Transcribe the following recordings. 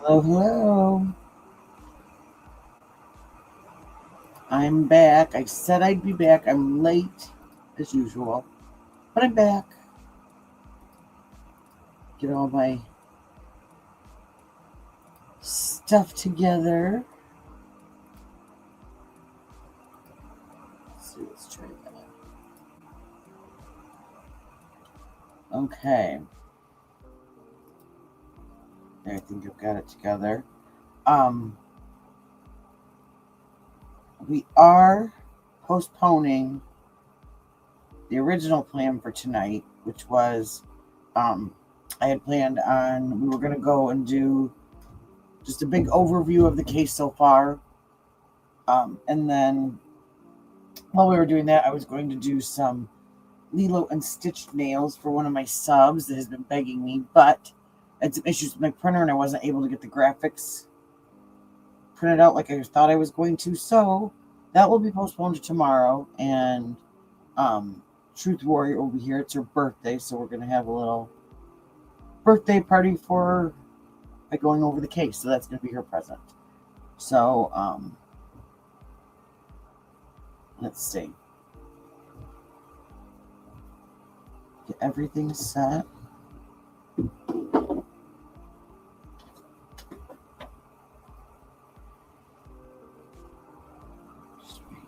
Hello, hello. I'm back. I said I'd be back. I'm late, as usual, but I'm back. Get all my stuff together. Let's try that. Okay. I think I've got it together. Um, we are postponing the original plan for tonight, which was I had planned on we were going to go and do just a big overview of the case so far. And then while we were doing that, I was going to do some Lilo and Stitch Nails for one of my subs that has been begging me, but I had some issues with my printer and I wasn't able to get the graphics printed out like I thought I was going to. So that will be postponed to tomorrow. And Truth Warrior will be here. It's her birthday, so we're going to have a little birthday party for her by going over the case. So that's going to be her present. So let's see. Get everything set.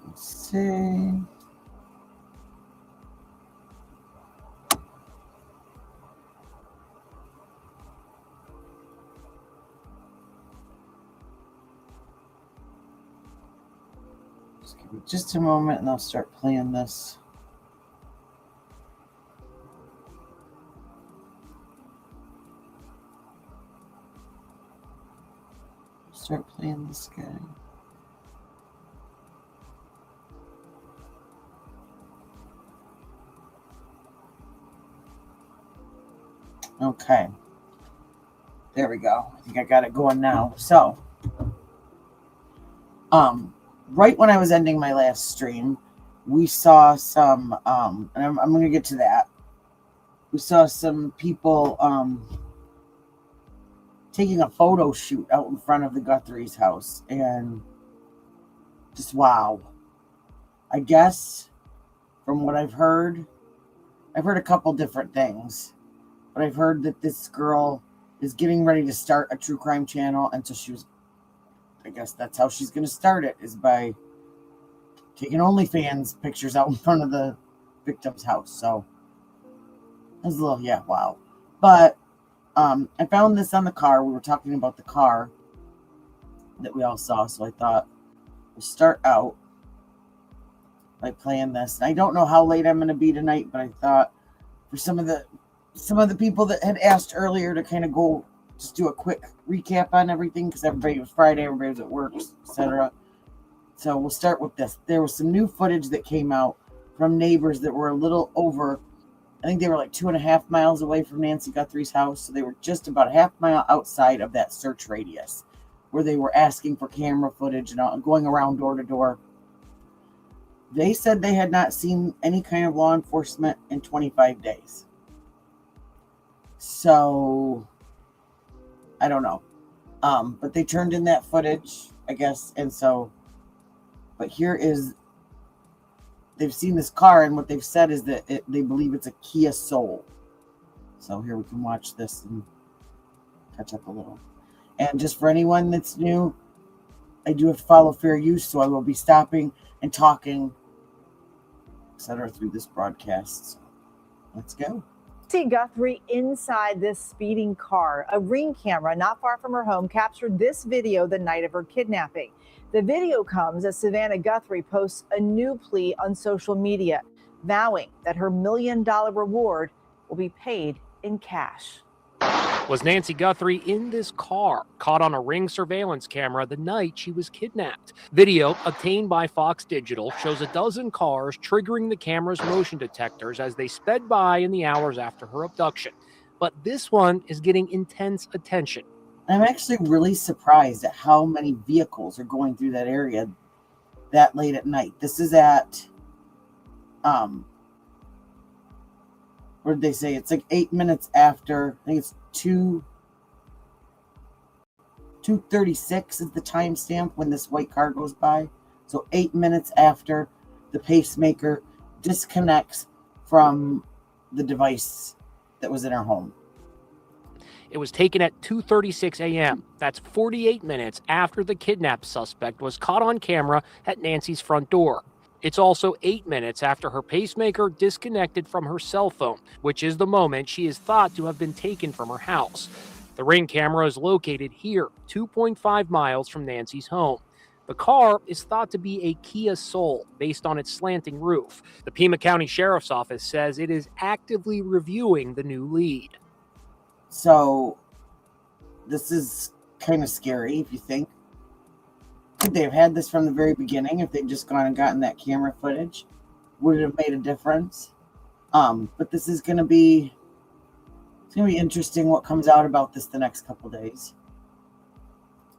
Let's see. Just give me just a moment and I'll start playing this. Start playing this guy. Okay. There we go. I think I got it going now. So, right when I was ending my last stream, we saw some, and I'm going to get to that. We saw some people taking a photo shoot out in front of the Guthrie's house, and just wow. I guess from what I've heard a couple different things, but I've heard that this girl is getting ready to start a true crime channel, and so I guess that's how she's going to start it, is by taking OnlyFans pictures out in front of the victim's house. So that's a little, yeah, wow. But I found this on the car. We were talking about the car that we all saw, so I thought we'll start out by playing this. And I don't know how late I'm going to be tonight, but I thought for some of the people that had asked earlier to kind of go just do a quick recap on everything, because everybody was Friday, everybody was at work, etc. So we'll start with this. There was some new footage that came out from neighbors that were a little over, I think they were like 2.5 miles away from Nancy Guthrie's house. So they were just about a half mile outside of that search radius where they were asking for camera footage and going around door to door. They said they had not seen any kind of law enforcement in 25 days. So I don't know. But they turned in that footage, I guess. And so, but they've seen this car, and what they've said is that they believe it's a Kia Soul. So here we can watch this and catch up a little. And just for anyone that's new, I do have to follow fair use, so I will be stopping and talking, etc., through this broadcast. So let's go. See Guthrie inside this speeding car. A Ring camera not far from her home captured this video the night of her kidnapping. The video comes as Savannah Guthrie posts a new plea on social media, vowing that her $1 million reward will be paid in cash. Was Nancy Guthrie in this car, caught on a Ring surveillance camera the night she was kidnapped? Video obtained by Fox Digital shows a dozen cars triggering the camera's motion detectors as they sped by in the hours after her abduction. But this one is getting intense attention. I'm actually really surprised at how many vehicles are going through that area that late at night. This is at, what did they say? It's like 8 minutes after, I think it's 2 2:36 is the timestamp when this white car goes by. So 8 minutes after the pacemaker disconnects from the device that was in her home. It was taken at 2:36 a.m. That's 48 minutes after the kidnapped suspect was caught on camera at Nancy's front door. It's also 8 minutes after her pacemaker disconnected from her cell phone, which is the moment she is thought to have been taken from her house. The Ring camera is located here, 2.5 miles from Nancy's home. The car is thought to be a Kia Soul based on its slanting roof. The Pima County Sheriff's Office says it is actively reviewing the new lead. So this is kind of scary if you think. Could they have had this from the very beginning if they'd just gone and gotten that camera footage? Would it have made a difference? But this is going to be, it's going to be interesting what comes out about this the next couple days.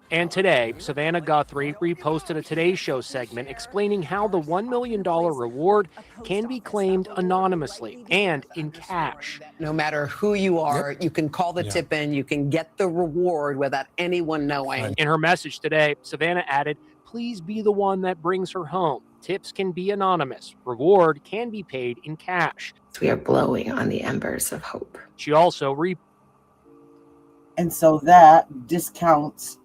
And today, Savannah Guthrie reposted a Today Show segment explaining how the $1 million reward can be claimed anonymously and in cash. No matter who you are, you can call the tip in, you can get the reward without anyone knowing. In her message today, Savannah added, "Please be the one that brings her home. Tips can be anonymous. Reward can be paid in cash." We are blowing on the embers of hope. She also And so that discounts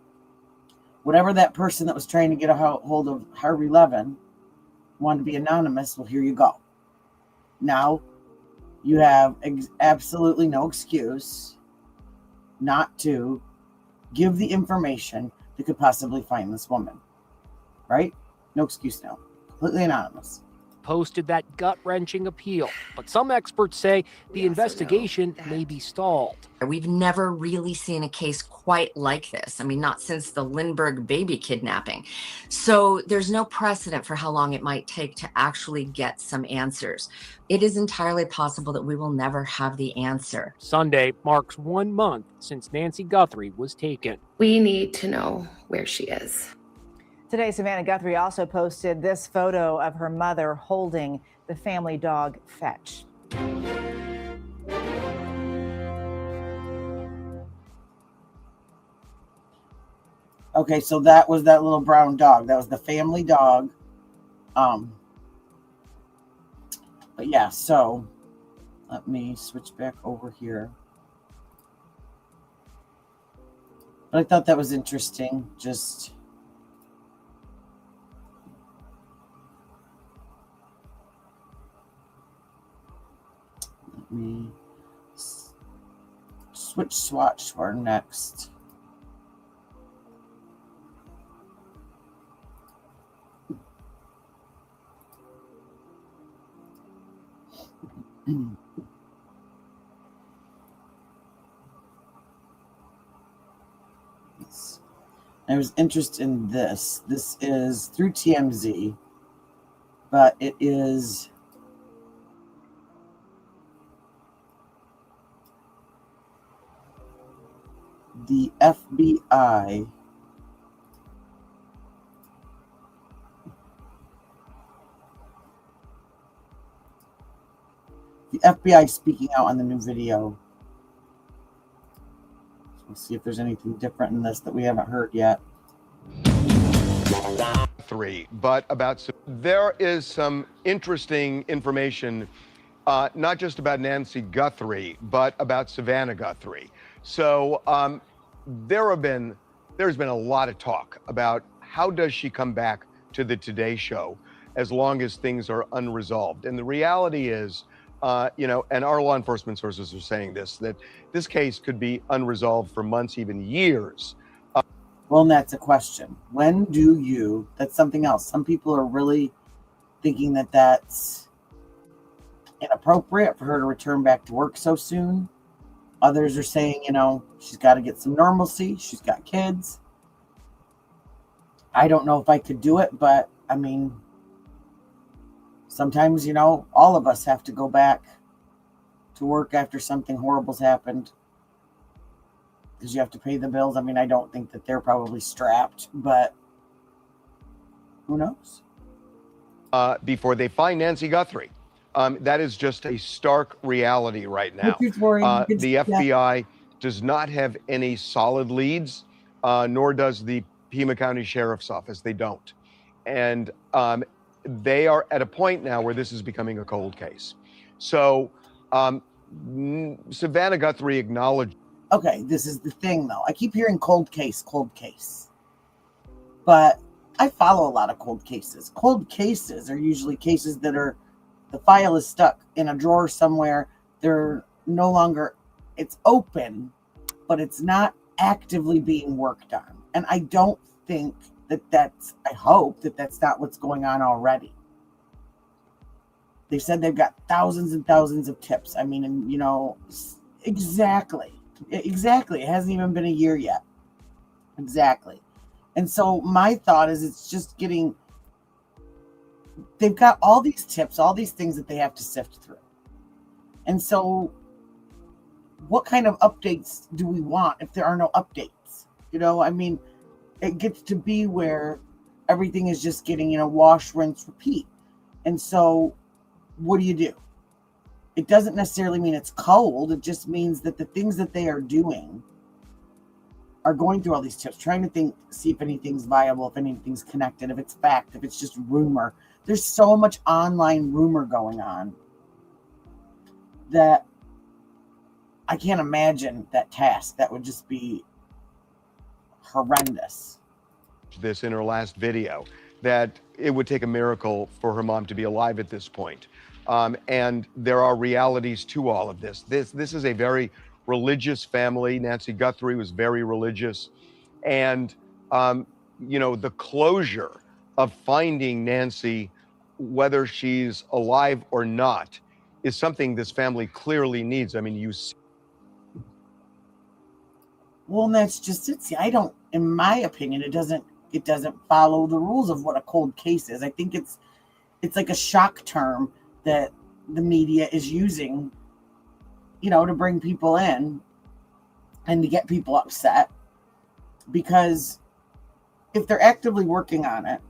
whatever that person that was trying to get a hold of Harvey Levin wanted to be anonymous. Well, here you go. Now you have absolutely no excuse not to give the information that could possibly find this woman, right? No excuse now. Completely anonymous. posted that gut-wrenching appeal, but some experts say the investigation may be stalled. We've never really seen a case quite like this. I mean, not since the Lindbergh baby kidnapping. So there's no precedent for how long it might take to actually get some answers. It is entirely possible that we will never have the answer. Sunday marks 1 month since Nancy Guthrie was taken. We need to know where she is. Today, Savannah Guthrie also posted this photo of her mother holding the family dog Fetch. Okay, so that was that little brown dog. That was the family dog. But yeah, so let me switch back over here. But I thought that was interesting. Just let me swatch to our next. I was interested in this. This is through TMZ, but it is the FBI. The FBI speaking out on the new video. Let's see if there's anything different in this that we haven't heard yet. There is some interesting information, not just about Nancy Guthrie, but about Savannah Guthrie. So there's been a lot of talk about how does she come back to the Today Show as long as things are unresolved. And the reality is, and our law enforcement sources are saying this, that this case could be unresolved for months, even years. Well, and that's a question. When do you, that's something else. Some people are really thinking that that's inappropriate for her to return back to work so soon. Others are saying, she's got to get some normalcy. She's got kids. I don't know if I could do it, but I mean, sometimes, all of us have to go back to work after something horrible's happened because you have to pay the bills. I mean, I don't think that they're probably strapped, but who knows? Before they find Nancy Guthrie. That is just a stark reality right now. The FBI does not have any solid leads. nor does the Pima County Sheriff's Office. They don't. And they are at a point now where this is becoming a cold case. So Savannah Guthrie acknowledged. Okay, this is the thing, though. I keep hearing cold case. But I follow a lot of cold cases. Cold cases are usually cases that are, the file is stuck in a drawer somewhere. They're no longer, it's open, but it's not actively being worked on. And I don't think I hope that that's not what's going on already. They said they've got thousands and thousands of tips. I mean, and, exactly. It hasn't even been a year yet. Exactly. And so my thought is it's just they've got all these tips, all these things that they have to sift through. And so what kind of updates do we want if there are no updates? I mean, it gets to be where everything is just getting, wash, rinse, repeat. And so what do? It doesn't necessarily mean it's cold. It just means that the things that they are doing are going through all these tips, trying to see if anything's viable, if anything's connected, if it's fact, if it's just rumor. There's so much online rumor going on that I can't imagine that task. That would just be horrendous. This in her last video, that it would take a miracle for her mom to be alive at this point. And there are realities to all of this. This is a very religious family. Nancy Guthrie was very religious. And, the closure of finding Nancy, whether she's alive or not, is something this family clearly needs. I mean, you see. Well, and that's just it. See, in my opinion, it doesn't follow the rules of what a cold case is. I think it's like a shock term that the media is using, to bring people in and to get people upset. Because if they're actively working on it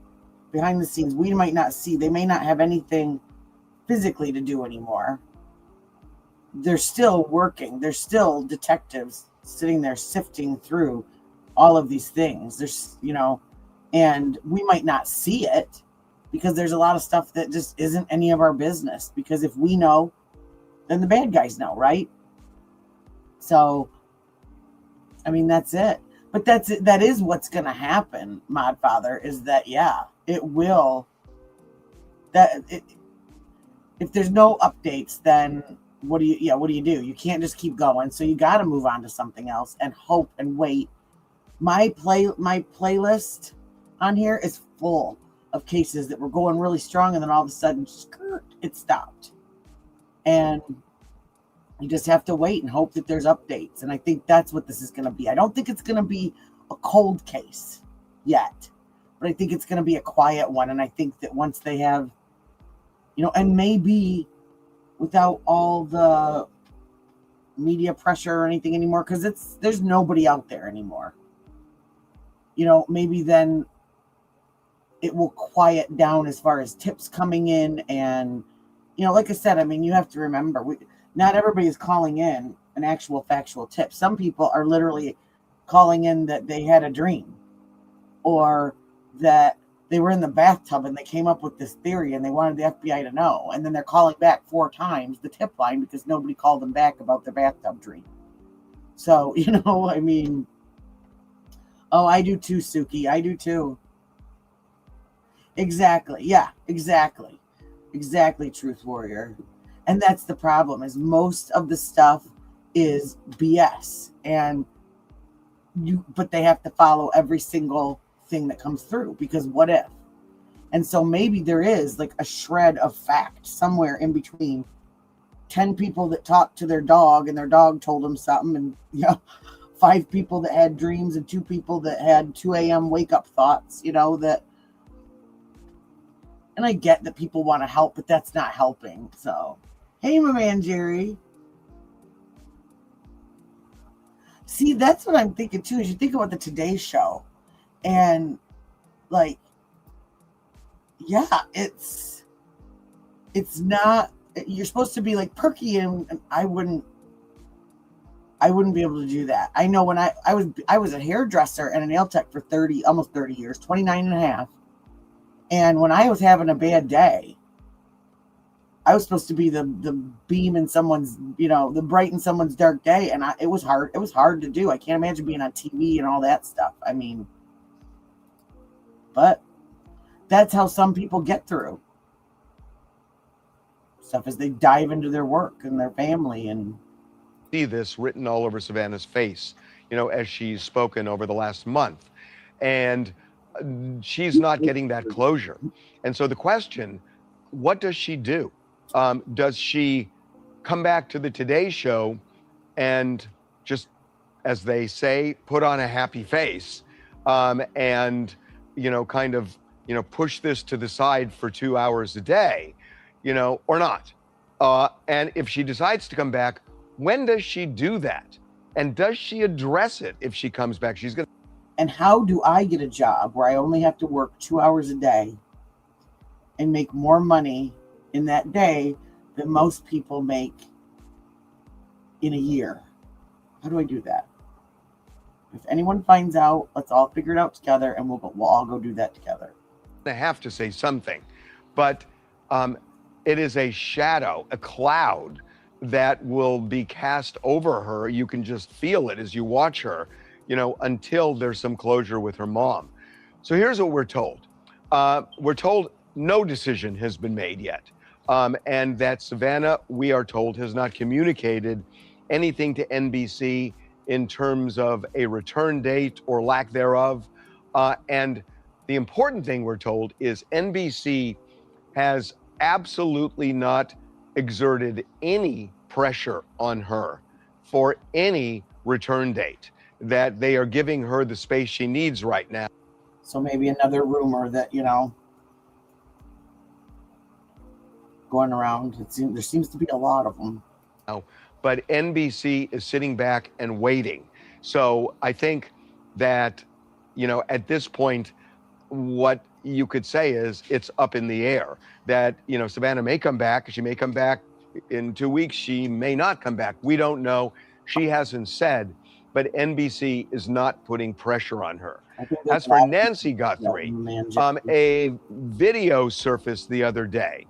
behind the scenes, we might not see, they may not have anything physically to do anymore. They're still working. They're still detectives sitting there sifting through all of these things. There's, and we might not see it because there's a lot of stuff that just isn't any of our business. Because if we know, then the bad guys know, right? So, I mean, that's it. But that is what's going to happen, Modfather, is that, it will. If there's no updates, then what do you do? You can't just keep going. So you got to move on to something else and hope and wait. My playlist on here is full of cases that were going really strong, and then all of a sudden, it stopped. And you just have to wait and hope that there's updates. And I think that's what this is going to be. I don't think it's going to be a cold case yet, but I think it's going to be a quiet one. And I think that once they have, and maybe without all the media pressure or anything anymore, because there's nobody out there anymore. Maybe then it will quiet down as far as tips coming in. And, like I said, I mean, you have to remember, not everybody is calling in an actual factual tip. Some people are literally calling in that they had a dream, or that they were in the bathtub and they came up with this theory and they wanted the FBI to know. And then they're calling back 4 times the tip line because nobody called them back about their bathtub dream. So, I mean, oh, I do too, Suki. I do too. Exactly. Yeah, exactly. Exactly, Truth Warrior. And that's the problem, is most of the stuff is BS. But they have to follow every single thing that comes through, because what if? And so maybe there is like a shred of fact somewhere in between 10 people that talked to their dog and their dog told them something, and 5 people that had dreams and 2 people that had 2 a.m. wake up thoughts, that. And I get that people want to help, but that's not helping. So, hey, my man, Jerry. See, that's what I'm thinking too, is you think about the Today Show. And it's not, you're supposed to be like perky, and I I wouldn't be able to do that. I know when I was a hairdresser and a nail tech for almost 30 years, 29 and a half. And when I was having a bad day, I was supposed to be the beam in someone's, the bright in someone's dark day. And it was hard. It was hard to do. I can't imagine being on TV and all that stuff. I mean, but that's how some people get through stuff, as they dive into their work and their family. And see this written all over Savannah's face, as she's spoken over the last month. And she's not getting that closure. And so the question, what does she do? Does she come back to the Today Show and just, as they say, put on a happy face and, kind of, push this to the side for 2 hours a day, or not? And if she decides to come back, when does she do that? And does she address it if she comes back? She's going to. And how do I get a job where I only have to work 2 hours a day and make more money in that day than most people make in a year? How do I do that? If anyone finds out, let's all figure it out together, and we'll all go do that together. I have to say something, but it is a shadow, a cloud that will be cast over her. You can just feel it as you watch her, until there's some closure with her mom. So here's what we're told. We're told no decision has been made yet. And that Savannah, we are told, has not communicated anything to NBC in terms of a return date or lack thereof. And the important thing we're told is NBC has absolutely not exerted any pressure on her for any return date, that they are giving her the space she needs right now. So maybe another rumor that, going around. There seems to be a lot of them. But NBC is sitting back and waiting. So I think that, at this point, what you could say is it's up in the air. That, Savannah may come back. She may come back in 2 weeks. She may not come back. We don't know. She hasn't said, but NBC is not putting pressure on her. As for Nancy Guthrie, a video surfaced the other day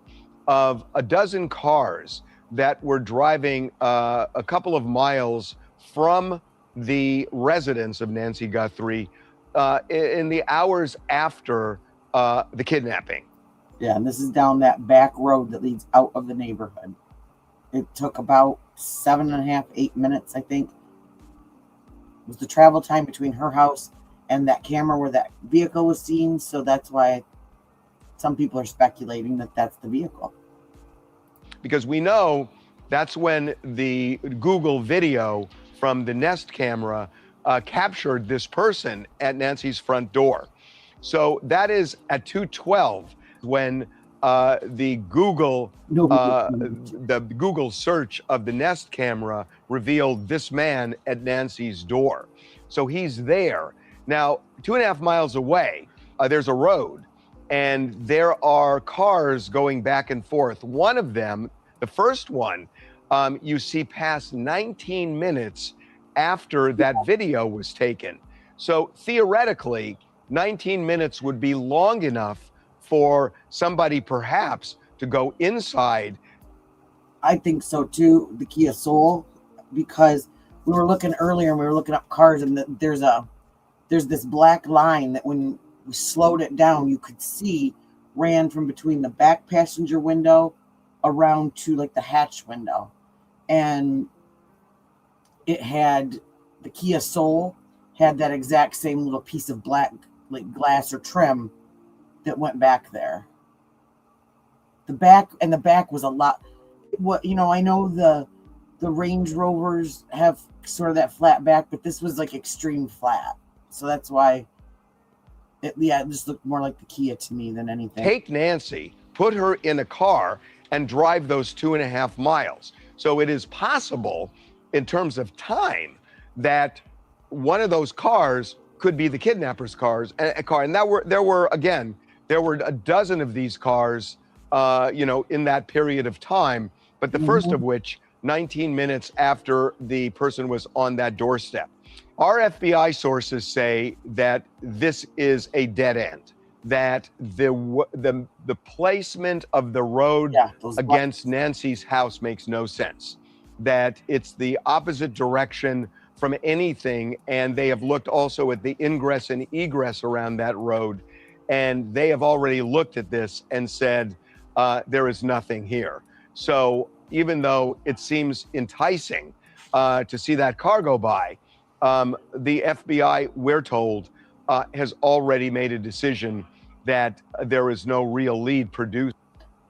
of a dozen cars that were driving a couple of miles from the residence of Nancy Guthrie in the hours after the kidnapping. Yeah, and this is down that back road that leads out of the neighborhood. It took about 7.5, 8 minutes, I think, was the travel time between her house and that camera where that vehicle was seen. So that's why some people are speculating that that's the vehicle. Because we know that's when the Google video from the Nest camera captured this person at Nancy's front door. So that is at 2:12 when the Google search of the Nest camera revealed this man at Nancy's door. So he's there. Now, 2.5 miles away, there's a road, and there are cars going back and forth. One of them, the first one, you see past 19 minutes after that video was taken. So theoretically, 19 minutes would be long enough for somebody perhaps to go inside. I think so too, the Kia Soul, because we were looking earlier and we were looking up cars, and there's this black line that when we slowed it down, you could see ran from between the back passenger window around to like the hatch window. And it had, the Kia Soul had that exact same little piece of black like glass or trim that went back there. The back was a lot. What, I know the Range Rovers have sort of that flat back, but this was like extreme flat. So that's why it just looked more like the Kia to me than anything. Take Nancy, put her in a car, and drive those 2.5 miles. So it is possible, in terms of time, that one of those cars could be the kidnapper's car. And there were a dozen of these cars, in that period of time. But the first of which 19 minutes after the person was on that doorstep. Our FBI sources say that this is a dead end, that the placement of the road against Nancy's house makes no sense, that it's the opposite direction from anything, and they have looked also at the ingress and egress around that road, and they have already looked at this and said there is nothing here. So even though it seems enticing to see that car go by, the FBI, we're told, has already made a decision that there is no real lead produced.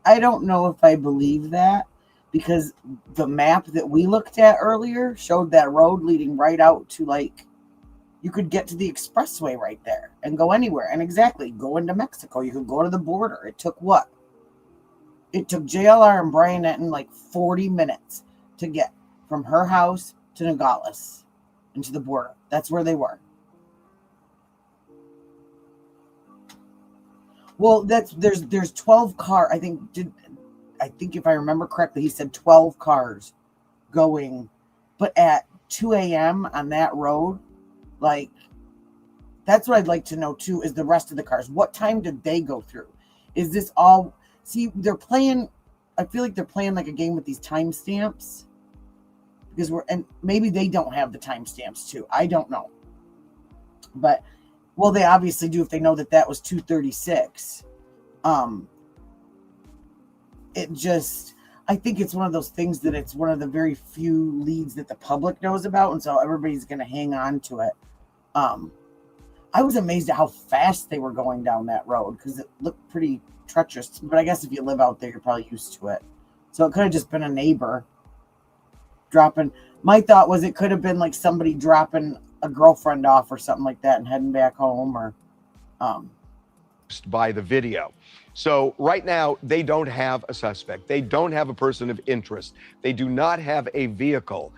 I don't know if I believe that, because the map that we looked at earlier showed that road leading right out to, like, you could get to the expressway right there and go anywhere. And exactly, go into Mexico. You could go to the border. It took what? It took JLR and Brian Etten like 40 minutes to get from her house to Nogales and to the border. That's where they were. Well, there's 12 cars. I think if I remember correctly, he said 12 cars going, but at 2 a.m. on that road, like, that's what I'd like to know too, is the rest of the cars. What time did they go through? Is this all? See, they're playing. I feel like they're playing like a game with these timestamps, because and maybe they don't have the timestamps too. I don't know, but well, they obviously do if they know that that was 2:36. It just, I think it's one of those things that it's one of the very few leads that the public knows about, and so everybody's going to hang on to it. I was amazed at how fast they were going down that road, because it looked pretty treacherous. But I guess if you live out there, you're probably used to it. So it could have just been a neighbor dropping. My thought was it could have been like somebody dropping a girlfriend off or something like that and heading back home, or by the video. So right now, they don't have a suspect. They don't have a person of interest. They do not have a vehicle.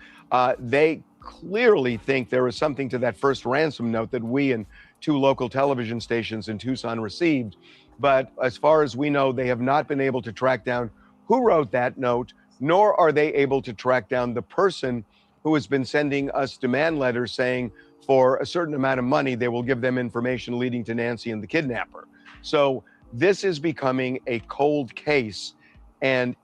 They clearly think there is something to that first ransom note that we and 2 local television stations in Tucson received. But as far as we know, they have not been able to track down who wrote that note, nor are they able to track down the person who has been sending us demand letters saying for a certain amount of money, they will give them information leading to Nancy and the kidnapper. So this is becoming a cold case, and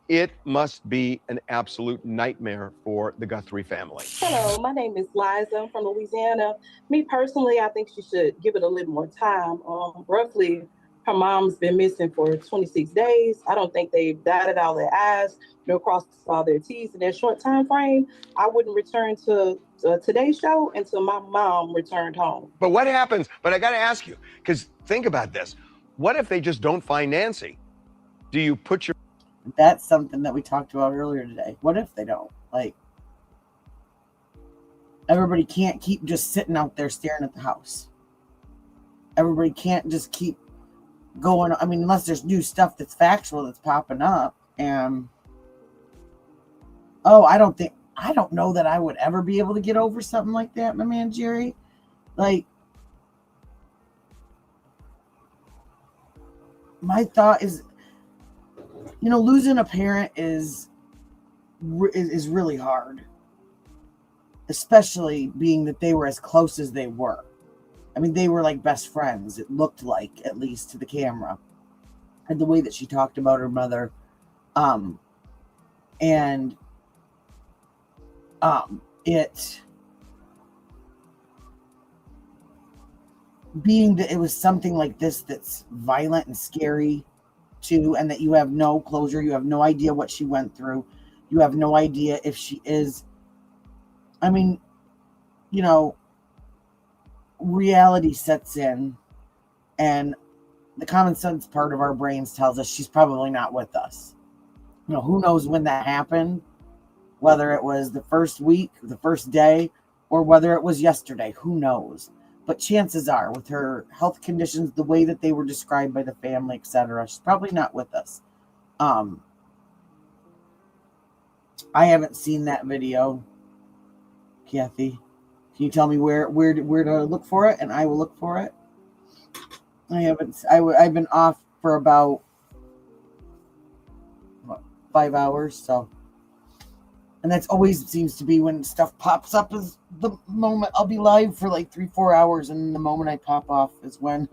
it must be an absolute nightmare for the Guthrie family. Hello, my name is Liza. I'm from Louisiana. Me personally, I think she should give it a little more time. Roughly, her mom's been missing for 26 days. I don't think they've dotted all their I's, nor crossed all their T's in that short time frame. I wouldn't return to today's show until my mom returned home. But what happens? But I got to ask you, because think about this. What if they just don't find Nancy? Do you put your... That's something that we talked about earlier today. What if they don't? Like, everybody can't keep just sitting out there staring at the house. Everybody can't just keep going. I mean, unless there's new stuff that's factual that's popping up. And I don't know that I would ever be able to get over something like that, my man Jerry. Like, my thought is, losing a parent is really hard, especially being that they were as close as they were. I mean, they were like best friends. It looked like, at least to the camera, and the way that she talked about her mother, it being that it was something like this that's violent and scary too, and that you have no closure, you have no idea what she went through, you have no idea if she is, I mean, reality sets in, and the common sense part of our brains tells us she's probably not with us. Who knows when that happened, whether it was the first week, the first day, or whether it was yesterday, who knows. But chances are, with her health conditions, the way that they were described by the family, etc., she's probably not with us. I haven't seen that video. Kathy, can you tell me where to look for it, and I will look for it? I haven't. I've been off for about 5 hours, so And that's always seems to be when stuff pops up is the moment I'll be live for like 3-4 hours. And the moment I pop off is when,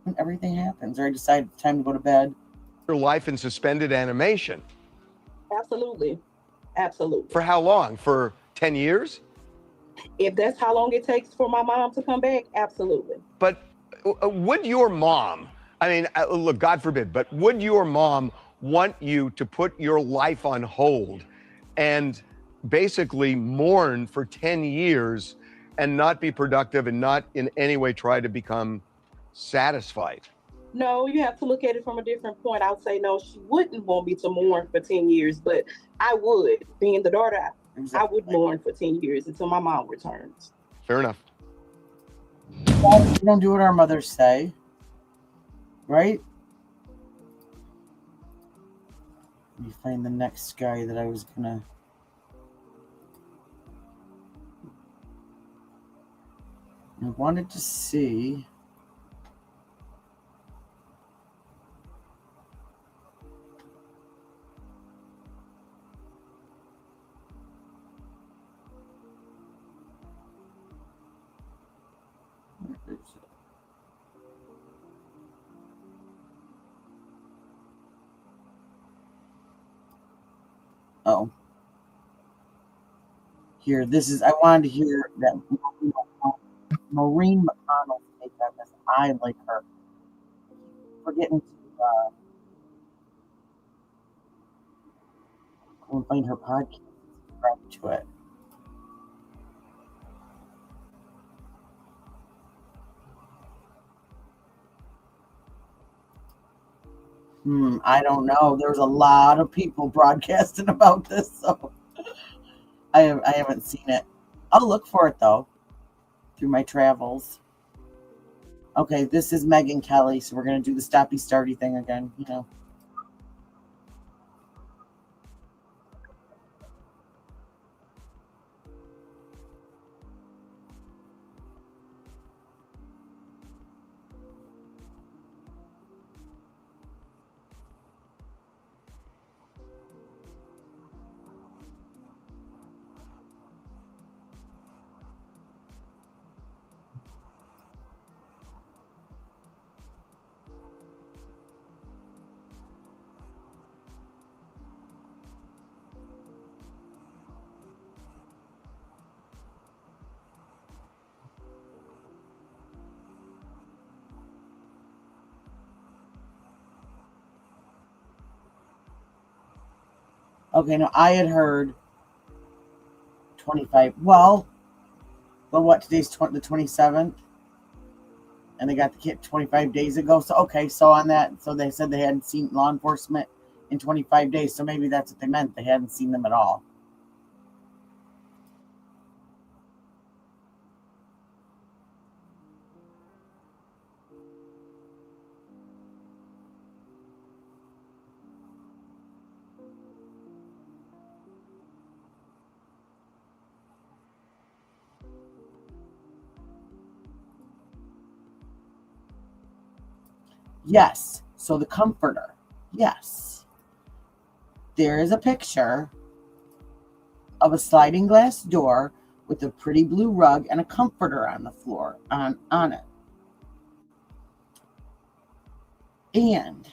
when everything happens or I decide it's time to go to bed. Your life in suspended animation. Absolutely. Absolutely. For how long? For 10 years? If that's how long it takes for my mom to come back, absolutely. But would your mom, I mean, look, God forbid, but would your mom want you to put your life on hold and basically mourn for 10 years and not be productive and not in any way try to become satisfied? No, you have to look at it from a different point. I would say no, she wouldn't want me to mourn for 10 years, but I would. Being the daughter, I would mourn for 10 years until my mom returns. Fair enough. We don't do what our mothers say, right? Let me find the next guy that I was gonna. I wanted to see. Oh. Here, this is, I wanted to hear that Maureen McConnell's take on this. I like her. Forgetting to go and find her podcast and subscribe to it. I don't know. There's a lot of people broadcasting about this, so I haven't seen it. I'll look for it though through my travels. Okay, this is Megyn Kelly, so we're gonna do the stoppy starty thing again, you know. Okay, now I had heard 25. Well, what today's the 27th, and they got the kid 25 days ago. So okay, so on that, so they said they hadn't seen law enforcement in 25 days. So maybe that's what they meant. They hadn't seen them at all. Yes. So the comforter. Yes. There is a picture of a sliding glass door with a pretty blue rug and a comforter on the floor on it. And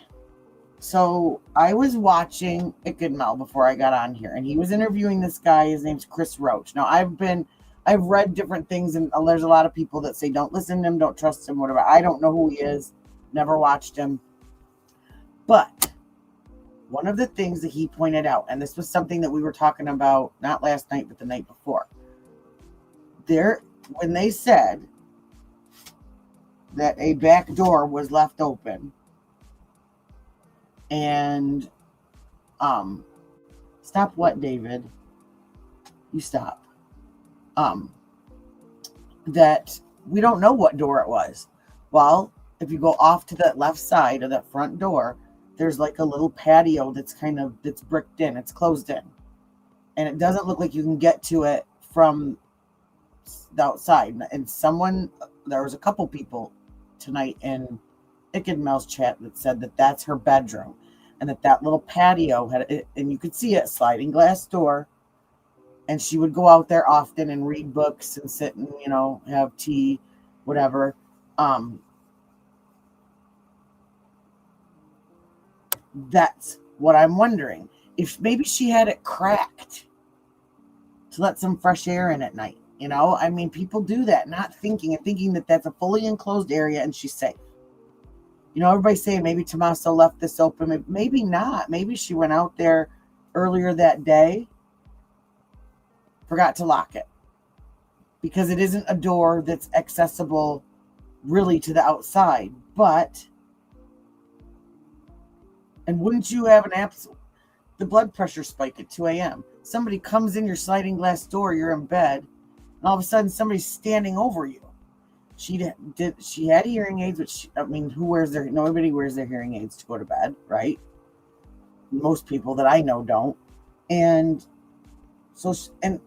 so I was watching Mel before I got on here, and he was interviewing this guy. His name's Chris Roach. Now I've read different things, and there's a lot of people that say don't listen to him, don't trust him, whatever. I don't know who he is. Never watched him. But one of the things that he pointed out, and this was something that we were talking about not last night, but the night before. When they said that a back door was left open and stop what, David? You stop. That we don't know what door it was. Well, if you go off to that left side of that front door, there's like a little patio that's bricked in. It's closed in. And it doesn't look like you can get to it from the outside. And there was a couple people tonight in Mel's chat that said that that's her bedroom. and that little patio had it, and you could see it, sliding glass door. And she would go out there often and read books and sit and, have tea, whatever. That's what I'm wondering. If maybe she had it cracked to let some fresh air in at night. I mean, people do that, not thinking that that's a fully enclosed area and she's safe. Everybody's saying maybe Tommaso left this open. Maybe not. Maybe she went out there earlier that day, forgot to lock it, because it isn't a door that's accessible really to the outside. And wouldn't you have the blood pressure spike at 2 a.m.? Somebody comes in your sliding glass door, you're in bed, and all of a sudden somebody's standing over you. She had hearing aids, which, nobody wears their hearing aids to go to bed, right? Most people that I know don't. And so, and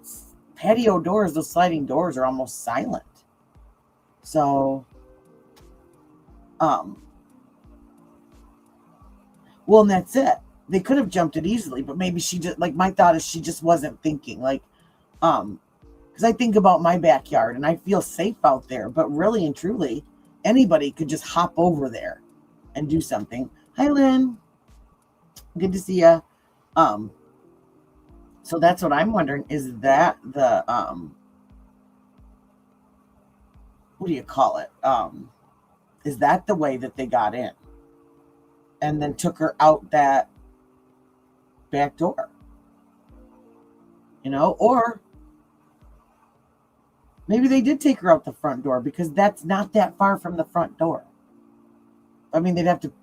patio doors, those sliding doors are almost silent. So, well, and that's it. They could have jumped it easily, but maybe she just, my thought is she just wasn't thinking, because I think about my backyard and I feel safe out there, but really and truly, anybody could just hop over there and do something. Hi, Lynn. Good to see you. So that's what I'm wondering. Is that the, what do you call it? Is that the way that they got in and then took her out that back door? Or maybe they did take her out the front door, because that's not that far from the front door. I mean, they'd have to,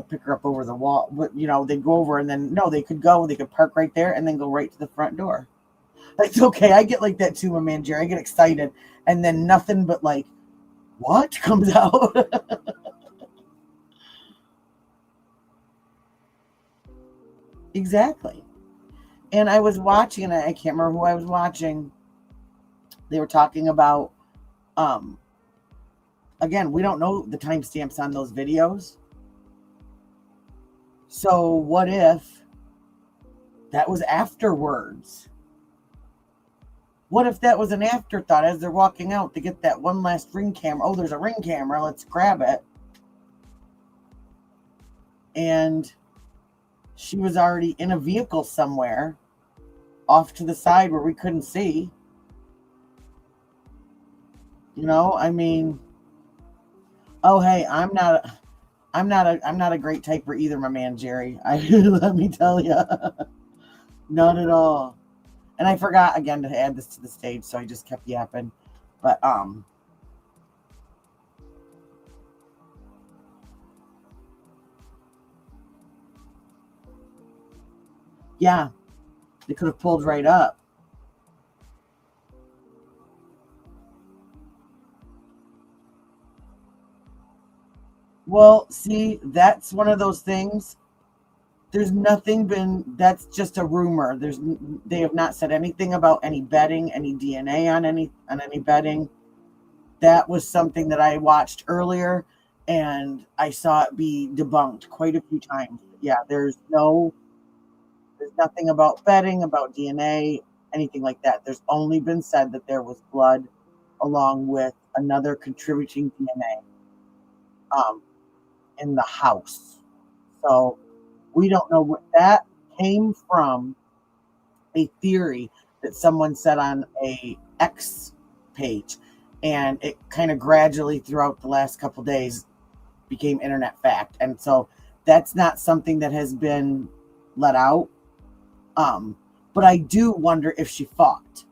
pick her up over the wall, but, they'd go over and then, no, they could park right there and then go right to the front door. It's okay. I get like that too, my man, Jerry. I get excited and then nothing but what comes out? Exactly. And I was watching, and I can't remember who I was watching. They were talking about, again, we don't know the timestamps on those videos. So what if that was afterwards? What if that was an afterthought as they're walking out to get that one last ring camera? Oh, there's a ring camera. Let's grab it. And she was already in a vehicle somewhere off to the side where we couldn't see. I mean, oh, hey, I'm not a great typer either, my man, Jerry. Let me tell you, not at all. And I forgot again to add this to the stage, so I just kept yapping. But yeah, they could have pulled right up. Well, see, that's one of those things. There's nothing that's just a rumor. They have not said anything about any bedding, any DNA on any bedding. That was something that I watched earlier and I saw it be debunked quite a few times. Yeah, there's nothing about bedding, about DNA, anything like that. There's only been said that there was blood along with another contributing DNA in the house. So we don't know what that came from. A theory that someone said on a X page, and it kind of gradually throughout the last couple days became internet fact. And so that's not something that has been let out. But I do wonder if she fought,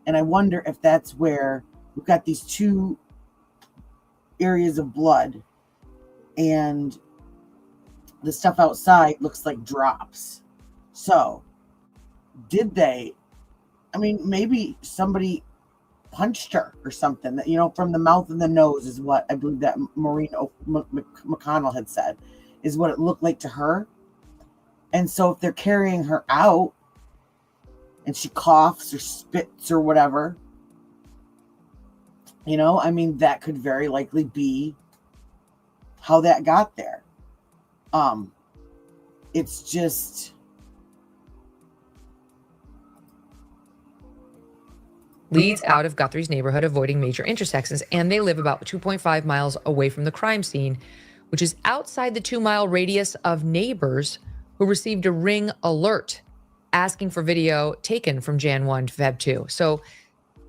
and I wonder if that's where we've got these two areas of blood, and the stuff outside looks like drops. So did they, maybe somebody punched her or something, that, from the mouth and the nose is what I believe that Maureen McConnell had said is what it looked like to her. And so if they're carrying her out and she coughs or spits or whatever, that could very likely be how that got there. it's just. Leads out of Guthrie's neighborhood, avoiding major intersections, and they live about 2.5 miles away from the crime scene, which is outside the 2-mile radius of neighbors who received a ring alert asking for video taken from Jan 1 to Feb 2. So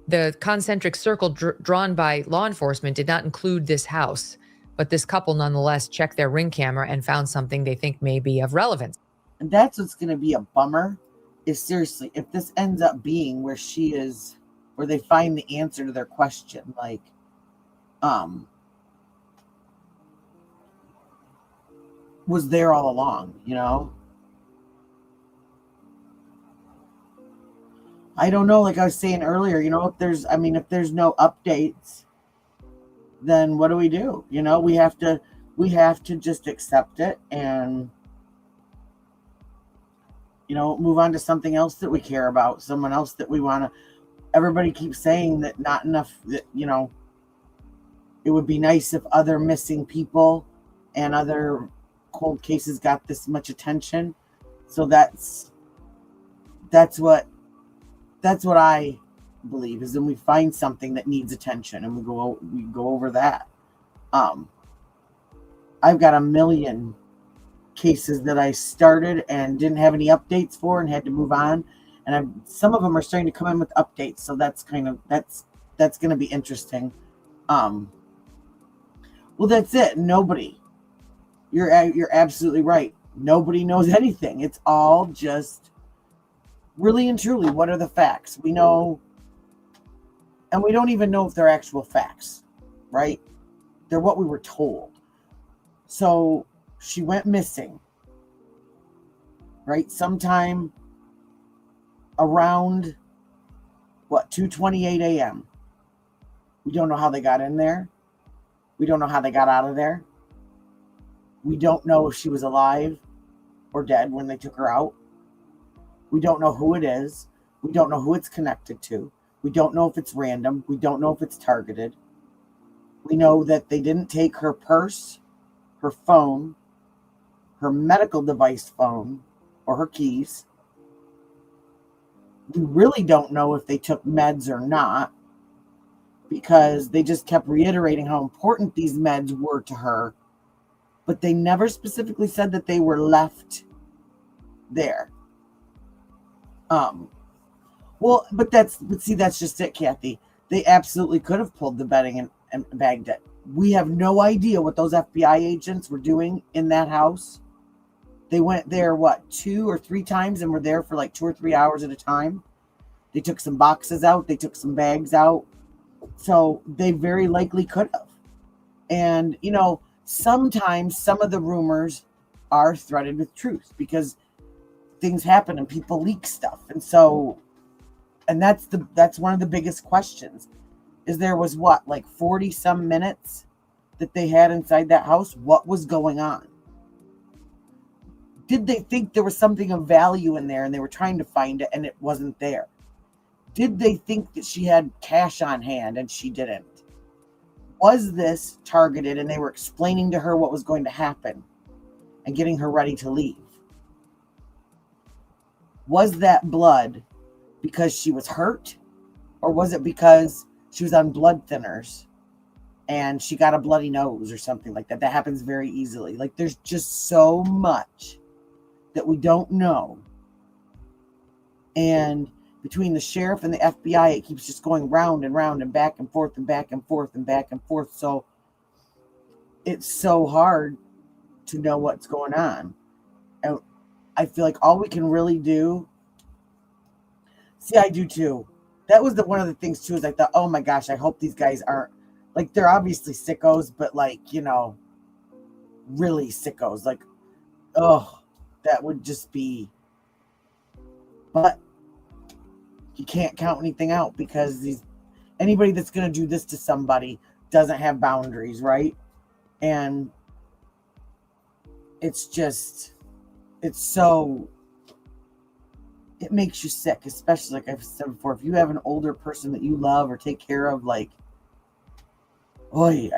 the concentric circle drawn by law enforcement did not include this house, but this couple nonetheless checked their ring camera and found something they think may be of relevance. And that's what's going to be a bummer, is seriously, if this ends up being where she is, where they find the answer to their question, like, was there all along, you know? I don't know, like I was saying earlier, you know, if there's no updates, then what do we do? You know, we have to just accept it and, you know, move on to something else that we care about, someone else that we want to. Everybody keeps saying that not enough, that, you know, it would be nice if other missing people and other cold cases got this much attention. So that's what I believe, is then we find something that needs attention and we go over that. I've got a million cases that I started and didn't have any updates for and had to move on. And some of them are starting to come in with updates, so that's going to be interesting. Well, that's it. Nobody. You're absolutely right. Nobody knows anything. It's all just really and truly, what are the facts? We know, and we don't even know if they're actual facts, right? They're what we were told. So she went missing, right? Sometime around 2:28 a.m. We don't know how they got in there. We don't know how they got out of there. We don't know if she was alive or dead when they took her out. We don't know who it is. We don't know who it's connected to. We don't know if it's random. We don't know if it's targeted. We know that they didn't take her purse, her phone, her medical device phone, or her keys. We really don't know if they took meds or not, because they just kept reiterating how important these meds were to her, but they never specifically said that they were left there. But see, that's just it, Kathy. They absolutely could have pulled the bedding and bagged it. We have no idea what those FBI agents were doing in that house. They went there, 2 or 3 times, and were there for like 2 or 3 hours at a time. They took some boxes out. They took some bags out. So they very likely could have. And, you know, sometimes some of the rumors are threaded with truth, because things happen and people leak stuff. And so, and that's one of the biggest questions, is there was 40 some minutes that they had inside that house. What was going on? Did they think there was something of value in there and they were trying to find it and it wasn't there? Did they think that she had cash on hand and she didn't? Was this targeted and they were explaining to her what was going to happen and getting her ready to leave? Was that blood because she was hurt, or was it because she was on blood thinners and she got a bloody nose or something like that? That happens very easily. Like, there's just so much that we don't know. And between the sheriff and the FBI, it keeps just going round and round and back and forth and back and forth and back and forth. So it's so hard to know what's going on. And I feel like all we can really do. See, I do too. That was one of the things too, is I thought, oh my gosh, I hope these guys aren't, like, they're obviously sickos, but like, you know, really sickos. Like, oh, that would just be, but you can't count anything out, because anybody that's going to do this to somebody doesn't have boundaries, right? And it's it makes you sick, especially, like I've said before, if you have an older person that you love or take care of, like, boy,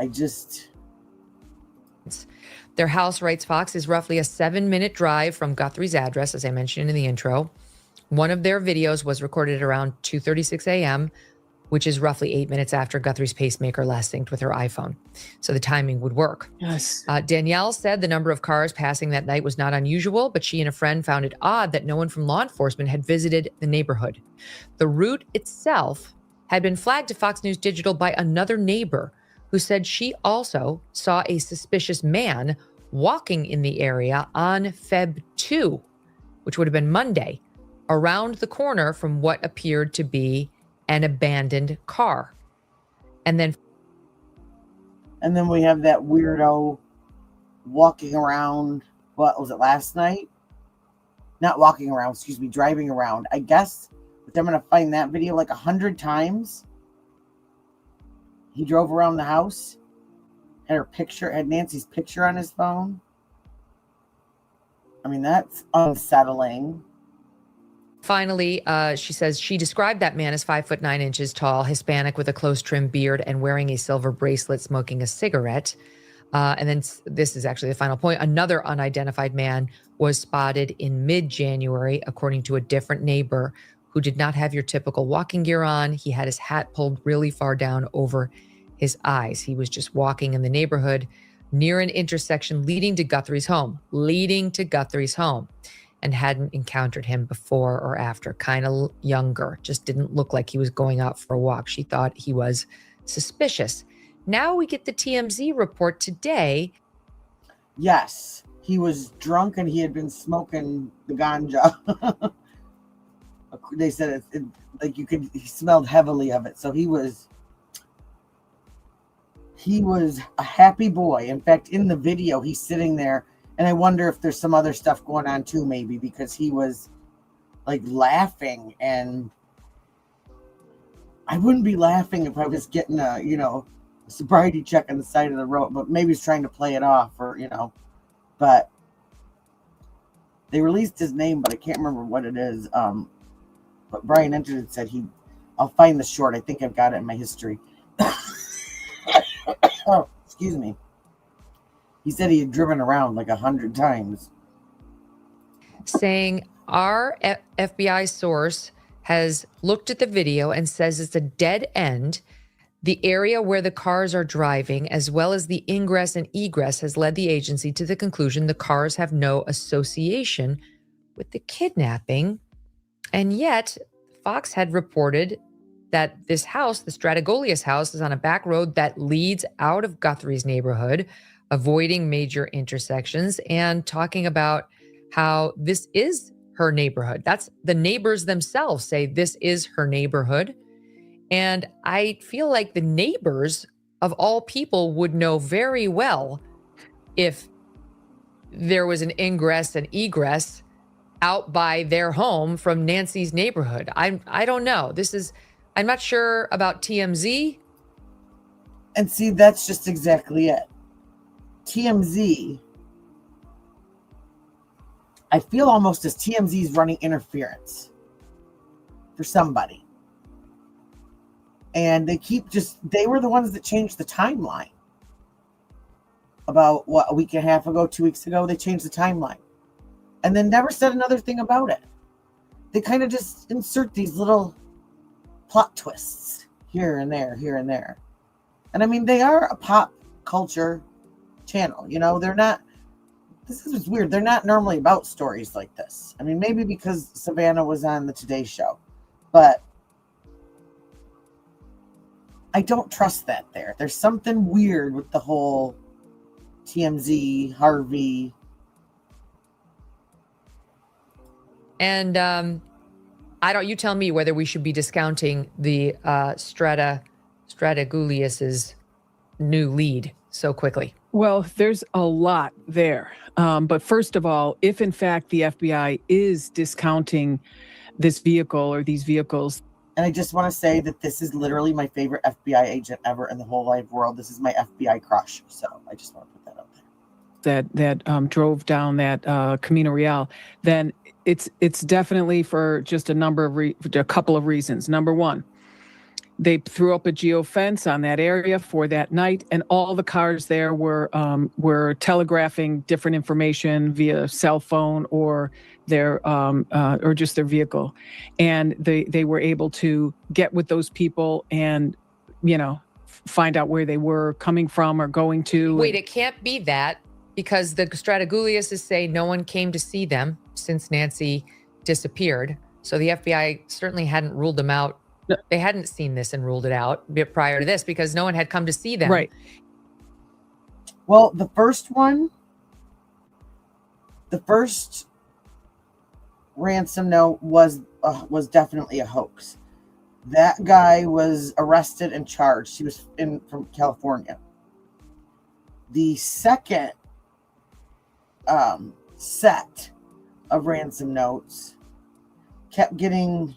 Their house, writes Fox, is roughly a 7-minute drive from Guthrie's address, as I mentioned in the intro. One of their videos was recorded around 2:36 a.m., which is roughly 8 minutes after Guthrie's pacemaker last synced with her iPhone. So the timing would work. Yes. Danielle said the number of cars passing that night was not unusual, but she and a friend found it odd that no one from law enforcement had visited the neighborhood. The route itself had been flagged to Fox News Digital by another neighbor who said she also saw a suspicious man walking in the area on Feb 2, which would have been Monday, around the corner from what appeared to be an abandoned car. And then we have that weirdo walking around, what was it, last night? Not walking around, excuse me, driving around. I guess that I'm going to find that video like 100 times. He drove around the house, had Nancy's picture on his phone. I mean, that's unsettling. Finally, she says she described that man as 5'9" tall, Hispanic with a close trimmed beard and wearing a silver bracelet, smoking a cigarette. And then this is actually the final point. Another unidentified man was spotted in mid-January, according to a different neighbor who did not have your typical walking gear on. He had his hat pulled really far down over his eyes. He was just walking in the neighborhood near an intersection leading to Guthrie's home, and hadn't encountered him before or after. Kind of younger, just didn't look like he was going out for a walk. She thought he was suspicious. Now we get the TMZ report today. Yes, he was drunk and he had been smoking the ganja. They said he smelled heavily of it. So he was a happy boy. In fact, in the video, he's sitting there. And I wonder if there's some other stuff going on too, maybe, because he was like laughing, and I wouldn't be laughing if I was getting a sobriety check on the side of the road, but maybe he's trying to play it off, or, but they released his name, but I can't remember what it is. But Brian entered and said I'll find the short. I think I've got it in my history. Oh, excuse me. He said he had driven around like 100 times. Saying our FBI source has looked at the video and says it's a dead end. The area where the cars are driving, as well as the ingress and egress, has led the agency to the conclusion the cars have no association with the kidnapping. And yet, Fox had reported that this house, the Strategolius house, is on a back road that leads out of Guthrie's neighborhood, avoiding major intersections, and talking about how this is her neighborhood. That's the neighbors themselves say this is her neighborhood. And I feel like the neighbors of all people would know very well if there was an ingress and egress out by their home from Nancy's neighborhood. I don't know. I'm not sure about TMZ. And see, that's just exactly it. TMZ, I feel almost as TMZ is running interference for somebody. And they were the ones that changed the timeline. About a week and a half ago, 2 weeks ago, they changed the timeline. And then never said another thing about it. They kind of just insert these little plot twists here and there, here and there. And I mean, they are a pop culture channel, they're not, this is weird, they're not normally about stories like this. I mean, maybe because Savannah was on the Today Show, but I don't trust that there's something weird with the whole TMZ, Harvey. And you tell me whether we should be discounting the Strategolius's new lead so quickly. Well, there's a lot there. But first of all, if in fact the FBI is discounting this vehicle or these vehicles. And I just want to say that this is literally my favorite FBI agent ever in the whole wide world. This is my FBI crush. So I just want to put that out there. That drove down that Camino Real, then it's definitely for just a couple of reasons. Number one, They threw up a geofence on that area for that night, and all the cars there were telegraphing different information via cell phone or their or just their vehicle, and they were able to get with those people and, find out where they were coming from or going to. Wait, it can't be that, because the Strateguliuses say no one came to see them since Nancy disappeared. So the FBI certainly hadn't ruled them out. No. They hadn't seen this and ruled it out prior to this because no one had come to see them. Right. Well, the first ransom note was definitely a hoax. That guy was arrested and charged. He was from California. The second set of ransom notes kept getting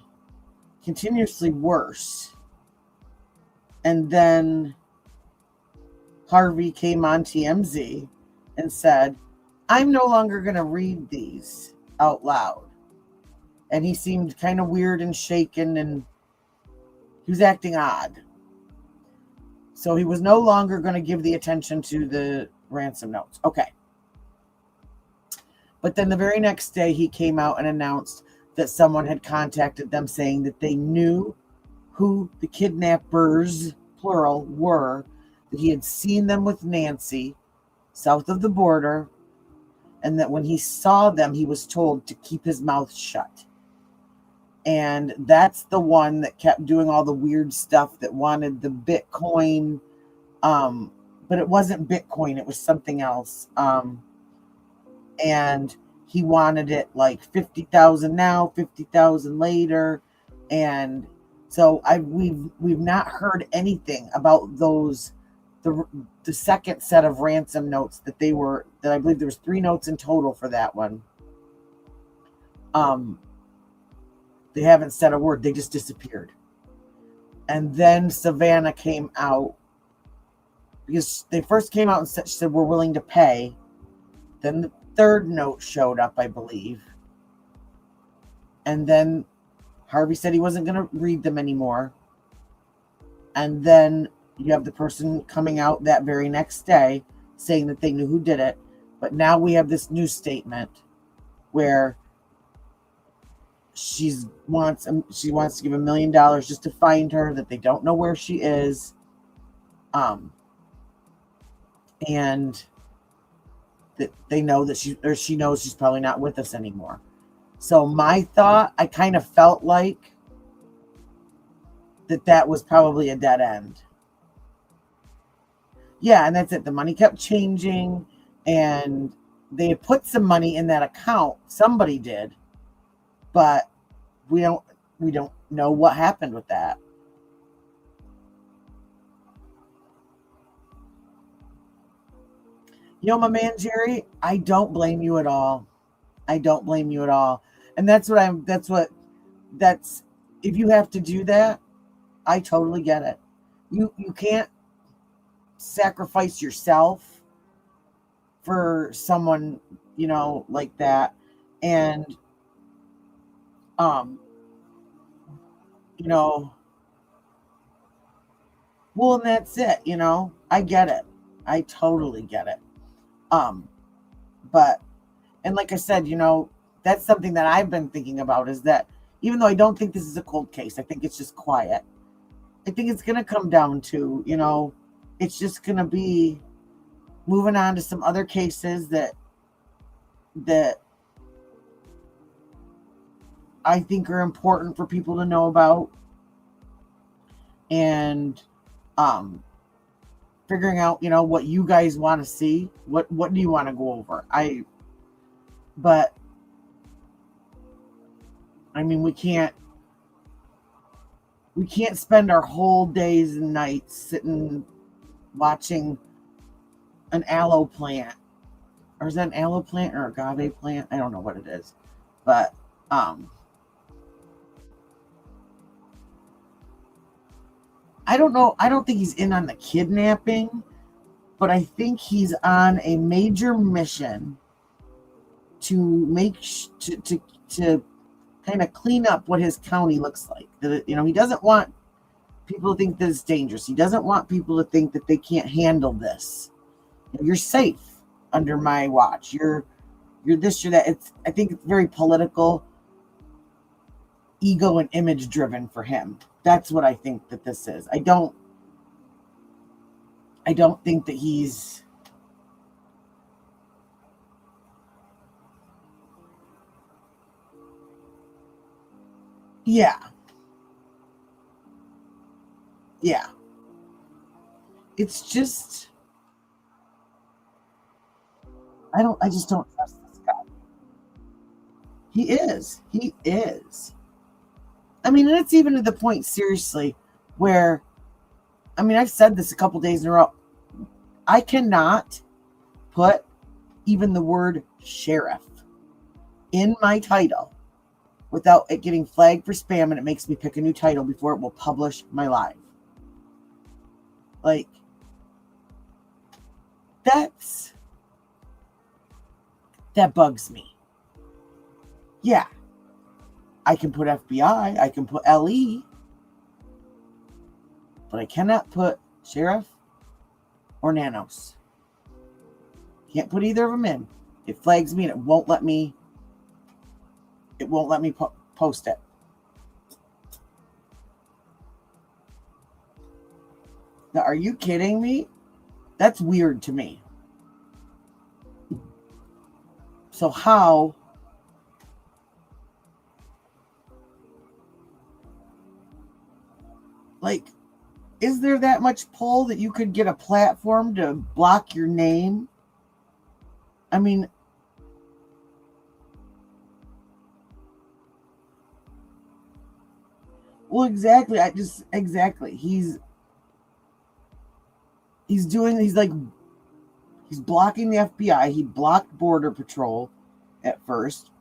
continuously worse. And then Harvey came on TMZ and said, I'm no longer going to read these out loud. And he seemed kind of weird and shaken, and he was acting odd. So he was no longer going to give the attention to the ransom notes. Okay. But then the very next day, he came out and announced that someone had contacted them saying that they knew who the kidnappers, plural, were, that he had seen them with Nancy south of the border, and that when he saw them, he was told to keep his mouth shut. And that's the one that kept doing all the weird stuff, that wanted the Bitcoin, but it wasn't Bitcoin, it was something else. And he wanted it like 50,000 now, 50,000 later. And so we've not heard anything about those, the second set of ransom notes that I believe there was 3 notes in total for that one. They haven't said a word. They just disappeared. And then Savannah came out, because they first came out and said we're willing to pay. Then the third note showed up, I believe. And then Harvey said he wasn't going to read them anymore. And then you have the person coming out that very next day saying that they knew who did it. But now we have this new statement where she wants to give $1 million just to find her, that they don't know where she is. And that they know that she knows she's probably not with us anymore. So my thought, I kind of felt like that was probably a dead end. Yeah, and that's it. The money kept changing, and they had put some money in that account. Somebody did, but we don't know what happened with that. My man Jerry, I don't blame you at all. I don't blame you at all. And that's if you have to do that, I totally get it. You can't sacrifice yourself for someone, like that. And well, and that's it, I get it. I totally get it. But, and like I said, that's something that I've been thinking about, is that even though I don't think this is a cold case, I think it's just quiet. I think it's going to come down to, it's just going to be moving on to some other cases that I think are important for people to know about, and figuring out, what you guys want to see. What do you want to go over? We can't spend our whole days and nights sitting watching an aloe plant, or is that an aloe plant or agave plant? I don't know what it is, but I don't know. I don't think he's in on the kidnapping, but I think he's on a major mission to to kind of clean up what his county looks like. He doesn't want people to think that it's dangerous. He doesn't want people to think that they can't handle this. You're safe under my watch. You're this, you're that. I think it's very political, ego and image driven for him. That's what I think that this is. I don't think that he's yeah. It's just I just don't trust this guy. He is. I mean, and it's even to the point, seriously, where, I mean, I've said this a couple days in a row. I cannot put even the word sheriff in my title without it getting flagged for spam, and it makes me pick a new title before it will publish my live. Like, that bugs me. Yeah. I can put FBI, I can put LE, but I cannot put sheriff or nanos. Can't put either of them in. It flags me and it won't let me post it. Now, are you kidding me? That's weird to me. So how is there that much pull that you could get a platform to block your name? I mean, well, exactly. Exactly. He's blocking the FBI. He blocked Border Patrol at first.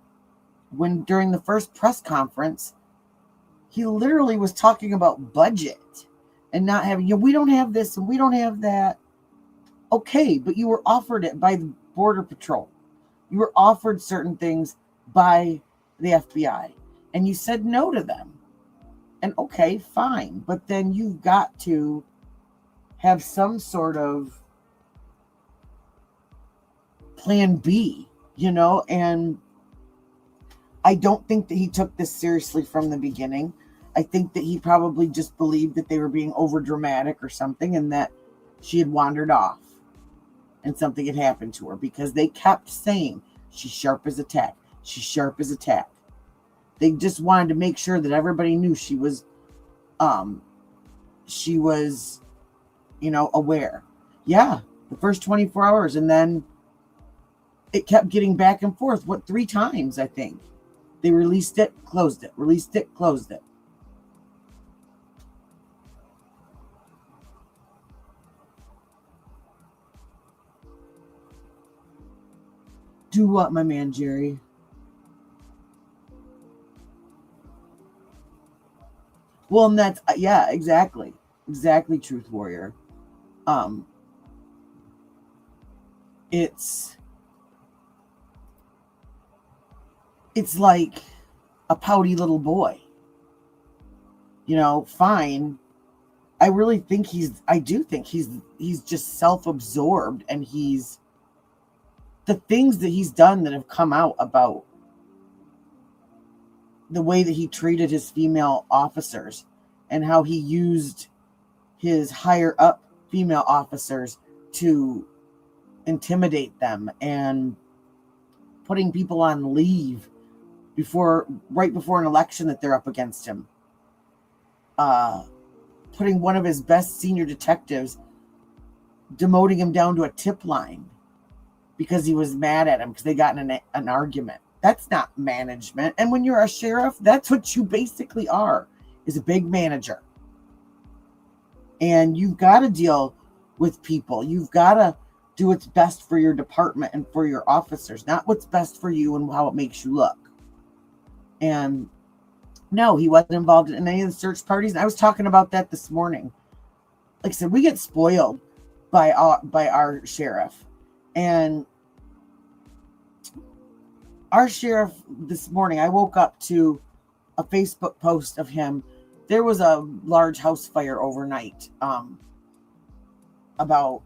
When during the first press conference, he literally was talking about budget and not having, we don't have this and we don't have that. Okay, but you were offered it by the Border Patrol. You were offered certain things by the FBI and you said no to them. And okay, fine. But then you've got to have some sort of plan B, and I don't think that he took this seriously from the beginning. I think that he probably just believed that they were being over dramatic or something, and that she had wandered off and something had happened to her, because they kept saying she's sharp as a tack. She's sharp as a tack. They just wanted to make sure that everybody knew she was aware. Yeah, the first 24 hours, and then it kept getting back and forth. 3 times, I think. They released it, closed it, released it, closed it. Do what, my man, Jerry? Well, and that's, yeah, exactly. Exactly, Truth Warrior. It's like a pouty little boy. Fine. I do think he's just self-absorbed, and the things that he's done that have come out about the way that he treated his female officers and how he used his higher up female officers to intimidate them, and putting people on leave right before an election that they're up against him. Putting one of his best senior detectives, demoting him down to a tip line because he was mad at him because they got in an argument. That's not management. And when you're a sheriff, that's what you basically are, is a big manager. And you've got to deal with people. You've got to do what's best for your department and for your officers, not what's best for you and how it makes you look. And no, he wasn't involved in any of the search parties. And I was talking about that this morning. Like I said, we get spoiled by our sheriff. And our sheriff this morning, I woke up to a Facebook post of him there was a large house fire overnight, about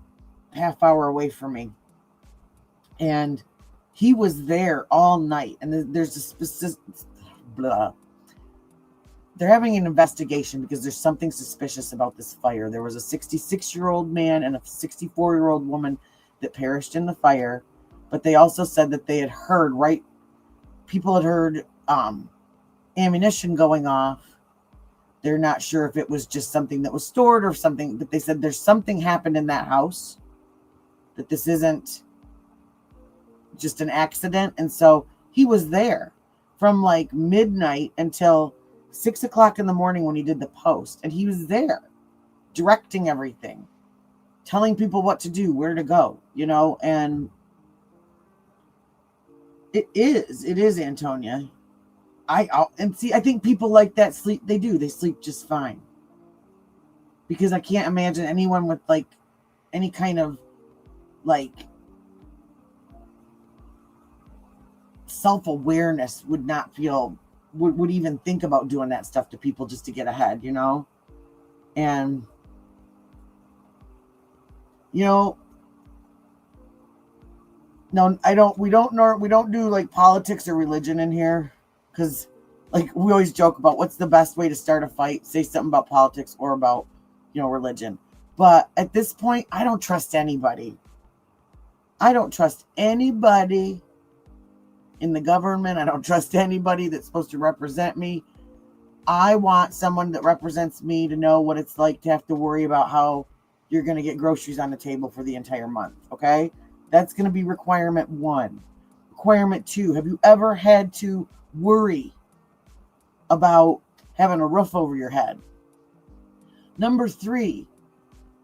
half hour away from me. And he was there all night. And there's a specific, they're having an investigation because there's something suspicious about this fire. There was a 66-year-old man and a 64-year-old woman that perished in the fire. But they also said that they had heard, people had heard ammunition going off. They're not sure if it was just something that was stored or something, but they said there's something happened in that house, that this isn't just an accident. And so he was there from like midnight until 6 o'clock in the morning when he did the post. And he was there directing everything, telling people what to do, where to go, and it is Antonia. I think people like that sleep. They sleep just fine, because I can't imagine anyone with like any kind of like self-awareness would not feel, would even think about doing that stuff to people just to get ahead, and no, we don't do like politics or religion in here, because like we always joke about what's the best way to start a fight, say something about politics or about religion. But at this point, I don't trust anybody. I don't trust anybody in the government. I don't trust anybody that's supposed to represent me. I want someone that represents me to know what it's like to have to worry about how you're going to get groceries on the table for the entire month. Okay? That's going to be requirement 1. Requirement 2, have you ever had to worry about having a roof over your head? Number 3,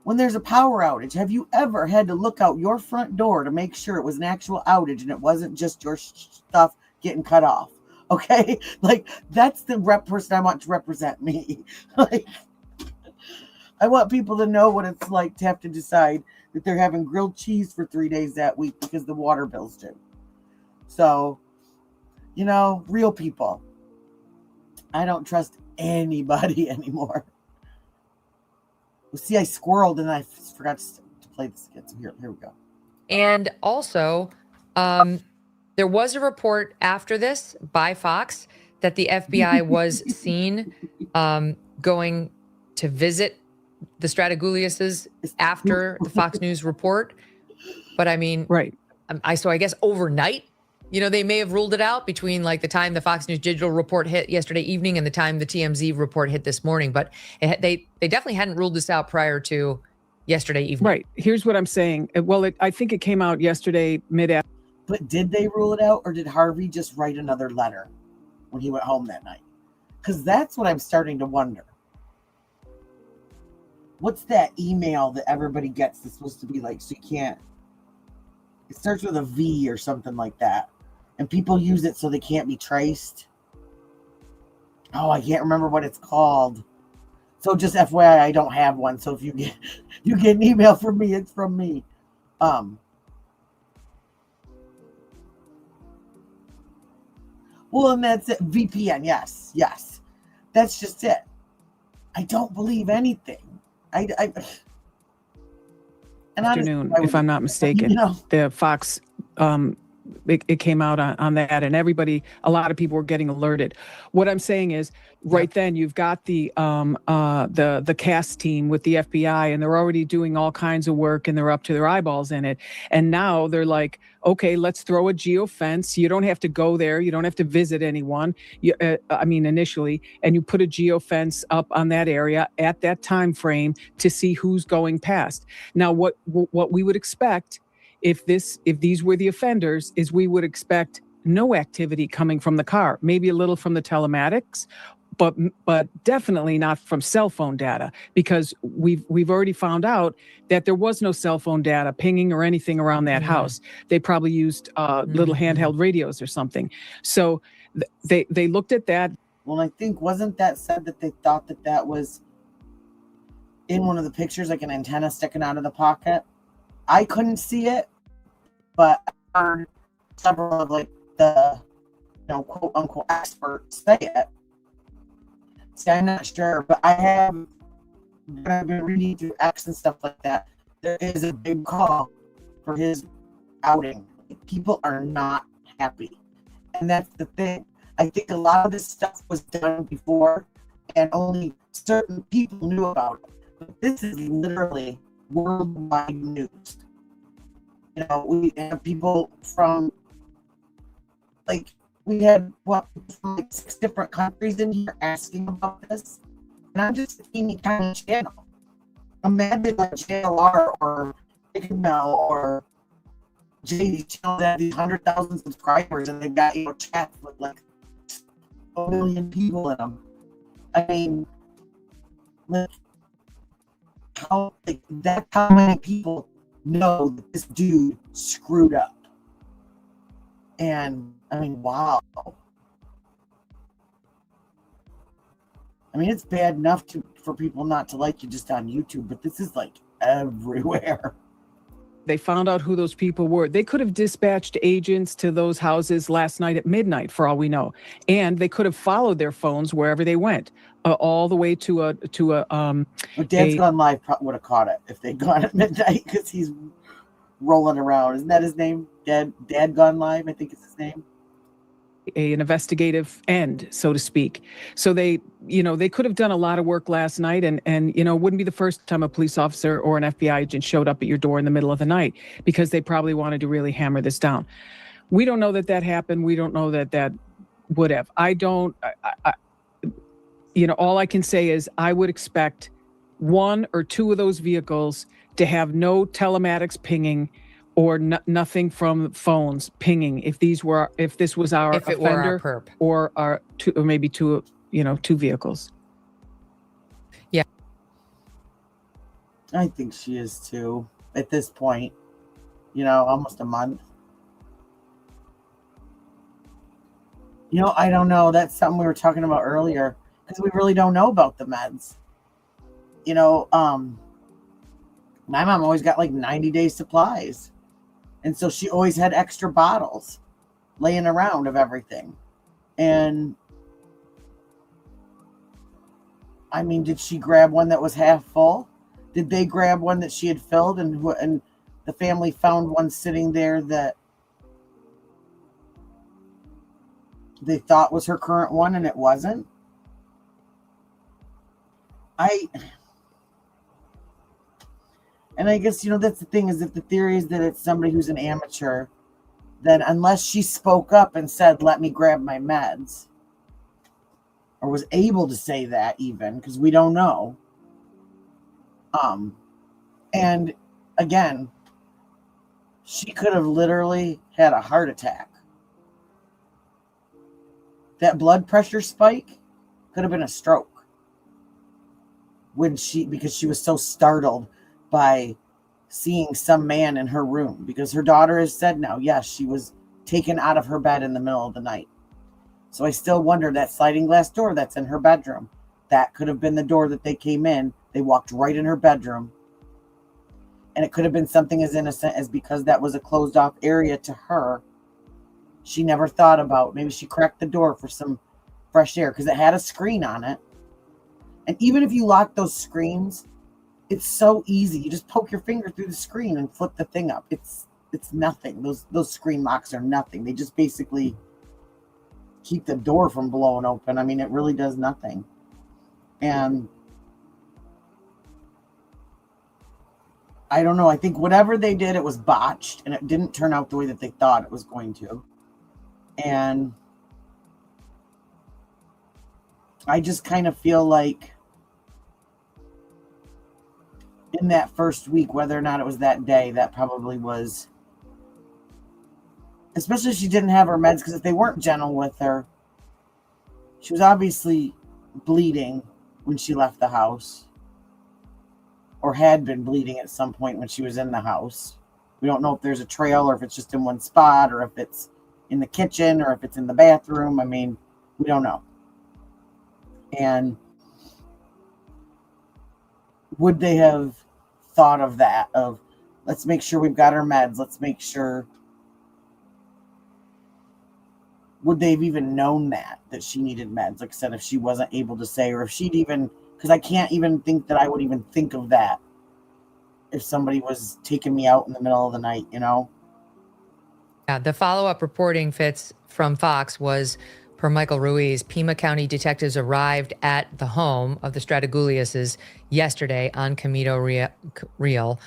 when there's a power outage, have you ever had to look out your front door to make sure it was an actual outage and it wasn't just your stuff getting cut off? Okay? Like, that's the person I want to represent me. Like, I want people to know what it's like to have to decide that they're having grilled cheese for 3 days that week because the water bill's due. So, real people. I don't trust anybody anymore. Well, see, I squirreled and I forgot to play this again. So here we go. And also, there was a report after this by Fox that the FBI was seen going to visit the Strategouliuses after the Fox News report. But I mean, right. So I guess overnight, they may have ruled it out between like the time the Fox News digital report hit yesterday evening and the time the TMZ report hit this morning. But they definitely hadn't ruled this out prior to yesterday evening. Right. Here's what I'm saying. Well, I think it came out yesterday mid-afternoon. But did they rule it out, or did Harvey just write another letter when he went home that night? Because that's what I'm starting to wonder. What's that email that everybody gets that's supposed to be like, so you can't, it starts with a V or something like that, and people use it so they can't be traced. Oh, I can't remember what it's called. So just FYI, I don't have one. So if you get an email from me, it's from me. Well, and that's it. VPN. Yes. That's just it. I don't believe anything. Afternoon, if I'm not mistaken, the Fox, it came out on that, and a lot of people were getting alerted. What I'm saying is, right then you've got the cast team with the FBI, and they're already doing all kinds of work, and they're up to their eyeballs in it. And now they're like, okay, let's throw a geofence. You don't have to go there. You don't have to visit anyone. Initially, and you put a geofence up on that area at that time frame to see who's going past. Now, what we would expect if these were the offenders is we would expect no activity coming from the car, maybe a little from the telematics, but definitely not from cell phone data, because we've already found out that there was no cell phone data pinging or anything around that house. They probably used little handheld radios or something. So they looked at that. Well, I think, wasn't that said that they thought that was in one of the pictures, like an antenna sticking out of the pocket? I couldn't see it, but I heard several of like the quote unquote experts say it. See, I'm not sure, but I've been reading through X and stuff like that. There is a big call for his outing. People are not happy. And that's the thing. I think a lot of this stuff was done before and only certain people knew about it. But this is literally worldwide news. You know, we have people from, like, we had from like 6 different countries in here asking about this. And I'm just a teeny tiny channel. Imagine like JLR or Mel or JD channel that have these 100,000 subscribers and they've got, you know, chats with like 1 million people in them. I mean, like, that's how many people know that this dude screwed up. And I mean, wow. I mean, it's bad enough for people not to like you just on YouTube, but this is like everywhere. They found out who those people were. They could have dispatched agents to those houses last night at midnight, for all we know, and they could have followed their phones wherever they went, all the way to a. But Dad's Gone Live would have caught it if they'd gone at midnight because he's rolling around. Isn't that his name? Dad Gone Live, I think it's his name. An investigative end, so to speak. So they could have done a lot of work last night, and it wouldn't be the first time a police officer or an FBI agent showed up at your door in the middle of the night because they probably wanted to really hammer this down. We don't know that happened. We don't know that would have. All I can say is I would expect 1 or 2 of those vehicles to have no telematics pinging or nothing from phones pinging if this was our offender perp. or our maybe two vehicles. Yeah, I think she is too at this point. Almost a month. I don't know. That's something we were talking about earlier because we really don't know about the meds. My mom always got like 90-day supplies. And so she always had extra bottles laying around of everything. And I mean, did she grab one that was half full? Did they grab one that she had filled and the family found one sitting there that they thought was her current one and it wasn't? And I guess, that's the thing is if the theory is that it's somebody who's an amateur, then unless she spoke up and said, let me grab my meds, or was able to say that even, because we don't know. And again, she could have literally had a heart attack. That blood pressure spike could have been a stroke because she was so startled by seeing some man in her room, because her daughter has said now, yes, she was taken out of her bed in the middle of the night. So I still wonder, that sliding glass door that's in her bedroom, that could have been the door that they came in. They walked right in her bedroom. And it could have been something as innocent as, because that was a closed off area to her, she never thought about, maybe she cracked the door for some fresh air because it had a screen on it. And even if you lock those screens, it's so easy. You just poke your finger through the screen and flip the thing up. It's nothing. Those screen locks are nothing. They just basically keep the door from blowing open. I mean, it really does nothing. And I don't know. I think whatever they did, it was botched and it didn't turn out the way that they thought it was going to. And I just kind of feel like in that first week, whether or not it was that day, that probably was, especially if she didn't have her meds, because if they weren't gentle with her, she was obviously bleeding when she left the house, or had been bleeding at some point when she was in the house. We don't know if there's a trail or if it's just in one spot or if it's in the kitchen or if it's in the bathroom. I mean, we don't know. And would they have thought of that? Of, let's make sure we've got our meds. Let's make sure would they have even known that she needed meds? Like I said, if she wasn't able to say, or if she'd even, because I can't even think that I would even think of that if somebody was taking me out in the middle of the night, you know? Yeah, the follow-up reporting, Fitz, from Fox was, per Michael Ruiz, Pima County detectives arrived at the home of the Strataguliases yesterday on Camino Real,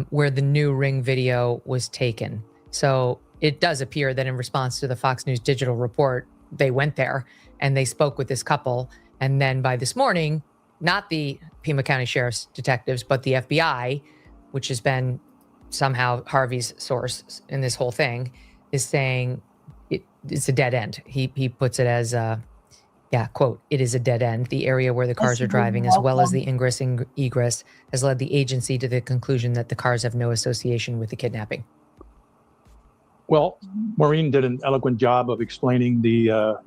where the new Ring video was taken. So it does appear that in response to the Fox News digital report, they went there and they spoke with this couple. And then by this morning, not the Pima County Sheriff's detectives, but the FBI, which has been somehow Harvey's source in this whole thing, is saying it's a dead end. He puts it as quote, "It is a dead end. The area where the cars are driving, as well as the ingress and egress, has led the agency to the conclusion that the cars have no association with the kidnapping." Well, Maureen did an eloquent job of explaining the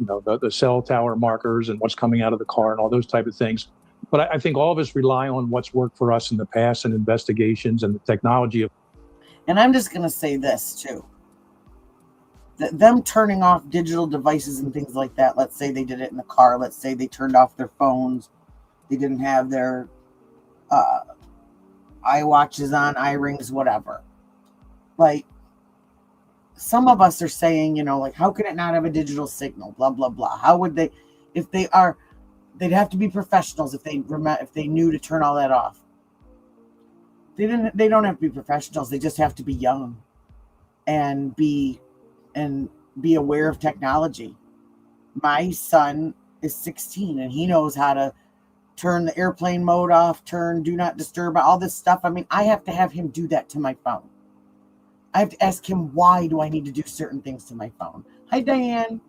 cell tower markers and what's coming out of the car and all those type of things. But I think all of us rely on what's worked for us in the past and investigations and the technology of. And I'm just going to say this too. Them turning off digital devices and things like that. Let's say they did it in the car. Let's say they turned off their phones. They didn't have their iWatches on, iRings, whatever. Like, some of us are saying, you know, like, how can it not have a digital signal? Blah, blah, blah. How would they, if they are, they'd have to be professionals if they knew to turn all that off. They don't have to be professionals. They just have to be young and be aware of technology. My son is 16 and he knows how to turn the airplane mode off, turn do not disturb, all this stuff. I mean, I have to have him do that to my phone. I have to ask him, why do I need to do certain things to my phone? Hi, Diane.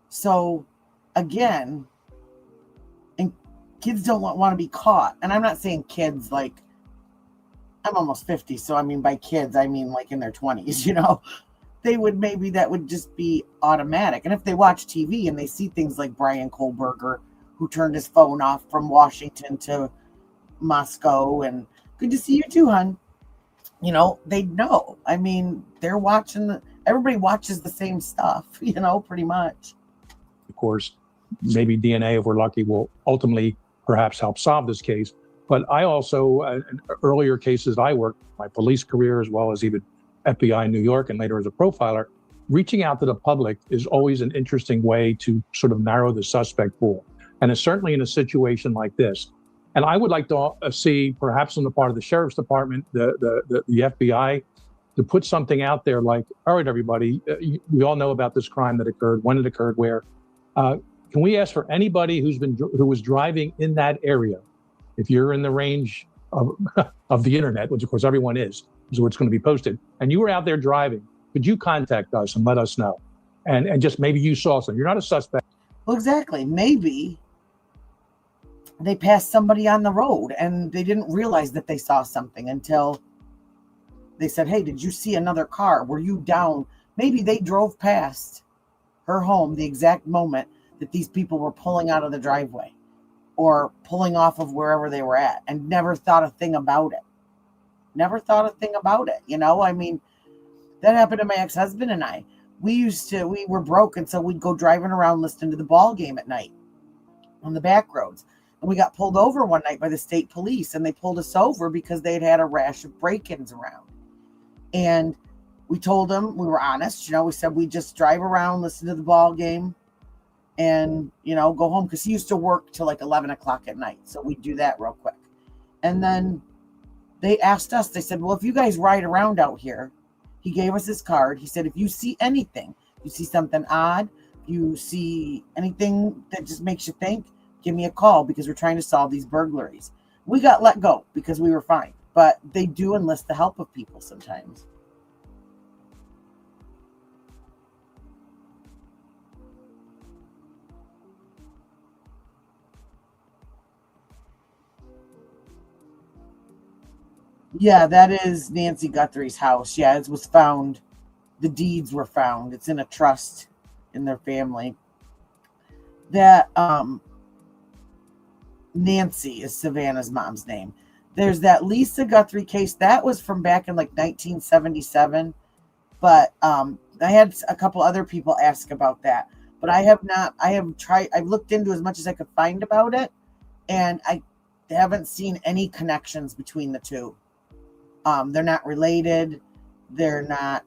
So again, and kids don't want to be caught. And I'm not saying kids, like, I'm almost 50. So I mean, by kids, I mean like in their 20s, you know, that would just be automatic. And if they watch TV and they see things like Brian Kohlberger, who turned his phone off from Washington to Moscow, and good to see you too, hon. You know, they know. I mean, they're watching, everybody watches the same stuff, you know, pretty much. Of course, maybe DNA, if we're lucky, will ultimately perhaps help solve this case. But I also, in earlier cases I worked, my police career, as well as even FBI New York and later as a profiler, reaching out to the public is always an interesting way to sort of narrow the suspect pool. And it's certainly in a situation like this. And I would like to see, perhaps on the part of the Sheriff's Department, the FBI, to put something out there like, all right, everybody, we all know about this crime that occurred, when it occurred, where. Can we ask for anybody who was driving in that area, if you're in the range of the internet, which of course everyone is what's going to be posted, and you were out there driving, could you contact us and let us know? And just maybe you saw something. You're not a suspect. Well, exactly. Maybe they passed somebody on the road and they didn't realize that they saw something until they said, hey, did you see another car? Were you down? Maybe they drove past her home the exact moment that these people were pulling out of the driveway or pulling off of wherever they were at and never thought a thing about it. You know, I mean, that happened to my ex-husband and I. We were broke, and so we'd go driving around listening to the ball game at night on the back roads. And we got pulled over one night by the state police, and they pulled us over because they had a rash of break-ins around. And we told them, we were honest, you know, we said we'd just drive around, listen to the ball game, and, you know, go home, because he used to work till like 11 o'clock at night. So we'd do that real quick. And then they asked us, they said, well, if you guys ride around out here, he gave us his card. He said, if you see anything, you see something odd, you see anything that just makes you think, give me a call, because we're trying to solve these burglaries. We got let go because we were fine, but they do enlist the help of people sometimes. Yeah, that is Nancy Guthrie's house. Yeah, it was found. The deeds were found. It's in a trust in their family. That Nancy is Savannah's mom's name. There's that Lisa Guthrie case. That was from back in like 1977. But I had a couple other people ask about that, but I have not. I've looked into as much as I could find about it, and I haven't seen any connections between the two. They're not related. They're not.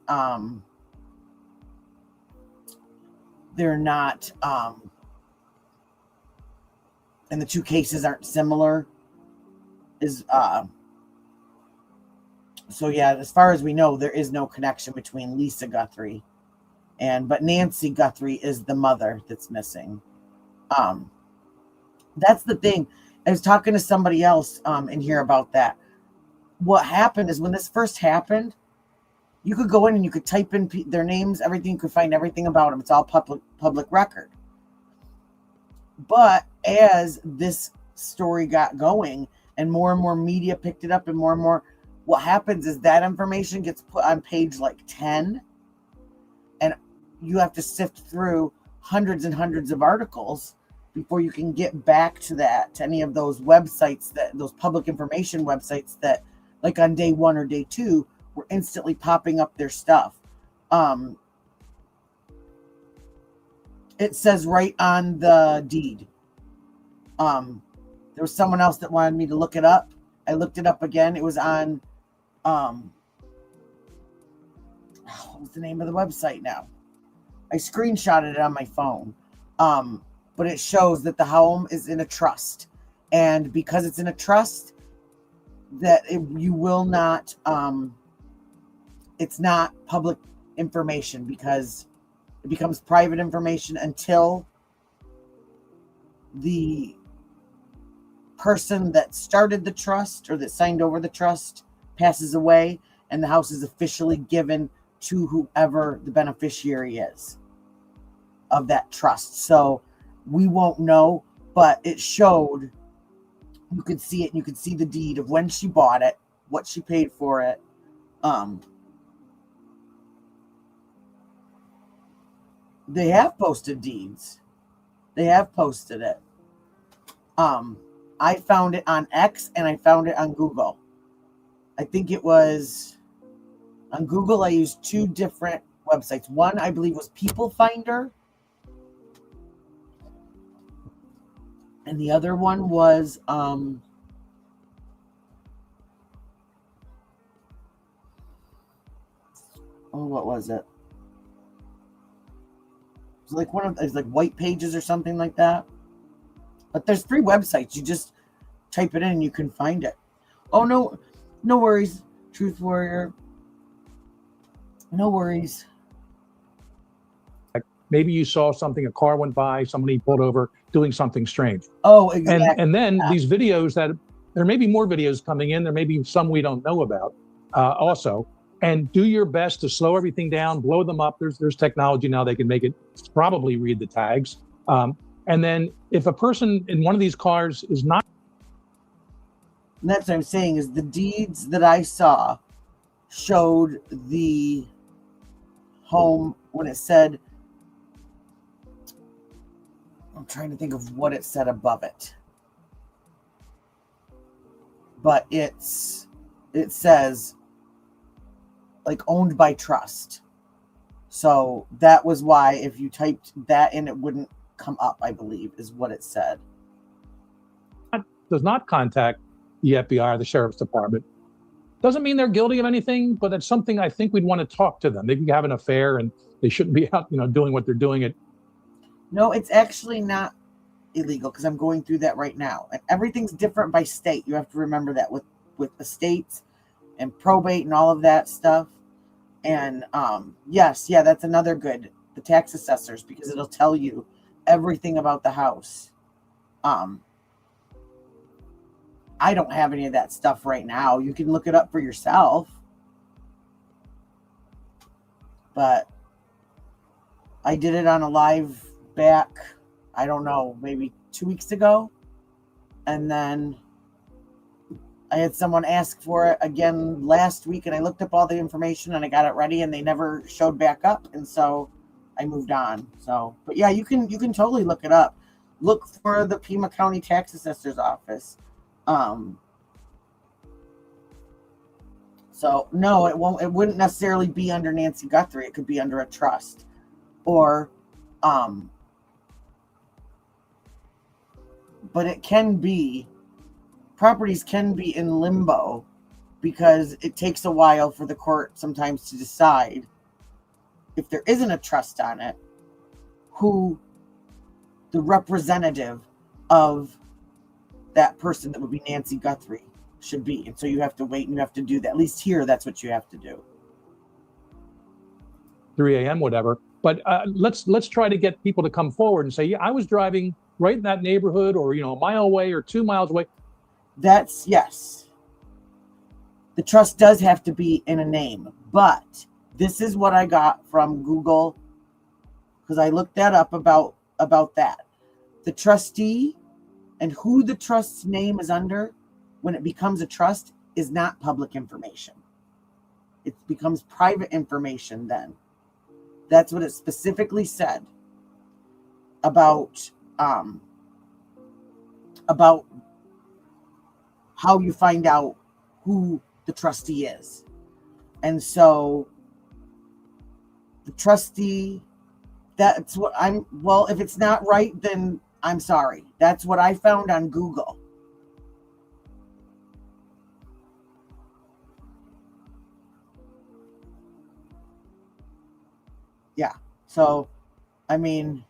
And the two cases aren't similar. So yeah, as far as we know, there is no connection between Lisa Guthrie but Nancy Guthrie is the mother that's missing. That's the thing. I was talking to somebody else in here about that. What happened is when this first happened, you could go in and you could type in their names, everything. You could find everything about them. It's all public record. But as this story got going and more media picked it up and more, what happens is that information gets put on page like 10, and you have to sift through hundreds and hundreds of articles before you can get back to any of those websites, those public information websites that, like on day 1 or day 2, were instantly popping up their stuff. It says right on the deed. There was someone else that wanted me to look it up. I looked it up again. It was on what was the name of the website now? I screenshotted it on my phone. But it shows that the home is in a trust. And because it's in a trust, you will not, it's not public information, because it becomes private information until the person that started the trust or that signed over the trust passes away and the house is officially given to whoever the beneficiary is of that trust. So we won't know, but it showed, you could see it, and you could see the deed of when she bought it, what she paid for it. They have posted deeds. They have posted it. I found it on X and I found it on Google. I think it was on Google. I used 2 different websites. One, I believe, was People Finder. And the other one was what was it? It was like it's like White Pages or something like that. But there's 3 websites. You just type it in and you can find it. Oh, no worries, Truth Warrior. No worries. Maybe you saw something, a car went by, somebody pulled over doing something strange. Oh, exactly. And then these videos there may be more videos coming in. There may be some we don't know about also. And do your best to slow everything down, blow them up. There's technology now, they can make it probably read the tags. And then if a person in one of these cars is not. And that's what I'm saying, is the deeds that I saw showed the home when it said, I'm trying to think of what it said above it. But it says like owned by trust. So that was why if you typed that in, it wouldn't come up, I believe, is what it said. Does not contact the FBI or the sheriff's department. Doesn't mean they're guilty of anything, but it's something I think we'd want to talk to them. They can have an affair and they shouldn't be out, doing what they're doing. No, it's actually not illegal, because I'm going through that right now. And everything's different by state. You have to remember that with estates and probate and all of that stuff. And yes, that's another good, the tax assessors, because it'll tell you everything about the house. I don't have any of that stuff right now. You can look it up for yourself. But I did it on a live back, I don't know, maybe 2 weeks ago. And then I had someone ask for it again last week, and I looked up all the information and I got it ready, and they never showed back up. And so I moved on. So, but yeah, you can totally look it up. Look for the Pima County Tax Assessor's Office. So So no, it wouldn't necessarily be under Nancy Guthrie. It could be under a trust, or but it can be, properties can be in limbo because it takes a while for the court sometimes to decide, if there isn't a trust on it, who the representative of that person that would be Nancy Guthrie should be. And so you have to wait and you have to do that. At least here, that's what you have to do. 3 a.m., whatever. But let's try to get people to come forward and say, yeah, I was driving right in that neighborhood, or, a mile away or 2 miles away. That's, yes. The trust does have to be in a name, but this is what I got from Google, because I looked that up about that. The trustee and who the trust's name is under when it becomes a trust is not public information. It becomes private information then. That's what it specifically said about how you find out who the trustee is. And so the trustee, that's what if it's not right, then I'm sorry. That's what I found on Google. Yeah. So, I mean,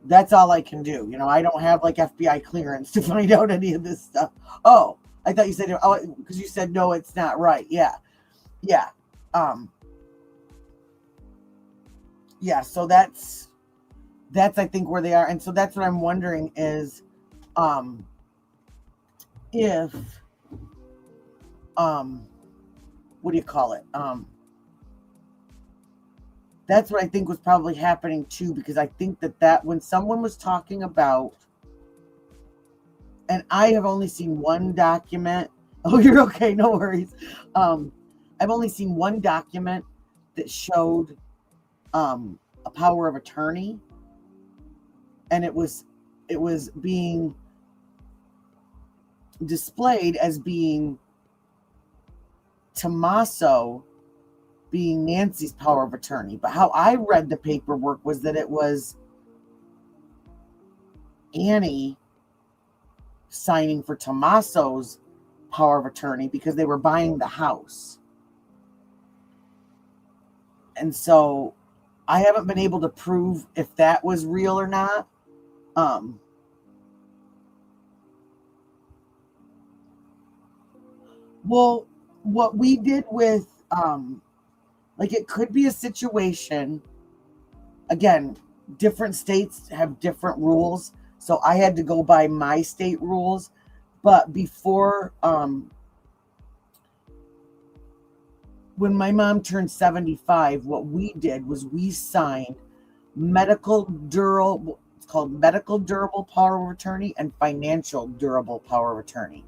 that's all I can do. I don't have like FBI clearance to find out any of this stuff. Oh, I thought you said, because you said, no, it's not right. Yeah. Yeah. Yeah. So that's I think where they are. And so that's what I'm wondering is, if, what do you call it? That's what I think was probably happening too, because I think that when someone was talking about, and I have only seen one document. Oh, you're okay. No worries. I've only seen one document that showed a power of attorney, and it was being displayed as being Tommaso being Nancy's power of attorney. But how I read the paperwork was that it was Annie signing for Tommaso's power of attorney because they were buying the house. And so I haven't been able to prove if that was real or not. Well, what we did with, it could be a situation, again, different states have different rules. So I had to go by my state rules. But before, when my mom turned 75, what we did was we signed it's called medical durable power of attorney and financial durable power of attorney.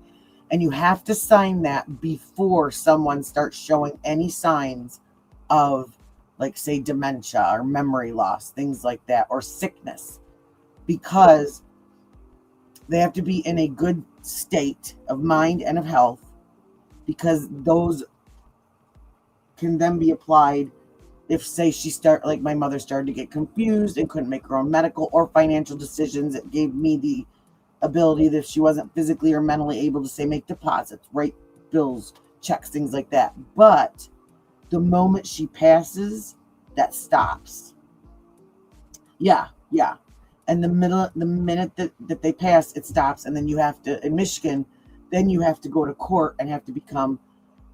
And you have to sign that before someone starts showing any signs of, like, say, dementia or memory loss, things like that, or sickness, because they have to be in a good state of mind and of health, because those can then be applied if, say, like my mother started to get confused and couldn't make her own medical or financial decisions. It gave me the ability that if she wasn't physically or mentally able to, say, make deposits, write bills, checks, things like that. But the moment she passes, that stops. Yeah. And the minute that they pass, it stops. And then you have to, in Michigan, then you have to go to court and have to become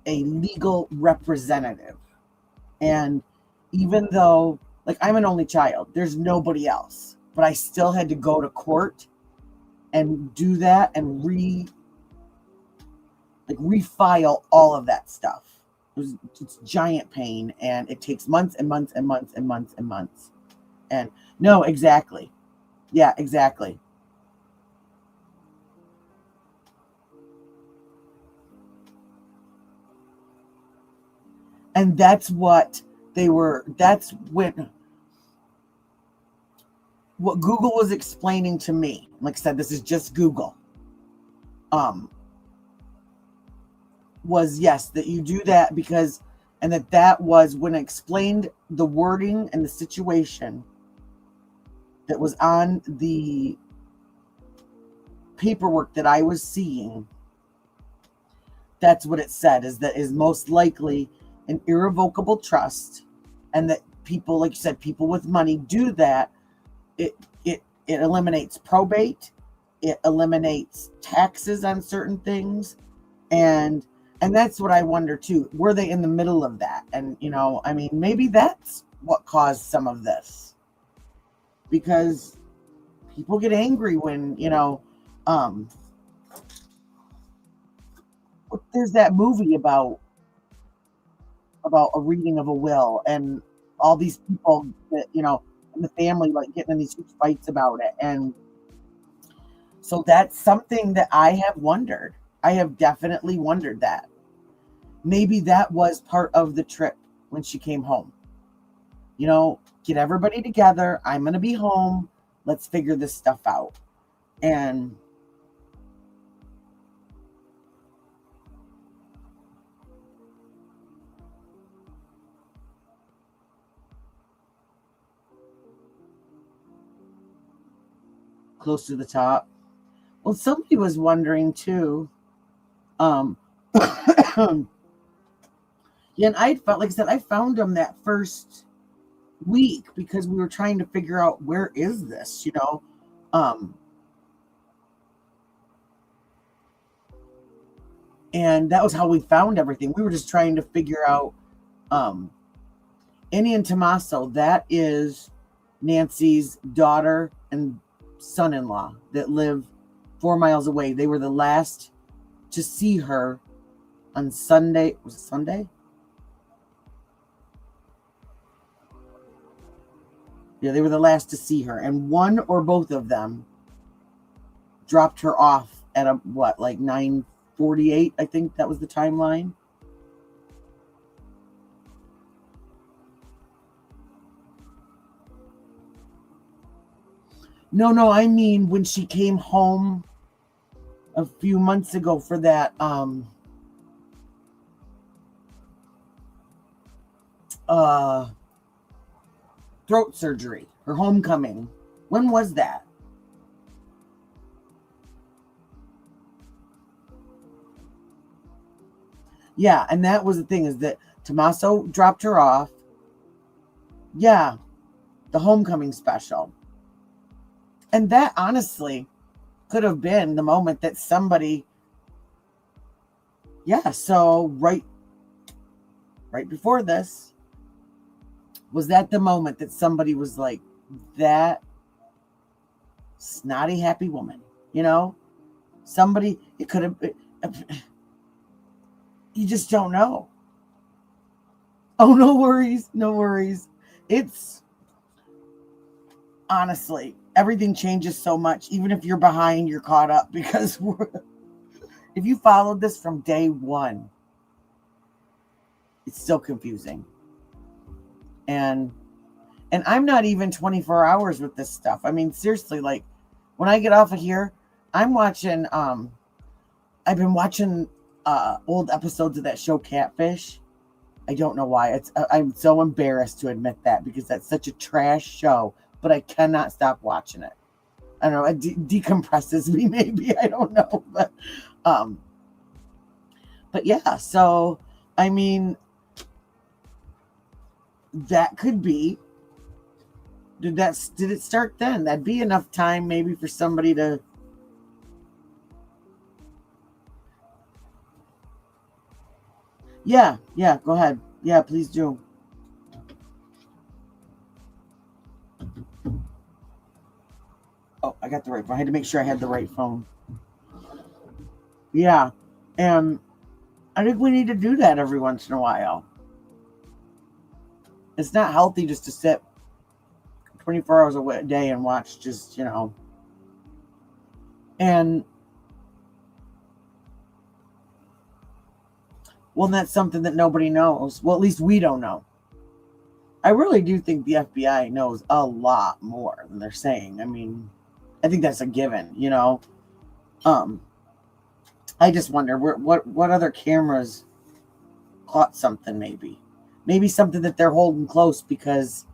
a legal representative. And even though, like, I'm an only child, there's nobody else, but I still had to go to court and do that and refile all of that stuff. It's giant pain, and it takes months and months and months and months and months. And no, exactly. Yeah, exactly. And that's what what Google was explaining to me. Like I said, this is just Google. was, yes, that you do that because, and that was when it explained the wording and the situation that was on the paperwork that I was seeing. That's what it said, is that is most likely an irrevocable trust, and that people, like you said, people with money do that. It eliminates probate, it eliminates taxes on certain things, and that's what I wonder too. Were they in the middle of that? And I mean, maybe that's what caused some of this, because people get angry when there's that movie about a reading of a will, and all these people that in the family like getting in these huge fights about it. And so that's something that I have wondered. I have definitely wondered that maybe that was part of the trip when she came home. Get everybody together, I'm going to be home, let's figure this stuff out. And close to the top. Well, somebody was wondering too. Yeah, and I felt, like I said, I found them that first week because we were trying to figure out where is this, and that was how we found everything. We were just trying to figure out Annie and Tommaso. That is Nancy's daughter and son-in-law that live 4 miles away. They were the last to see her on Sunday. Was it Sunday? Yeah, they were the last to see her, and one or both of them dropped her off at like 9:48. I think that was the timeline. No, I mean when she came home a few months ago for that throat surgery, her homecoming. When was that? Yeah, and that was the thing, is that Tommaso dropped her off. Yeah, the homecoming special. And that honestly could have been the moment that somebody, so right before this, was that the moment that somebody was like, that snotty happy woman, somebody, it could have been, you just don't know. Oh, no worries. It's honestly, everything changes so much. Even if you're behind, you're caught up, because if you followed this from day one, it's still confusing. And I'm not even 24 hours with this stuff. I mean, seriously, like when I get off of here, I'm watching, I've been watching old episodes of that show Catfish. I don't know why. I'm so embarrassed to admit that, because that's such a trash show, but I cannot stop watching it. I don't know, it decompresses me, maybe, I don't know, but yeah, so I mean, that could be, did it start then? That'd be enough time maybe for somebody to, yeah, go ahead. Yeah, please do. Oh, I got the right phone. I had to make sure I had the right phone. Yeah, and I think we need to do that every once in a while. It's not healthy just to sit 24 hours a day and watch just, and well, that's something that nobody knows. Well, at least we don't know. I really do think the FBI knows a lot more than they're saying. I mean, I think that's a given, I I just wonder what other cameras caught something. Maybe something that they're holding close because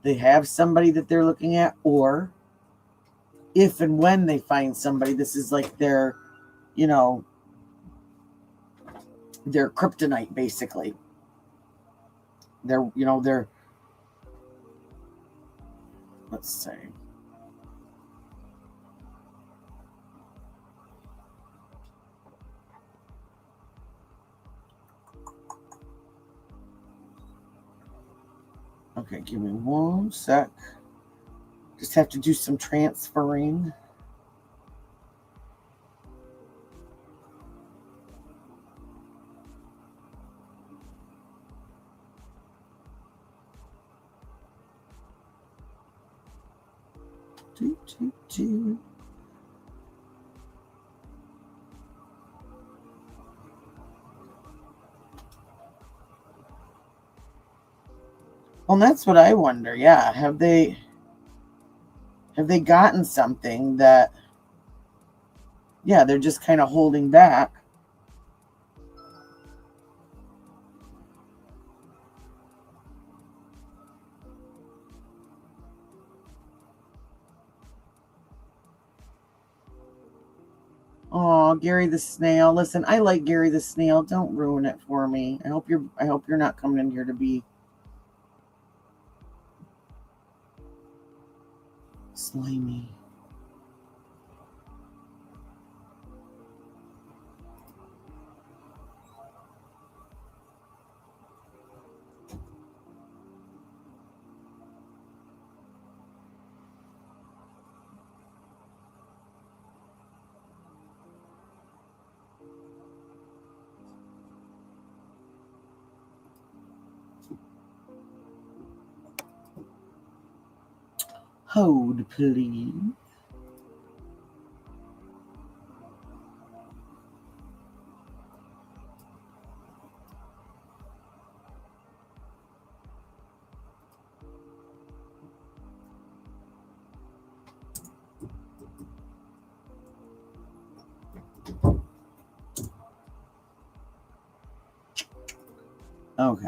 they have somebody that they're looking at, or if and when they find somebody, this is like their, you know, their kryptonite, basically. Their let's see. Okay, give me one sec. Just have to do some transferring. Well, that's what I wonder. Yeah, have they gotten something that, yeah, they're just kind of holding back? Oh, Gary the Snail. Listen, I like Gary the Snail. Don't ruin it for me. I hope you're not coming in here to be slimy. Hold, please. Okay.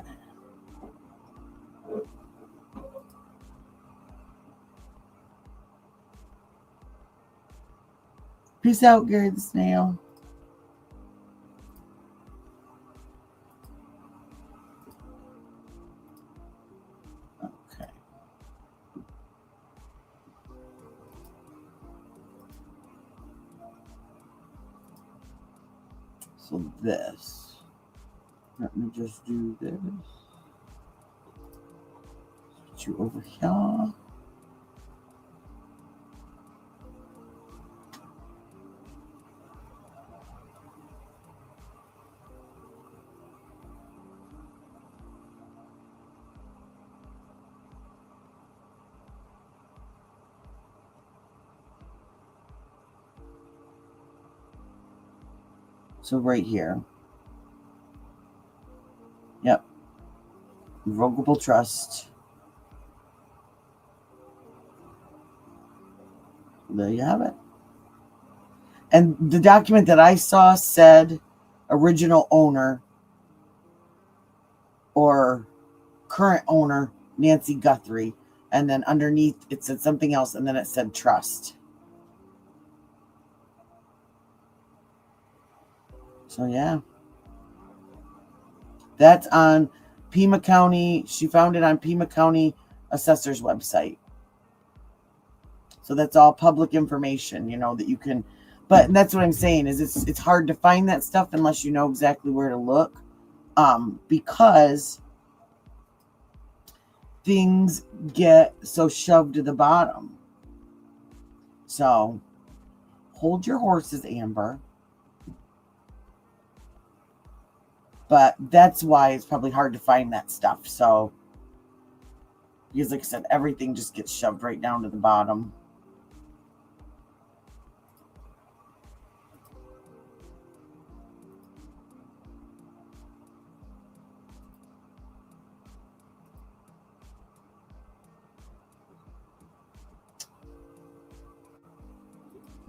Peace out, Gary the Snail. Okay. So this. Let me just do this. Put you over here. So right here. Yep. Revocable trust. There you have it. And the document that I saw said original owner or current owner, Nancy Guthrie. And then underneath it said something else, and then it said trust. So yeah. That's on Pima County. She found it on Pima County Assessor's website. So that's all public information, that you can, but that's what I'm saying is it's hard to find that stuff unless you know exactly where to look. Because things get so shoved to the bottom. So hold your horses, Amber. But that's why it's probably hard to find that stuff. So, because like I said, everything just gets shoved right down to the bottom.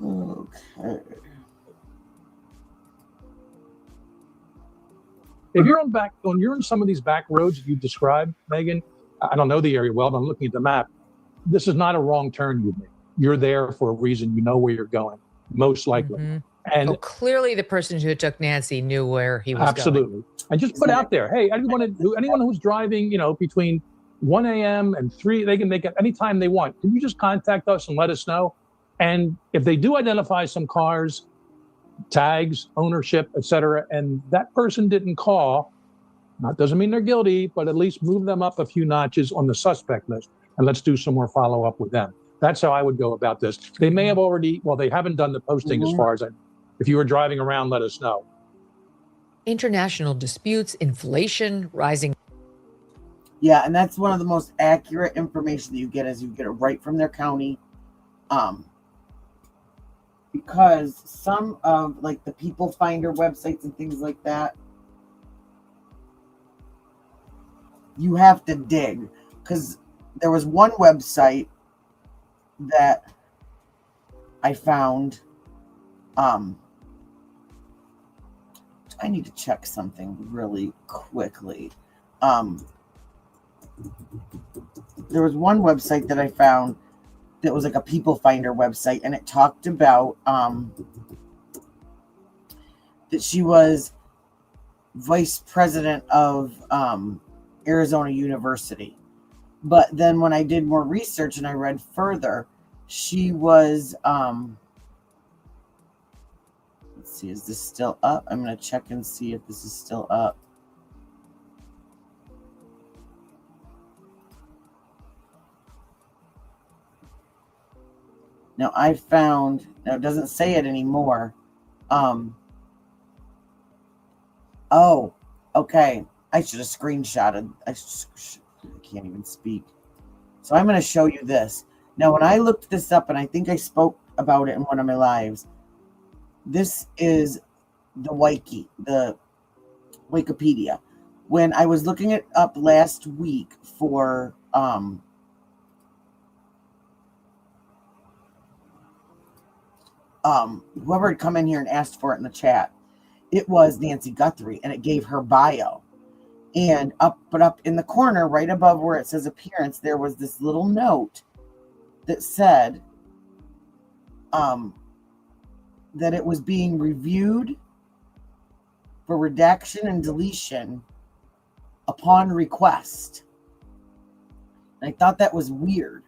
Okay. If you're when you're in some of these back roads that you described, Megan, I don't know the area well, but I'm looking at the map. This is not a wrong turn you've made. You're there for a reason. You know where you're going, most likely. And clearly the person who took Nancy knew where he was absolutely. going. And just put out there, hey, anyone who's driving, between 1 a.m. and 3, they can make it anytime they want. Can you just contact us and let us know? And if they do identify some cars, tags, ownership, etc., and that person didn't call, that doesn't mean they're guilty, but at least move them up a few notches on the suspect list, and let's do some more follow-up with them. That's how I would go about this. They may have already, they haven't done the posting as far as if you were driving around, let us know. International disputes, inflation, rising. Yeah, and that's one of the most accurate information that you get is you get it right from their county. Because some of like the People Finder websites and things like that, you have to dig. Because there was one website that I found. I need to check something really quickly. There was one website that I found that was like a People Finder website, and it talked about that she was vice president of Arizona University. But then when I did more research and I read further, she was let's see, is this still up? I'm going to check and see if this is still up. Now I found, now it doesn't say it anymore. Oh, okay. I should have screenshotted. I can't even speak. So I'm going to show you this. Now, when I looked this up, and I think I spoke about it in one of my lives, this is the Wiki, the Wikipedia. When I was looking it up last week for whoever had come in here and asked for it in the chat, it was Nancy Guthrie, and it gave her bio. And up in the corner, right above where it says appearance, there was this little note that said that it was being reviewed for redaction and deletion upon request. And I thought that was weird.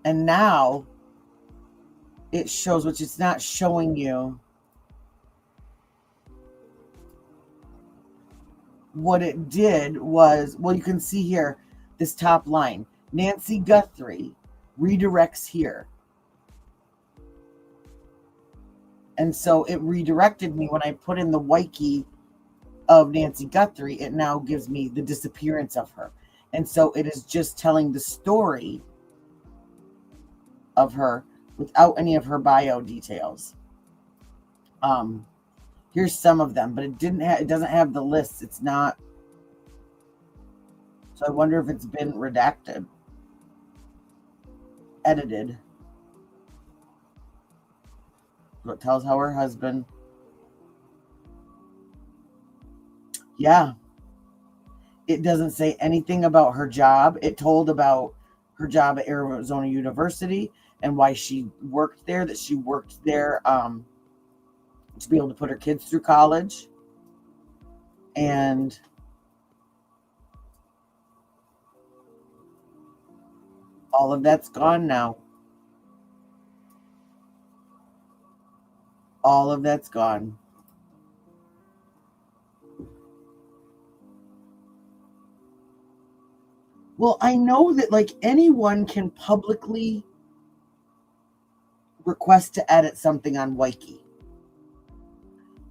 And now it shows, which it's not showing you. What it did was, well, you can see here, this top line, Nancy Guthrie redirects here. And so it redirected me when I put in the Wiki of Nancy Guthrie. It now gives me the disappearance of her. And so it is just telling the story of her without any of her bio details. Here's some of them, but it doesn't have the lists. It's not. So I wonder if it's been redacted, edited. So it tells how her husband. Yeah. It doesn't say anything about her job. It told about her job at Arizona University and why she worked there, that she worked there to be able to put her kids through college. And all of that's gone now. All of that's gone. Well, I know that like anyone can publicly request to edit something on Wiki.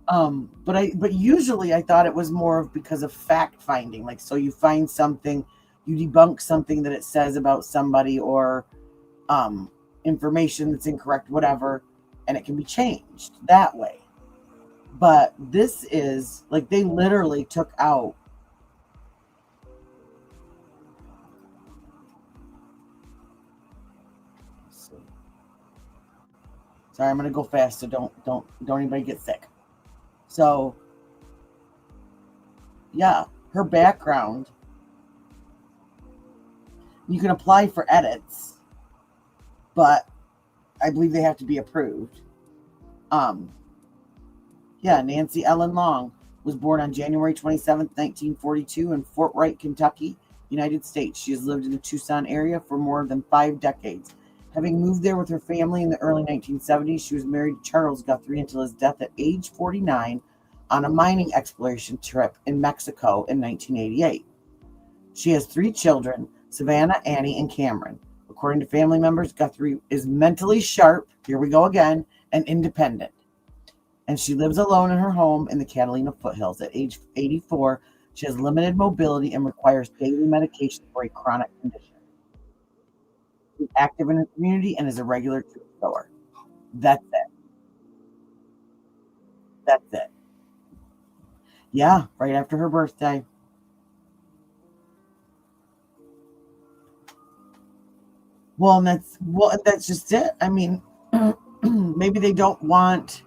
But usually I thought it was more of because of fact finding. Like, so you find something, you debunk something that it says about somebody, or information that's incorrect, whatever, and it can be changed that way. But this is like they literally took out sorry, I'm gonna go fast, so don't anybody get sick. So yeah, her background. You can apply for edits, but I believe they have to be approved. Yeah, Nancy Ellen Long was born on January 27th, 1942 in Fort Wright, Kentucky, United States. She has lived in the Tucson area for more than 5 decades. Having moved there with her family in the early 1970s, she was married to Charles Guthrie until his death at age 49 on a mining exploration trip in Mexico in 1988. She has 3 children, Savannah, Annie, and Cameron. According to family members, Guthrie is mentally sharp, here we go again, and independent. And she lives alone in her home in the Catalina foothills. At age 84, she has limited mobility and requires daily medication for a chronic condition. She's active in her community and is a regular churchgoer. That's it. That's it. Yeah, right after her birthday. Well, that's just it. I mean, maybe they don't want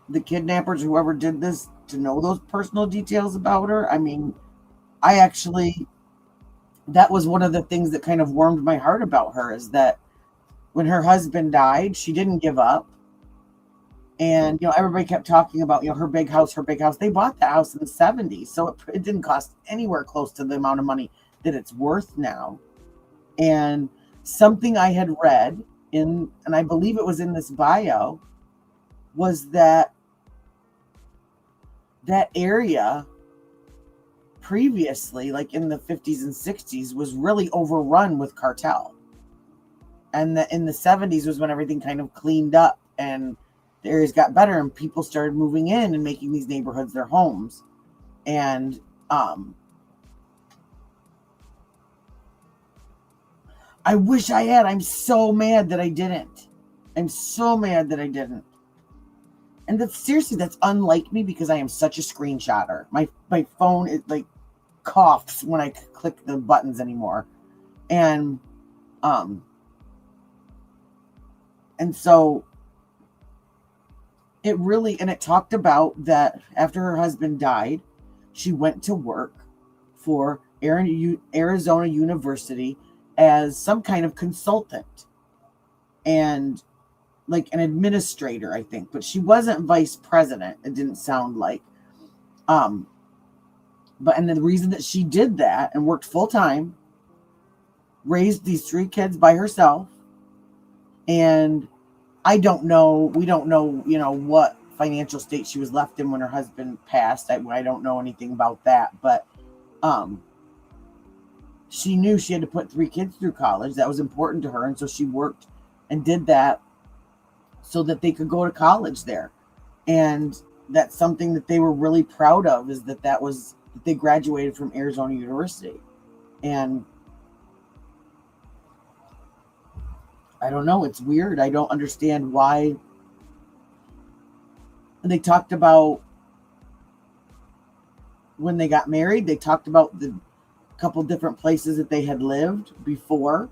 the kidnappers, whoever did this, to know those personal details about her. I mean, that was one of the things that kind of warmed my heart about her, is that when her husband died, she didn't give up. And, everybody kept talking about, her big house, her big house. They bought that house in the 70s. So it didn't cost anywhere close to the amount of money that it's worth now. And something I had read and I believe it was in this bio, was that area previously, like in the 50s and 60s, was really overrun with cartel. And in the 70s was when everything kind of cleaned up and the areas got better and people started moving in and making these neighborhoods their homes. And I wish I had. I'm so mad that I didn't. I'm so mad that I didn't. And that's unlike me, because I am such a screenshotter. My phone is like coughs when I click the buttons anymore. And so it talked about that after her husband died, she went to work for Arizona University as some kind of consultant and like an administrator, I think, but she wasn't vice president. It didn't sound like, and then the reason that she did that and worked full time, raised these 3 kids by herself. And we don't know, what financial state she was left in when her husband passed. I don't know anything about that, but she knew she had to put 3 kids through college. That was important to her. And so she worked and did that so that they could go to college there. And that's something that they were really proud of, is that they graduated from Arizona University. And I don't know, it's weird. I don't understand why. And they talked about when they got married, they talked about the couple different places that they had lived before.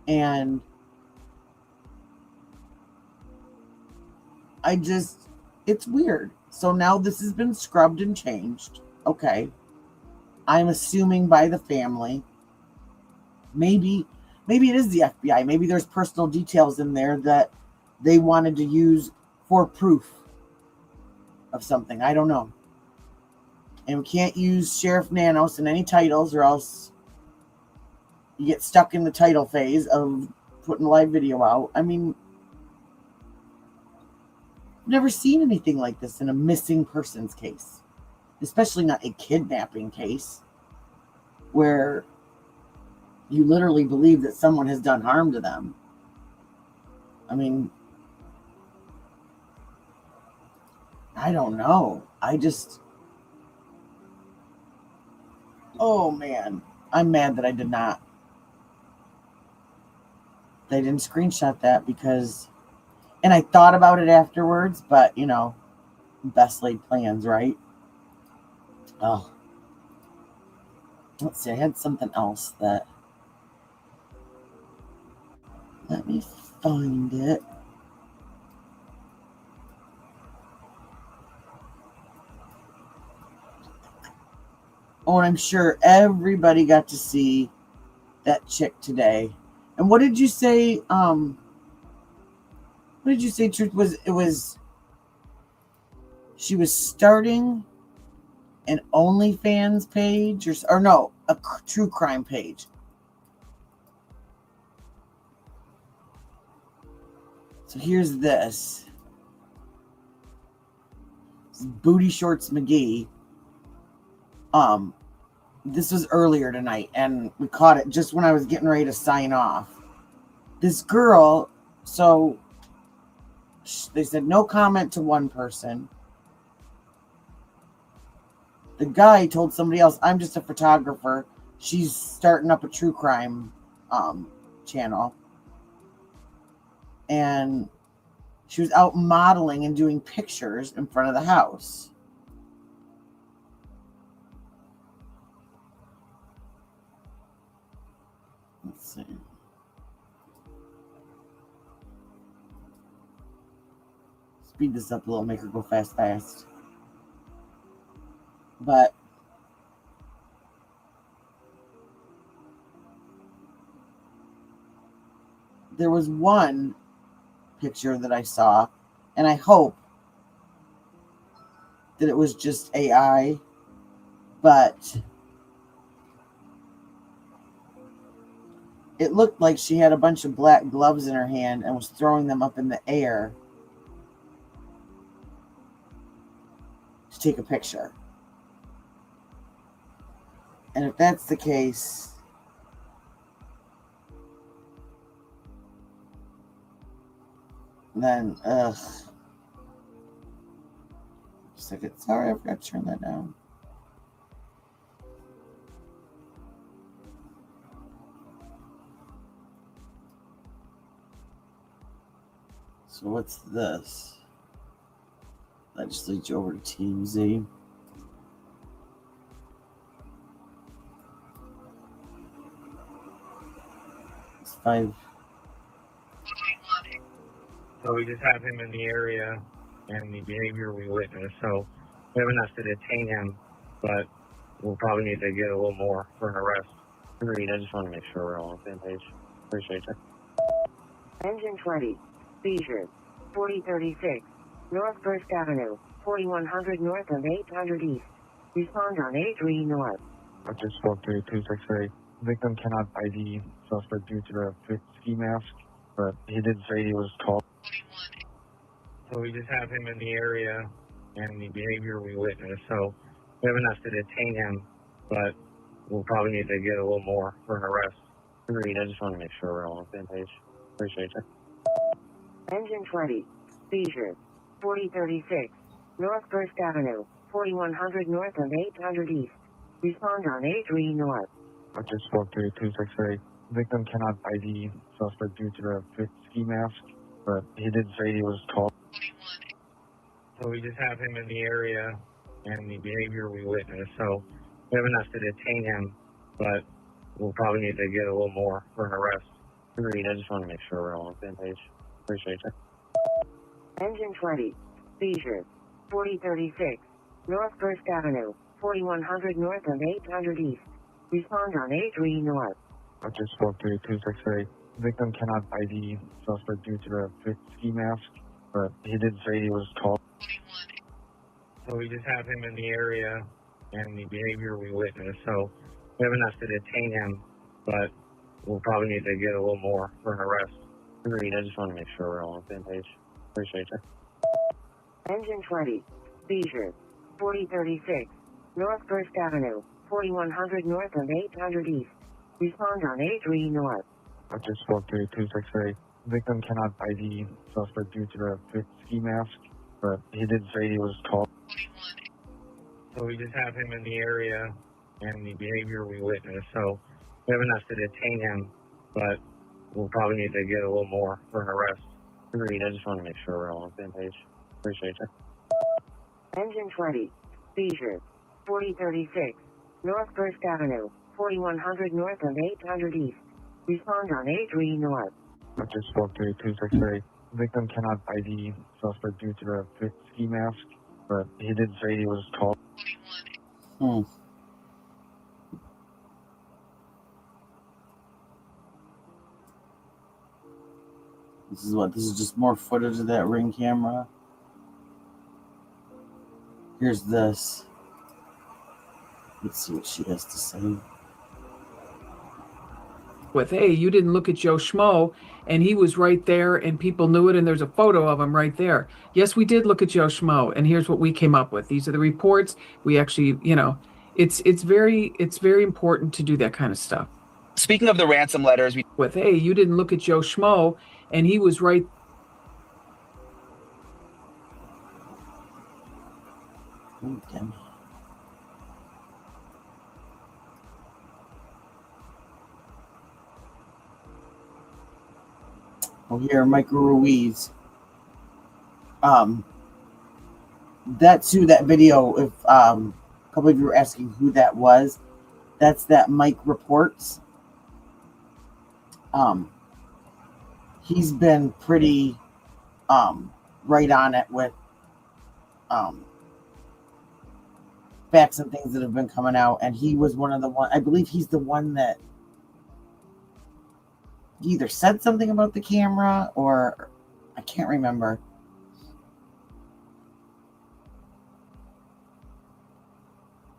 And it's weird. So now this has been scrubbed and changed. Okay. I'm assuming by the family. Maybe it is the FBI. Maybe there's personal details in there that they wanted to use for proof of something. I don't know. And we can't use Sheriff Nanos in any titles, or else you get stuck in the title phase of putting live video out. I mean, I've never seen anything like this in a missing persons case, especially not a kidnapping case, where you literally believe that someone has done harm to them. I mean, I don't know. Oh man, I'm mad that I did not. They didn't screenshot that and I thought about it afterwards, but best laid plans, right? Oh, let's see. I had something else that. Let me find it. Oh, and I'm sure everybody got to see that chick today. And what did you say? What did you say? Truth was she was starting an OnlyFans page or no, a true crime page. So here's this. This is Booty Shorts McGee. This was earlier tonight, and we caught it just when I was getting ready to sign off. This girl, so they said no comment to one person. The guy told somebody else, I'm just a photographer. She's starting up a true crime channel. And she was out modeling and doing pictures in front of the house. Let's see. Speed this up a little, make her go fast. But there was one picture that I saw, and I hope that it was just AI, but it looked like she had a bunch of black gloves in her hand and was throwing them up in the air to take a picture. And if that's the case, then, second. Sorry, I forgot to turn that down. So what's this? That just leads you over to TMZ. It's 5. So we just have him in the area and the behavior we witnessed. So we haven't asked to detain him, but we'll probably need to get a little more for an arrest. Agreed. I just want to make sure we're all on the same page. Appreciate it. Engine 20. Seizure. 4036. North First Avenue. 4100 North and 800 East. Respond on 83 North. I just spoke to 268. Victim cannot ID suspect due to the fifth ski mask, but he did say he was tall. So we just have him in the area and the behavior we witnessed. So we haven't asked to detain him, but we'll probably need to get a little more for an arrest. Agreed. I just want to make sure we're all on the same page. Appreciate it. Engine 20. Seizure. 4036. North First Avenue. 4100 North and 800 East. Respond on 83 North. I just spoke to 268. Victim cannot ID suspect due to the fifth ski mask, but he did say he was tall. So we just have him in the area and the behavior we witnessed. So we haven't asked to detain him, but we'll probably need to get a little more for an arrest. Agreed. I just want to make sure we're all on the same page. Appreciate it. Engine 20. Seizure. 4036. North First Avenue. 4100 North and 800 East. Respond on 83 North. I just spoke to 268. Victim cannot ID suspect due to the fifth ski mask, but he did say he was tall. So we just have him in the area and the behavior we witnessed. So we haven't asked to detain him, but we'll probably need to get a little more for an arrest. Agreed. I just want to make sure we're all on the same page. Appreciate it. Engine 20. Seizure. 4036. North First Avenue. 4100 North and 800 East. Respond on 83 North. I just spoke to 268. Victim cannot ID suspect due to the fifth ski mask, but he did say he was tall. So we just have him in the area and the behavior we witnessed. So we haven't asked to detain him, but we'll probably need to get a little more for an arrest. Agreed. I just want to make sure we're all on the same page. Appreciate it. Engine 20. Seizure. 4036. North First Avenue. 4100 North and 800 East. Respond on 83 North. I just spoke to 268. Victim cannot ID suspect due to the fifth ski mask, but he did say he was tall. This is just more footage of that Ring camera. Here's this. Let's see what she has to say. With, hey, you didn't look at Joe Schmo, and he was right there, and people knew it, and there's a photo of him right there. Yes, we did look at Joe Schmo, and here's what we came up with. These are the reports. We actually, it's very important to do that kind of stuff. Speaking of the ransom letters, with, hey, you didn't look at Joe Schmo, and he was right. Okay. Oh, here, Michael Ruiz. That's who that video, if a couple of you were asking who that was, that's that Mike Reports. He's been pretty right on it with facts and things that have been coming out, and he was one of the one. I believe he's the one that either said something about the camera or I can't remember.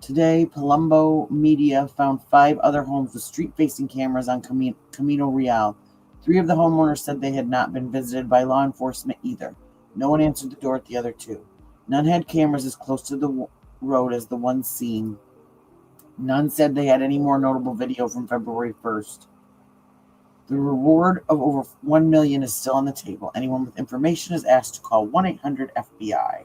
Today, Palumbo Media found 5 other homes with street-facing cameras on Camino Real. 3 of the homeowners said they had not been visited by law enforcement either. No one answered the door at the other 2. None had cameras as close to the road as the ones seen. None said they had any more notable video from February 1st. The reward of over $1 million is still on the table. Anyone with information is asked to call 1-800-FBI.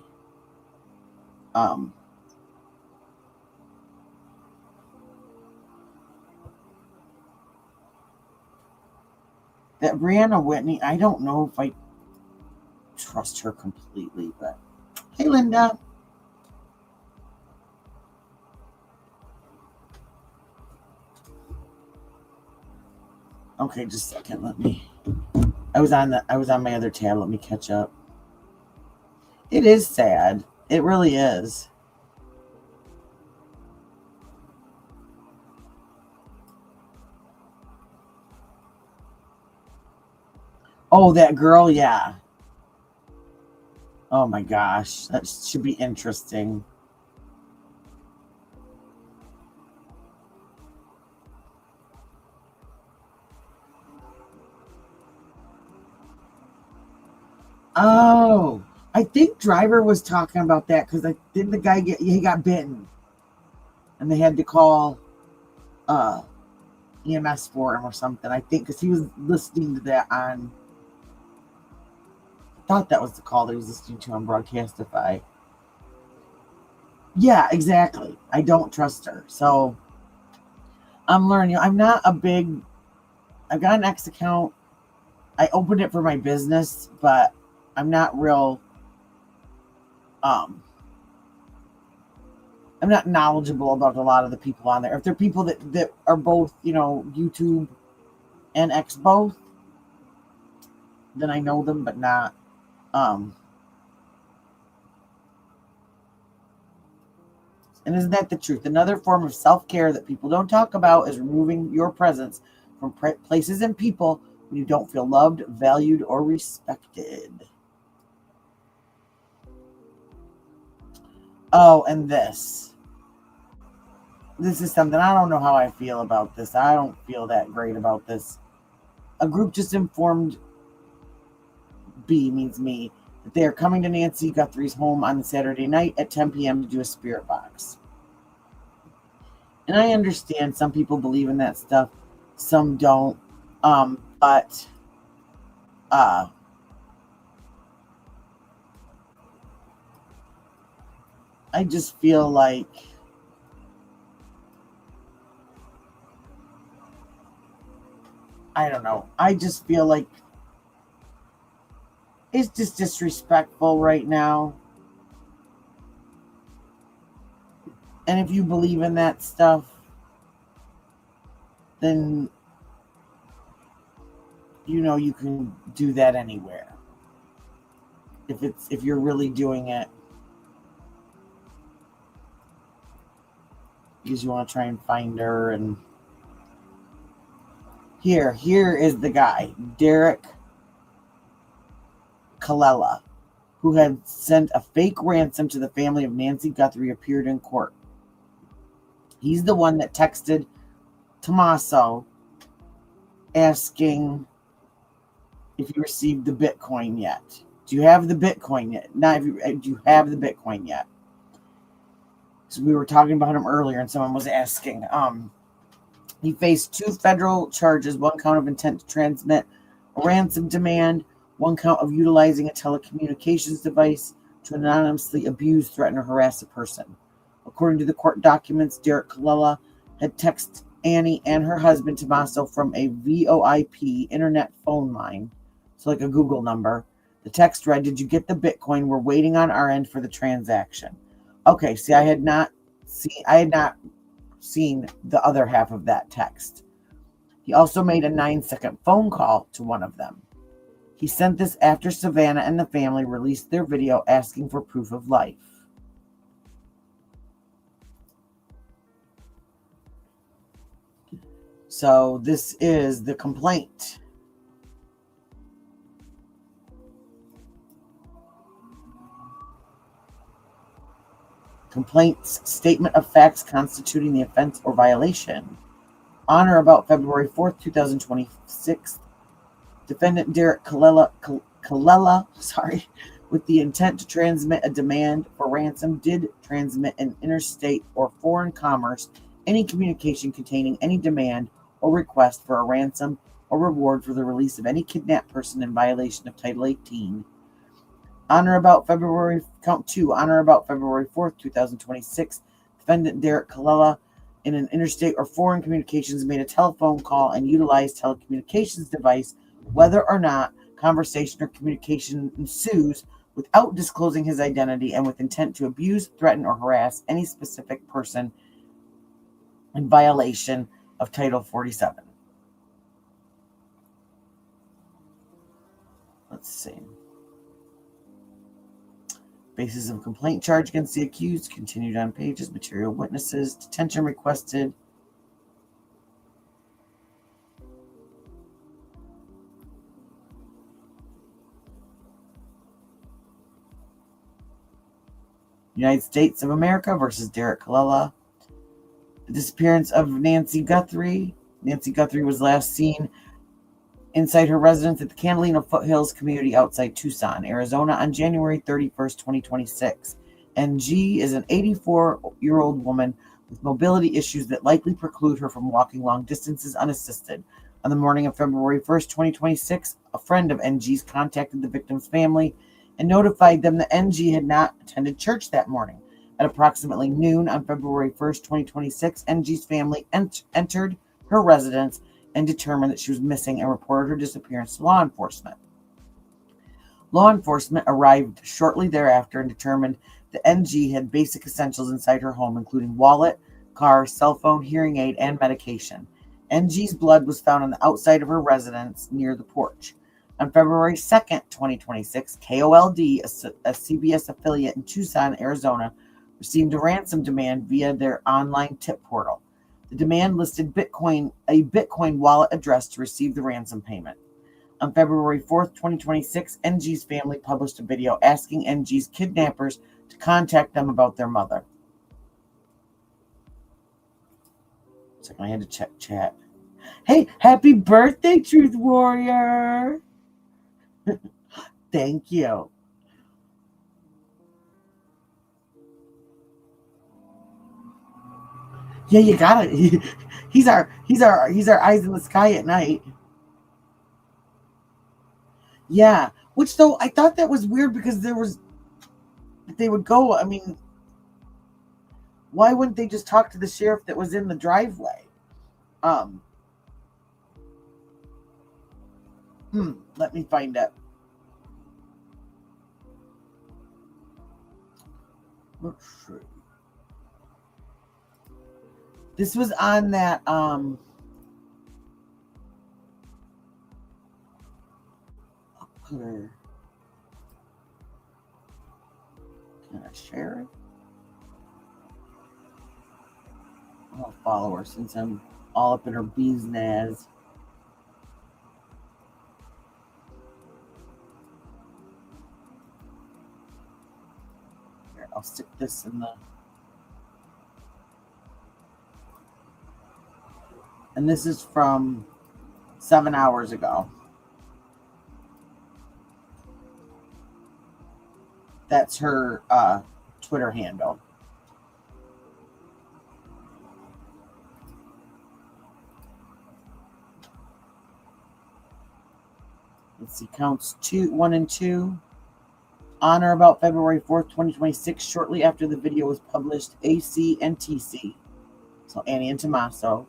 That Brianna Whitney, I don't know if I trust her completely, but hey, Linda. Okay, just a second. Let me. I was on my other tab. Let me catch up. It is sad. It really is. Oh, that girl, yeah. Oh my gosh, that should be interesting. Oh, I think Driver was talking about that because didn't the guy he got bitten, and they had to call EMS for him or something. I think because he was listening to that on. I thought that was the call that he was listening to on Broadcastify. Yeah, exactly. I don't trust her, so I'm learning. I'm not a big. I've got an X account. I opened it for my business, but I'm not real. I'm not knowledgeable about a lot of the people on there. If they're people that are both, YouTube and X both, then I know them, but not. And isn't that the truth? Another form of self-care that people don't talk about is removing your presence from places and people when you don't feel loved, valued, or respected. Oh, and this is something, I don't know how I feel about this. I don't feel that great about this. A group just informed, B means me, that they are coming to Nancy Guthrie's home on Saturday night at 10 p.m. to do a spirit box. And I understand some people believe in that stuff, some don't. But I just feel like I don't know. I just feel like it's just disrespectful right now. And if you believe in that stuff, then you can do that anywhere. If you're really doing it because you want to try and find her. And here is the guy, Derek Colella, who had sent a fake ransom to the family of Nancy Guthrie, appeared in court. He's the one that texted Tommaso asking if you received the Bitcoin yet. Do you have the Bitcoin yet? Not if you do you have the Bitcoin yet? So we were talking about him earlier, and someone was asking. He faced 2 federal charges: 1 count of intent to transmit a ransom demand, 1 count of utilizing a telecommunications device to anonymously abuse, threaten, or harass a person. According to the court documents, Derek Colella had texted Annie and her husband Tommaso from a VoIP internet phone line, so like a Google number. The text read, "Did you get the Bitcoin? We're waiting on our end for the transaction." Okay, see, I had not seen the other half of that text. He also made a 9-second phone call to one of them. He sent this after Savannah and the family released their video asking for proof of life. So this is the complaint. Complaint's statement of facts constituting the offense or violation. On or about February 4th, 2026, defendant Derek Colella, with the intent to transmit a demand for ransom, did transmit in interstate or foreign commerce any communication containing any demand or request for a ransom or reward for the release of any kidnapped person in violation of Title 18. On or about February 4th, 2026, defendant Derek Colella, in an interstate or foreign communications, made a telephone call and utilized telecommunications device, whether or not conversation or communication ensues, without disclosing his identity and with intent to abuse, threaten, or harass any specific person in violation of Title 47. Let's see. Basis of complaint: charge against the accused, continued on pages, material witnesses, detention requested. United States of America versus Derek Colella. The disappearance of Nancy Guthrie. Nancy Guthrie was last seen inside her residence at the Catalina Foothills community outside Tucson, Arizona on January 31st, 2026. NG is an 84-year-old woman with mobility issues that likely preclude her from walking long distances unassisted. On the morning of February 1st, 2026, a friend of NG's contacted the victim's family and notified them that NG had not attended church that morning. At approximately noon on February 1st, 2026, NG's family entered her residence and determined that she was missing and reported her disappearance to law enforcement. Law enforcement arrived shortly thereafter and determined that NG had basic essentials inside her home, including wallet, car, cell phone, hearing aid, and medication. NG's blood was found on the outside of her residence near the porch. On February 2nd, 2026, KOLD, a CBS affiliate in Tucson, Arizona, received a ransom demand via their online tip portal. The demand listed a Bitcoin wallet address to receive the ransom payment. On February 4th, 2026, NG's family published a video asking NG's kidnappers to contact them about their mother. Second, I had to check chat. Hey, happy birthday, Truth Warrior! Thank you. Yeah, you got it. He's our eyes in the sky at night. Yeah, which though I thought that was weird because they would go. I mean, why wouldn't they just talk to the sheriff that was in the driveway? Let me find it. Let's see. This was on that can I share it? I'll follow her since I'm all up in her bee's naz. Here, I'll stick this in the... And this is from 7 hours ago. That's her Twitter handle. Let's see, counts 1 and 2. On or about February 4th, 2026, shortly after the video was published, AC and TC, so Annie and Tommaso,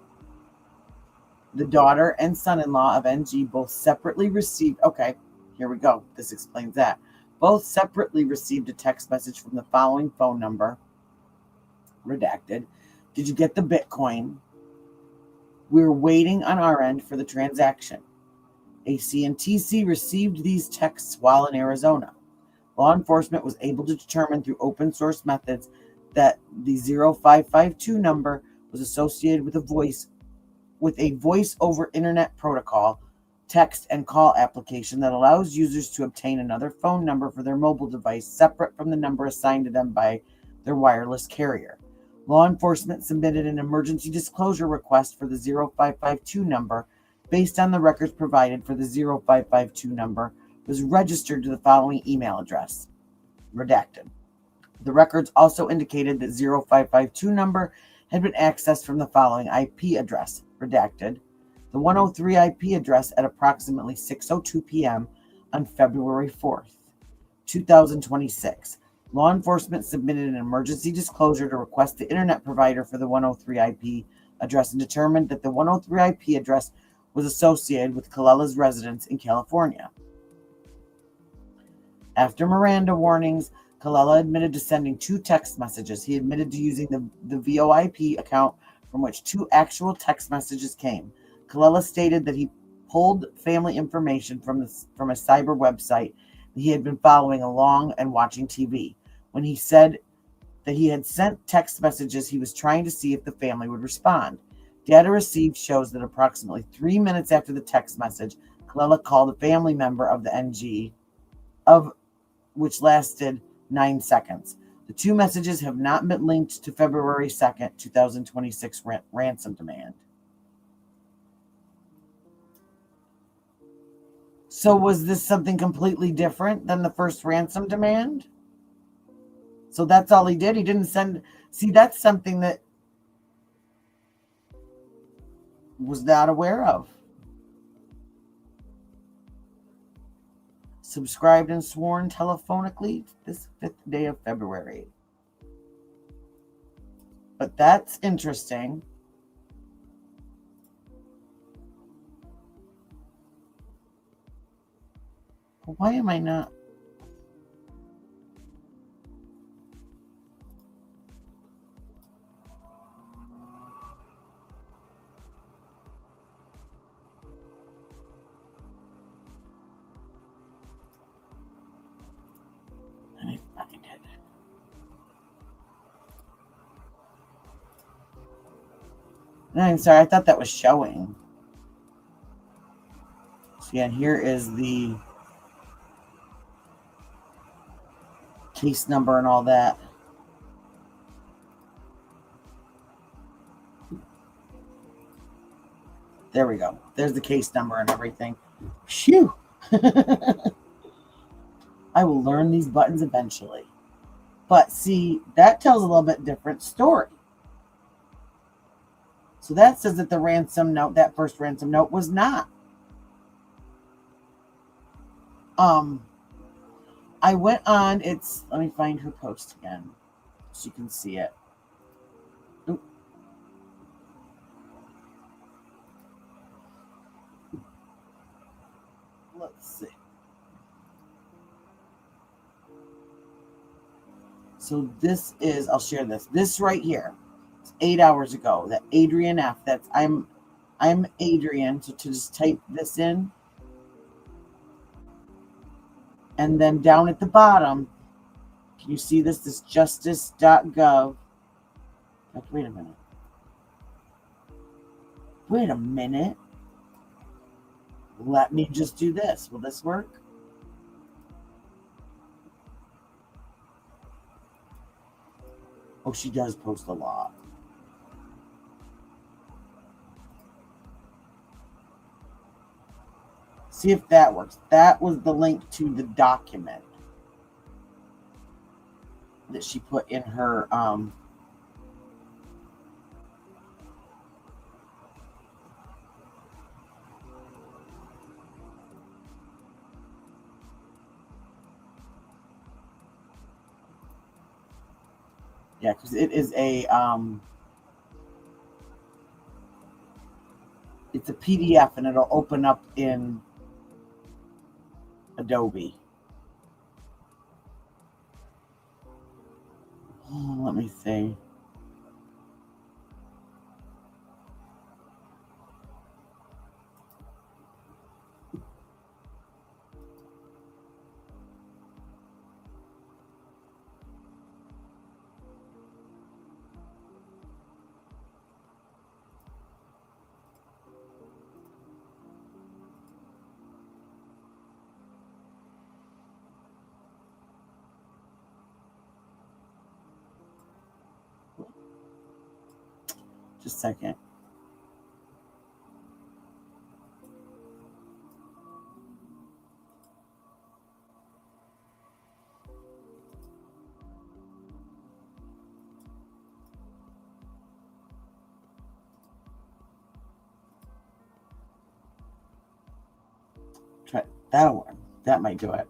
the daughter and son-in-law of NG, both separately received, okay, here we go. This explains that. Both separately received a text message from the following phone number, redacted. Did you get the Bitcoin? We're waiting on our end for the transaction. AC and TC received these texts while in Arizona. Law enforcement was able to determine through open source methods that the 0552 number was associated with a voice over internet protocol, text and call application that allows users to obtain another phone number for their mobile device separate from the number assigned to them by their wireless carrier. Law enforcement submitted an emergency disclosure request for the 0552 number based on the records provided for the 0552 number was registered to the following email address, redacted. The records also indicated that 0552 number had been accessed from the following IP address, redacted. The 103 IP address at approximately 6:02 p.m. on February 4th, 2026. Law enforcement submitted an emergency disclosure to request the internet provider for the 103 IP address and determined that the 103 IP address was associated with Kalela's residence in California. After Miranda warnings, Kalela admitted to sending 2 text messages. He admitted to using the VoIP account from which 2 actual text messages came. Kalela stated that he pulled family information from a cyber website that he had been following along and watching TV. When he said that he had sent text messages, he was trying to see if the family would respond. Data received shows that approximately 3 minutes after the text message, Kalela called a family member of the NG, which lasted 9 seconds. The 2 messages have not been linked to February 2nd, 2026 ransom demand. So was this something completely different than the first ransom demand? So that's all he did? He didn't send... See, that's something that was not aware of. Subscribed and sworn telephonically this 5th day of February. But that's interesting. But why am I not? I'm sorry, I thought that was showing. So yeah, here is the case number and all that. There we go. There's the case number and everything. Phew! I will learn these buttons eventually. But see, that tells a little bit different story. So that says that the ransom note, that first ransom note, was not. I went on, let me find her post again so you can see it. Oop. Let's see. So this is, I'll share this. This right here, 8 hours ago, that Adrian F. That's I'm Adrian. So to just type this in, and then down at the bottom, can you see this? This justice.gov. Wait a minute. Wait a minute. Let me just do this. Will this work? Oh, she does post a lot. See if that works. That was the link to the document that she put in her yeah, because it is a it's a PDF and it'll open up in Adobe. Oh, let me see. Just a second. Try that one. That might do it.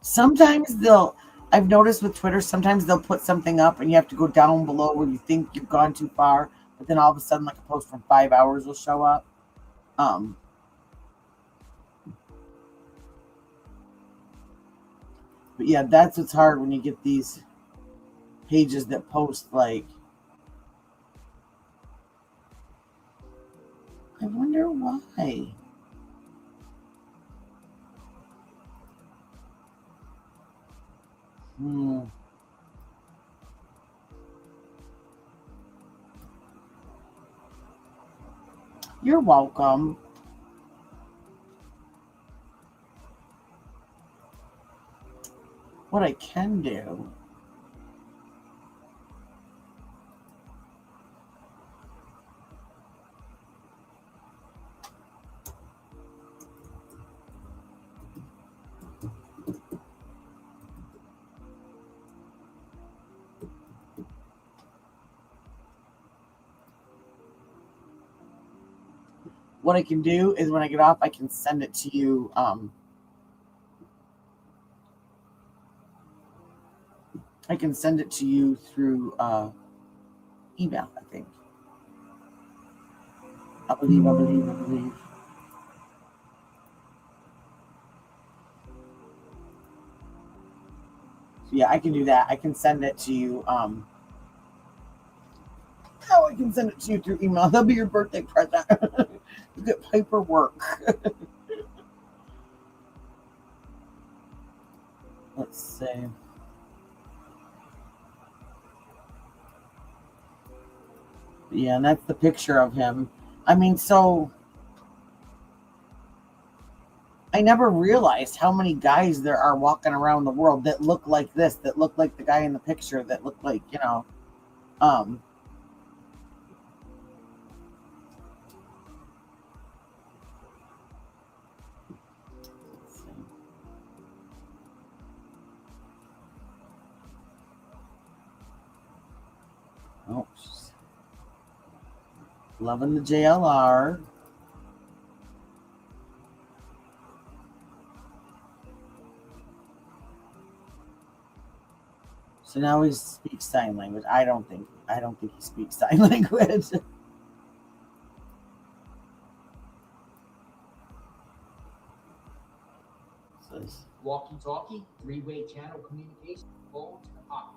Sometimes I've noticed with Twitter, sometimes they'll put something up and you have to go down below where you think you've gone too far, but then all of a sudden like a post from 5 hours will show up. But yeah, that's what's hard when you get these pages that post like, I wonder why. You're welcome. What I can do is when I get off, I can send it to you. I can send it to you through email, I think. I believe. So yeah, I can do that. I can send it to you. I can send it to you through email. That'll be your birthday present. You get paperwork. Let's see. Yeah, and that's the picture of him. I mean, so I never realized how many guys there are walking around the world that look like this, that look like the guy in the picture, that look like, oh, loving the JLR. So now he speaks sign language. I don't think he speaks sign language. Walkie-talkie, three-way channel communication, phone to the copy.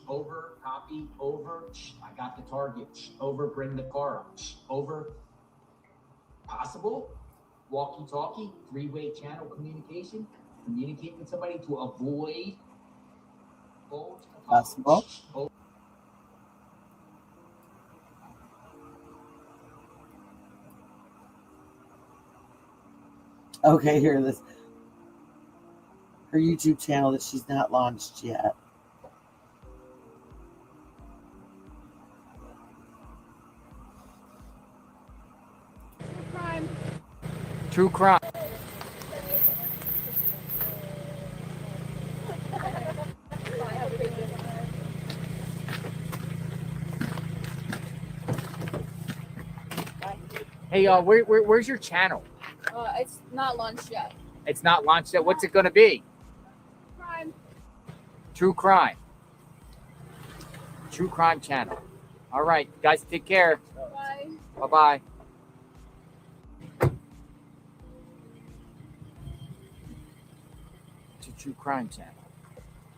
Over, copy, over. I got the target. Over, bring the car up. Over. Possible. Walkie-talkie, three-way channel communication. Communicate with somebody to avoid. Phone to the copy. Possible. Okay, here this. her YouTube channel that she's not launched yet. True crime. Hey, where's your channel? It's not launched yet. It's not launched yet. What's it gonna be? Crime. True crime. True crime channel. All right, guys, take care. Bye. Bye-bye. It's a true crime channel.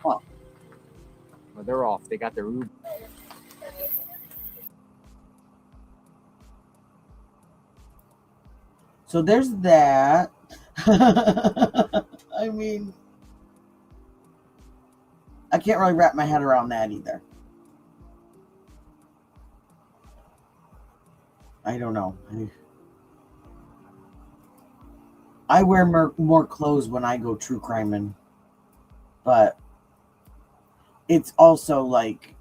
Well, they're off. They got their Uber. So there's that. I mean, I can't really wrap my head around that either. I don't know. I wear more clothes when I go true criming, but it's also like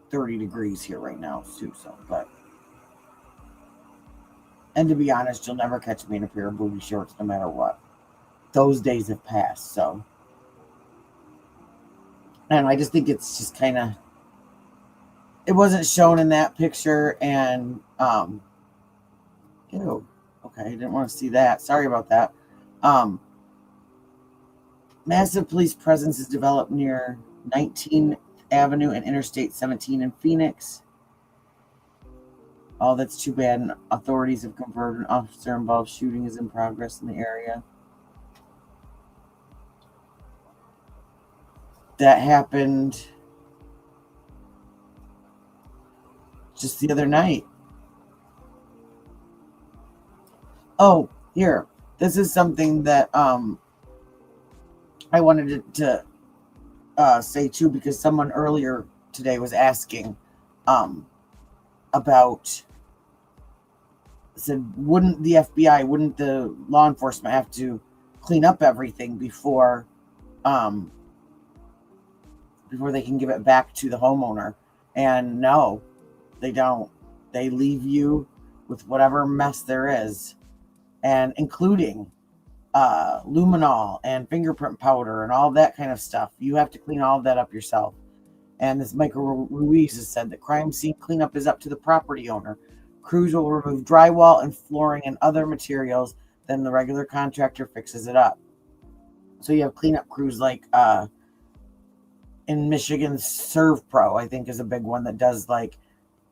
30 degrees here right now too. So, and to be honest, you'll never catch me in a pair of booty shorts no matter what. Those days have passed, so. And I just think it's just kind of, it wasn't shown in that picture, and ew. Okay, I didn't want to see that. Sorry about that. Massive police presence is developed near 19th Avenue and Interstate 17 in Phoenix. Oh, that's too bad. Authorities have confirmed an officer-involved shooting is in progress in the area. That happened just the other night. Oh, here. This is something that I wanted to say too, because someone earlier today was asking about, said, wouldn't the law enforcement have to clean up everything before they can give it back to the homeowner? And no, they don't. They leave you with whatever mess there is, and including luminol and fingerprint powder and all that kind of stuff. You have to clean all of that up yourself. And this Michael Ruiz has said that crime scene cleanup is up to the property owner. Crews will remove drywall and flooring and other materials, then the regular contractor fixes it up. So you have cleanup crews like in Michigan, Serve Pro, I think, is a big one that does like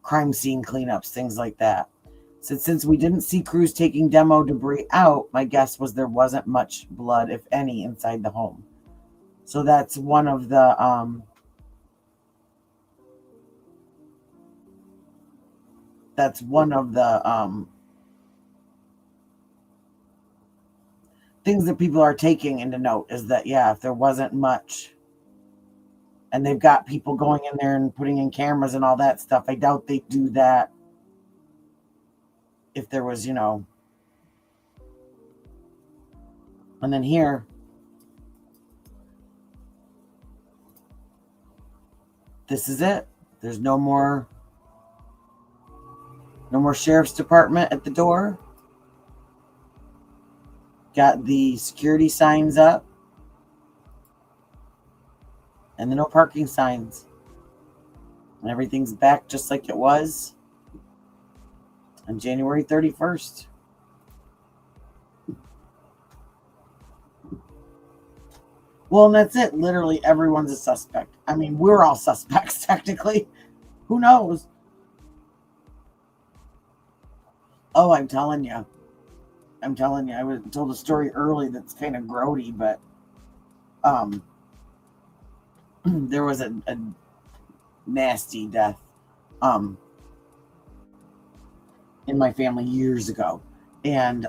crime scene cleanups, things like that. Since we didn't see crews taking demo debris out, my guess was there wasn't much blood, if any, inside the home. So that's one of the things that people are taking into note, is that, yeah, if there wasn't much, and they've got people going in there and putting in cameras and all that stuff, I doubt they do that if there was, and then here, this is it. There's no more sheriff's department at the door. Got the security signs up. And the no parking signs. And everything's back just like it was on January 31st. Well, and that's it. Literally everyone's a suspect. I mean, we're all suspects, technically. Who knows? Oh, I'm telling you. I was told a story early that's kind of grody, but there was a nasty death in my family years ago, and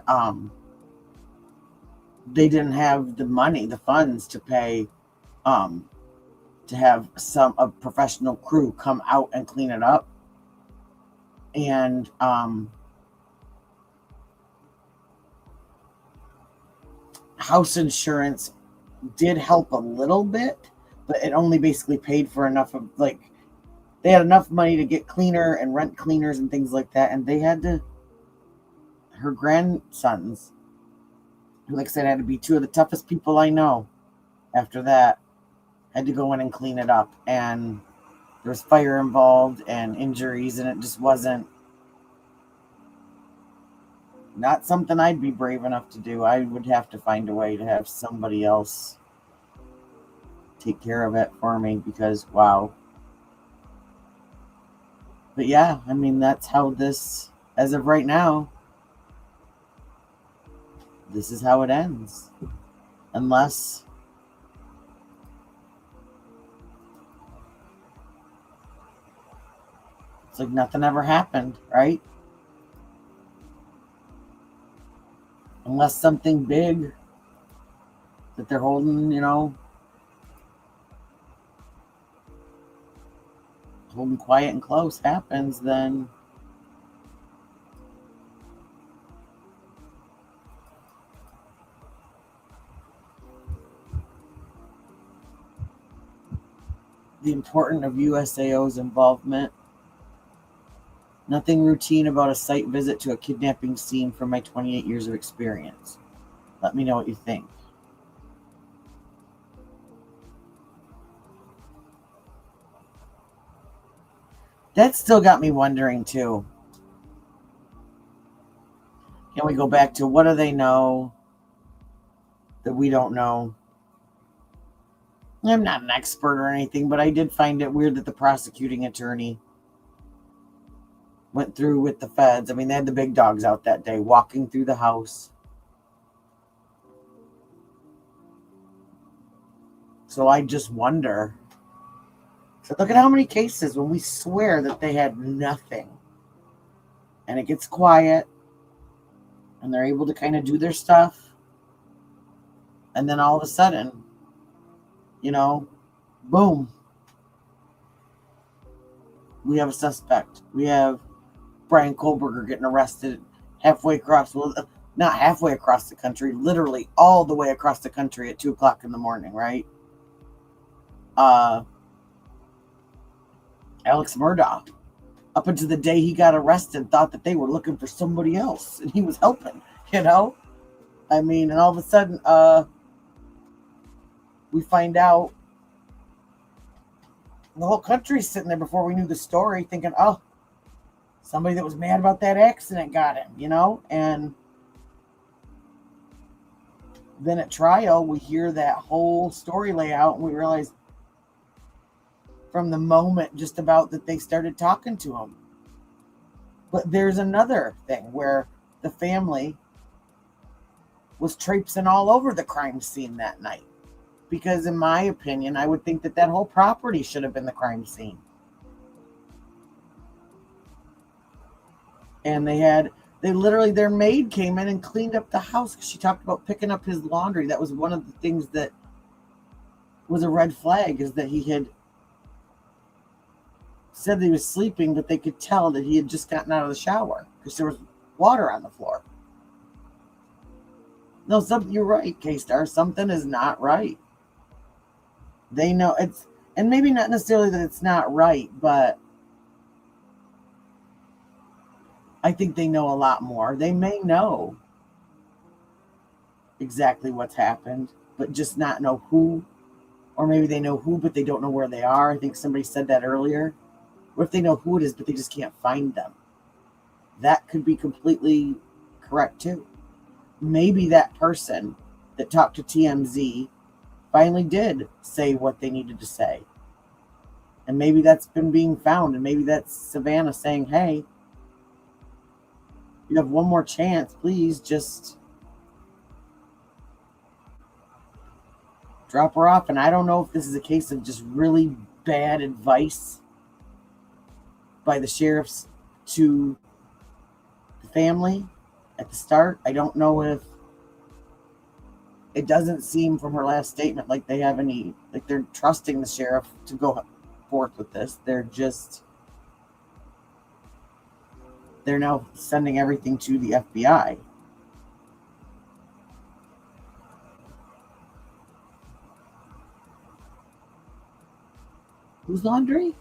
they didn't have the money, the funds to pay to have a professional crew come out and clean it up. And house insurance did help a little bit, but it only basically paid for enough of, like, they had enough money to get cleaner and rent cleaners and things like that. And they had to, her grandsons, who, like I said, had to be two of the toughest people I know after that, had to go in and clean it up. And there was fire involved and injuries, and it just wasn't, not something I'd be brave enough to do. I would have to find a way to have somebody else take care of it for me, because wow. But yeah, I mean, that's how this, as of right now, this is how it ends. Unless it's like nothing ever happened, right? Unless something big that they're holding, holding quiet and close happens, then the importance of USAO's involvement. Nothing routine about a site visit to a kidnapping scene from my 28 years of experience. Let me know what you think. That still got me wondering too. Can we go back to what do they know that we don't know? I'm not an expert or anything, but I did find it weird that the prosecuting attorney went through with the feds. I mean, they had the big dogs out that day walking through the house. So I just wonder. So look at how many cases when we swear that they had nothing. And it gets quiet. And they're able to kind of do their stuff. And then all of a sudden, boom. We have a suspect. We have Brian Kohlberger getting arrested halfway across, well, not halfway across the country, literally all the way across the country at 2:00 in the morning, right? Alex Murdaugh, up until the day he got arrested, thought that they were looking for somebody else and he was helping, I mean, and all of a sudden, we find out the whole country's sitting there before we knew the story thinking, oh, somebody that was mad about that accident got him, and then at trial, we hear that whole story layout and we realize from the moment just about that they started talking to him. But there's another thing where the family was traipsing all over the crime scene that night. Because in my opinion, I would think that that whole property should have been the crime scene. And their maid came in and cleaned up the house because she talked about picking up his laundry. That was one of the things that was a red flag, is that he had said that he was sleeping, but they could tell that he had just gotten out of the shower because there was water on the floor. No, you're right, K-Star. Something is not right. They know it's, and maybe not necessarily that it's not right, but I think they know a lot more. They may know exactly what's happened, but just not know who. Or maybe they know who, but they don't know where they are. I think somebody said that earlier. Or if they know who it is, but they just can't find them. That could be completely correct too. Maybe that person that talked to TMZ finally did say what they needed to say. And maybe that's been being found. And maybe that's Savannah saying, hey, you have one more chance. Please just drop her off. And I don't know if this is a case of just really bad advice by the sheriffs to the family at the start. I don't know if it doesn't seem from her last statement like they have any, like they're trusting the sheriff to go forth with this. They're now sending everything to the FBI. Whose laundry?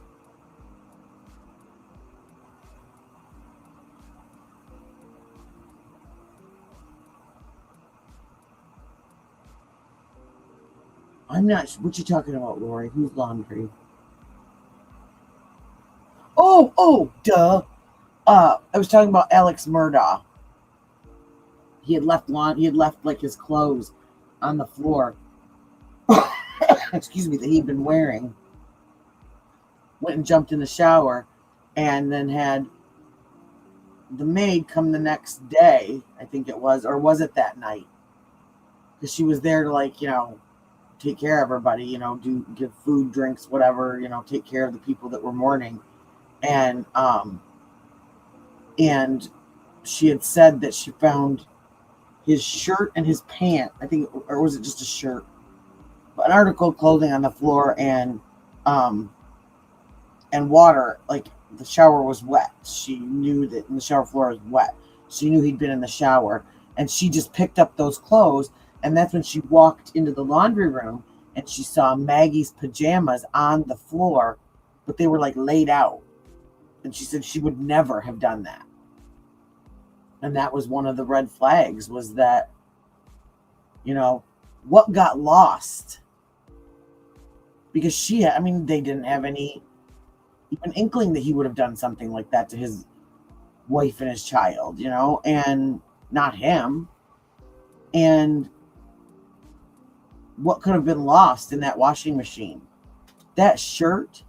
I'm not sure. What you talking about, Lori? Whose laundry? Oh, duh. I was talking about Alex Murdaugh. He had left like his clothes on the floor. Excuse me, that he'd been wearing. Went and jumped in the shower, and then had the maid come the next day, I think it was, or was it that night? Because she was there to, like, take care of everybody, give food, drinks, whatever, take care of the people that were mourning. And she had said that she found his shirt and his pant, I think, or was it just a shirt? But an article of clothing on the floor, and water, like the shower was wet. She knew that the shower floor was wet. She knew he'd been in the shower, and she just picked up those clothes. And that's when she walked into the laundry room, and she saw Maggie's pajamas on the floor, but they were like laid out. And she said she would never have done that. And that was one of the red flags, was that, what got lost? Because they didn't have any even inkling that he would have done something like that to his wife and his child, and not him. And what could have been lost in that washing machine? That shirt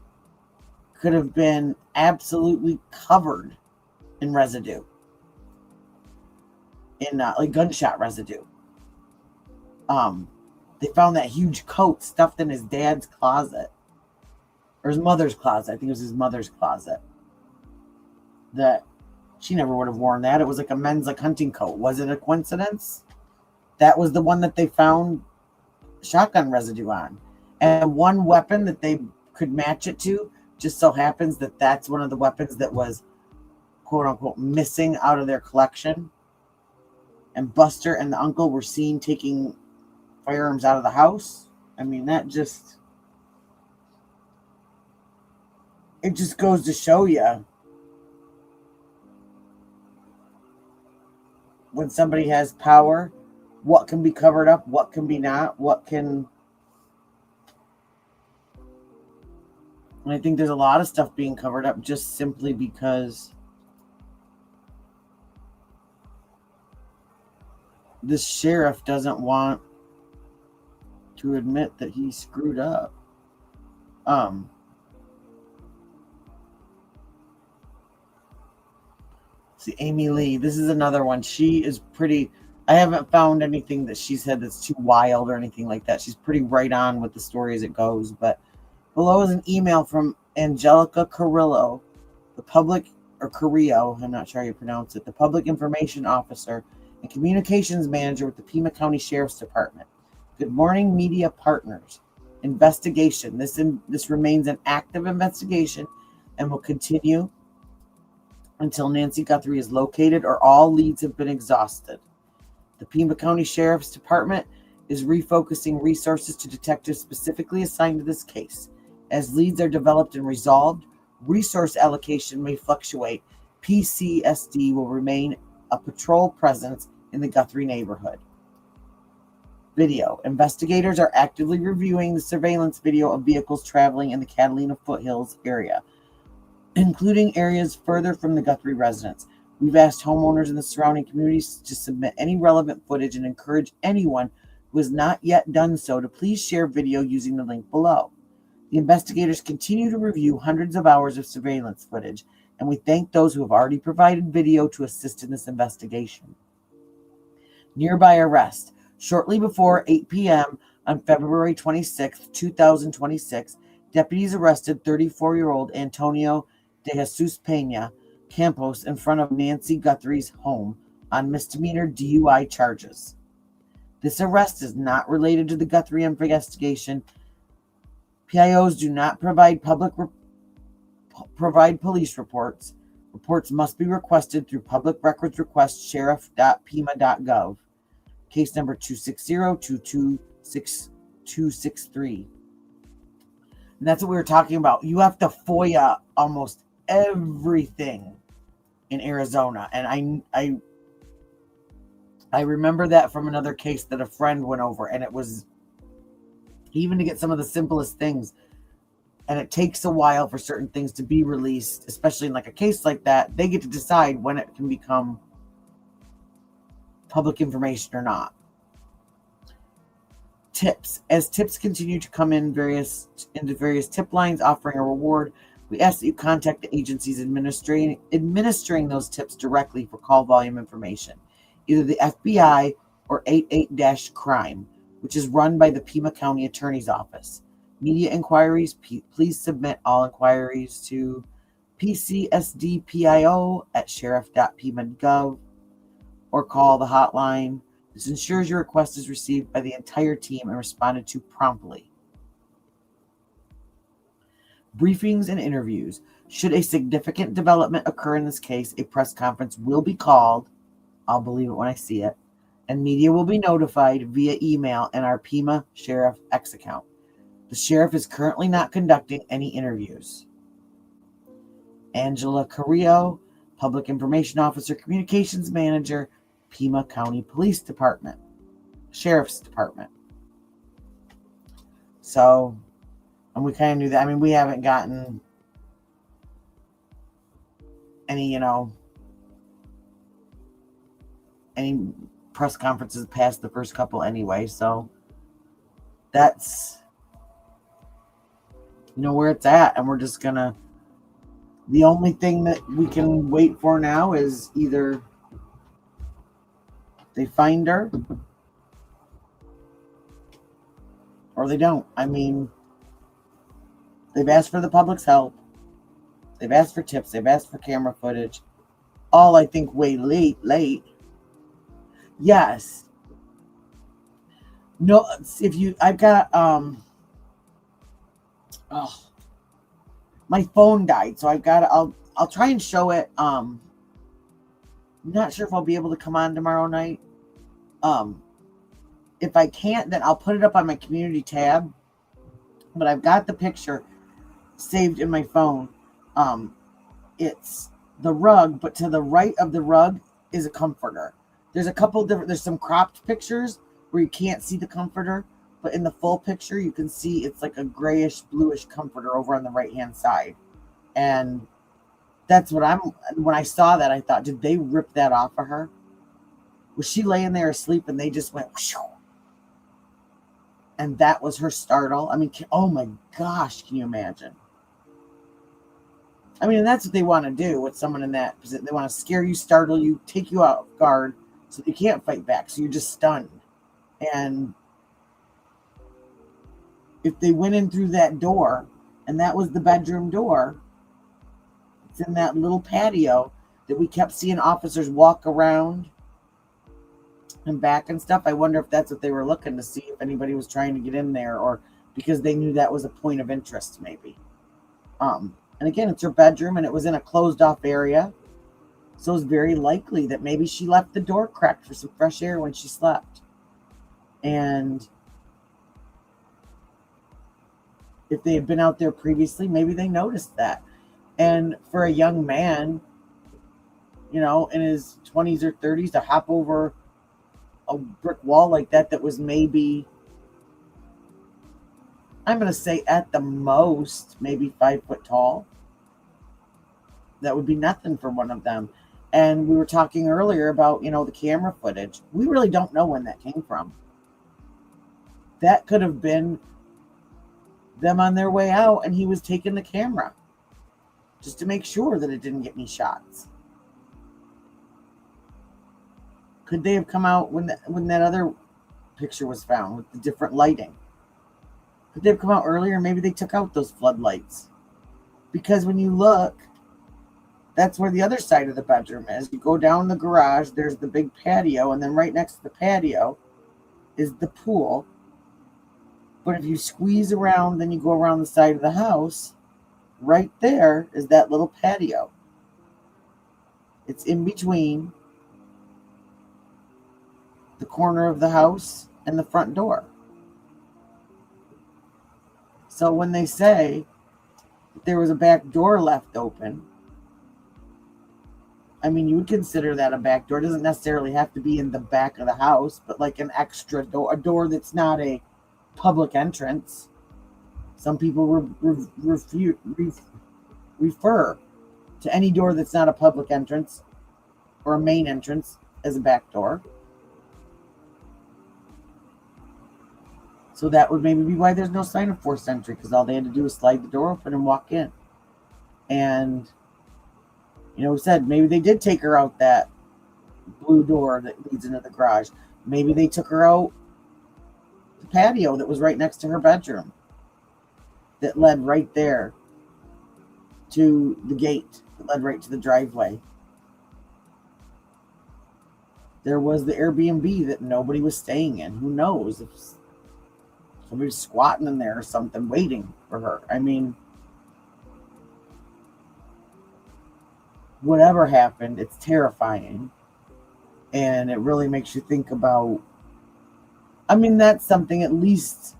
could have been absolutely covered in residue, in like gunshot residue. They found that huge coat stuffed in his dad's closet, or his mother's closet. I think it was his mother's closet. That she never would have worn that. It was like a men's hunting coat. Was it a coincidence? That was the one that they found shotgun residue on. And one weapon that they could match it to just so happens that that's one of the weapons that was, quote unquote, missing out of their collection. And Buster and the uncle were seen taking firearms out of the house. That just, it just goes to show you, when somebody has power, what can be covered up, what can be not, and I think there's a lot of stuff being covered up just simply because this sheriff doesn't want to admit that he screwed up. See, Amy Lee, this is another one. She is pretty, I haven't found anything that she said that's too wild or anything like that. She's pretty right on with the story as it goes. But below is an email from Angelica Carrillo, the public, or Carrillo, I'm not sure how you pronounce it, the public information officer and communications manager with the Pima County Sheriff's Department. Good morning, media partners. Investigation. This remains an active investigation and will continue until Nancy Guthrie is located or all leads have been exhausted. The Pima County Sheriff's Department is refocusing resources to detectives specifically assigned to this case. As leads are developed and resolved, resource allocation may fluctuate. PCSD will remain a patrol presence in the Guthrie neighborhood. Video. Investigators are actively reviewing the surveillance video of vehicles traveling in the Catalina foothills area, including areas further from the Guthrie residence. We've asked homeowners in the surrounding communities to submit any relevant footage and encourage anyone who has not yet done so to please share video using the link below. The investigators continue to review hundreds of hours of surveillance footage, and we thank those who have already provided video to assist in this investigation. Nearby arrest. Shortly before 8 p.m. on February 26, 2026, deputies arrested 34-year-old Antonio de Jesus Peña Campos in front of Nancy Guthrie's home on misdemeanor DUI charges. This arrest is not related to the Guthrie investigation. PIOs do not provide police reports. Reports must be requested through public records request sheriff.pima.gov. Case number 260-226-263. And that's what we were talking about. You have to FOIA almost everything in Arizona. And I remember that from another case that a friend went over, and it was even to get some of the simplest things. And it takes a while for certain things to be released, especially in like a case like that. They get to decide when it can become public information or not. Tips. As tips continue to come in into various tip lines offering a reward, we ask that you contact the agencies administering those tips directly for call volume information, either the FBI or 88-Crime, which is run by the Pima County Attorney's Office. Media inquiries, please submit all inquiries to pcsdpio@sheriff.pima.gov or call the hotline. This ensures your request is received by the entire team and responded to promptly. Briefings and interviews. Should a significant development occur in this case, a press conference will be called. I'll believe it when I see it. And media will be notified via email and our Pima Sheriff X account. The sheriff is currently not conducting any interviews. Angela Carrillo, Public Information Officer, Communications Manager, Pima County Police Department, Sheriff's Department. So, and we kind of knew that. I mean, we haven't gotten any, any press conferences past the first couple anyway. So that's, where it's at. And we're just gonna, the only thing that we can wait for now is either they find her or they don't. I mean, they've asked for the public's help. They've asked for tips. They've asked for camera footage. All, I think, way late. Yes. No, I've got, my phone died. So I'll try and show it. I'm not sure if I'll be able to come on tomorrow night. If I can't, then I'll put it up on my community tab. But I've got the picture saved in my phone. It's the rug, but to the right of the rug is a comforter. There's a couple different, there's some cropped pictures where you can't see the comforter, but in the full picture, you can see it's like a grayish, bluish comforter over on the right-hand side. And that's what when I saw that, I thought, did they rip that off of her? Was she laying there asleep and they just went, whoosh, and that was her startle? I mean, oh my gosh, can you imagine? I mean, and that's what they want to do with someone in that position. They want to scare you, startle you, take you out of guard so that you can't fight back. So you're just stunned. And if they went in through that door, and that was the bedroom door, it's in that little patio that we kept seeing officers walk around and back and stuff. I wonder if that's what they were looking to see, if anybody was trying to get in there, or because they knew that was a point of interest, maybe. And again, it's her bedroom, and it was in a closed-off area. So it's very likely that maybe she left the door cracked for some fresh air when she slept. And if they had been out there previously, maybe they noticed that. And for a young man, in his 20s or 30s, to hop over a brick wall like that was maybe, I'm going to say at the most, maybe 5 foot tall. That would be nothing for one of them. And we were talking earlier about, the camera footage. We really don't know when that came from. That could have been them on their way out, and he was taking the camera just to make sure that it didn't get any shots. Could they have come out when that other picture was found with the different lighting? Could they have come out earlier? Maybe they took out those floodlights. Because when you look, that's where the other side of the bedroom is. You go down the garage, there's the big patio, and then right next to the patio is the pool. But if you squeeze around, then you go around the side of the house, right there is that little patio. It's in between the corner of the house and the front door. So when they say that there was a back door left open, I mean, you would consider that a back door. It doesn't necessarily have to be in the back of the house, but like an extra door, a door that's not a public entrance. Some people refer to any door that's not a public entrance or a main entrance as a back door. So that would maybe be why there's no sign of forced entry, because all they had to do was slide the door open and walk in. And, you know, we said maybe they did take her out that blue door that leads into the garage. Maybe they took her out the patio that was right next to her bedroom that led right there to the gate, that led right to the driveway. There was the Airbnb that nobody was staying in. Who knows if somebody's squatting in there or something waiting for her. I mean, whatever happened, it's terrifying. And it really makes you think about, I mean, that's something, at least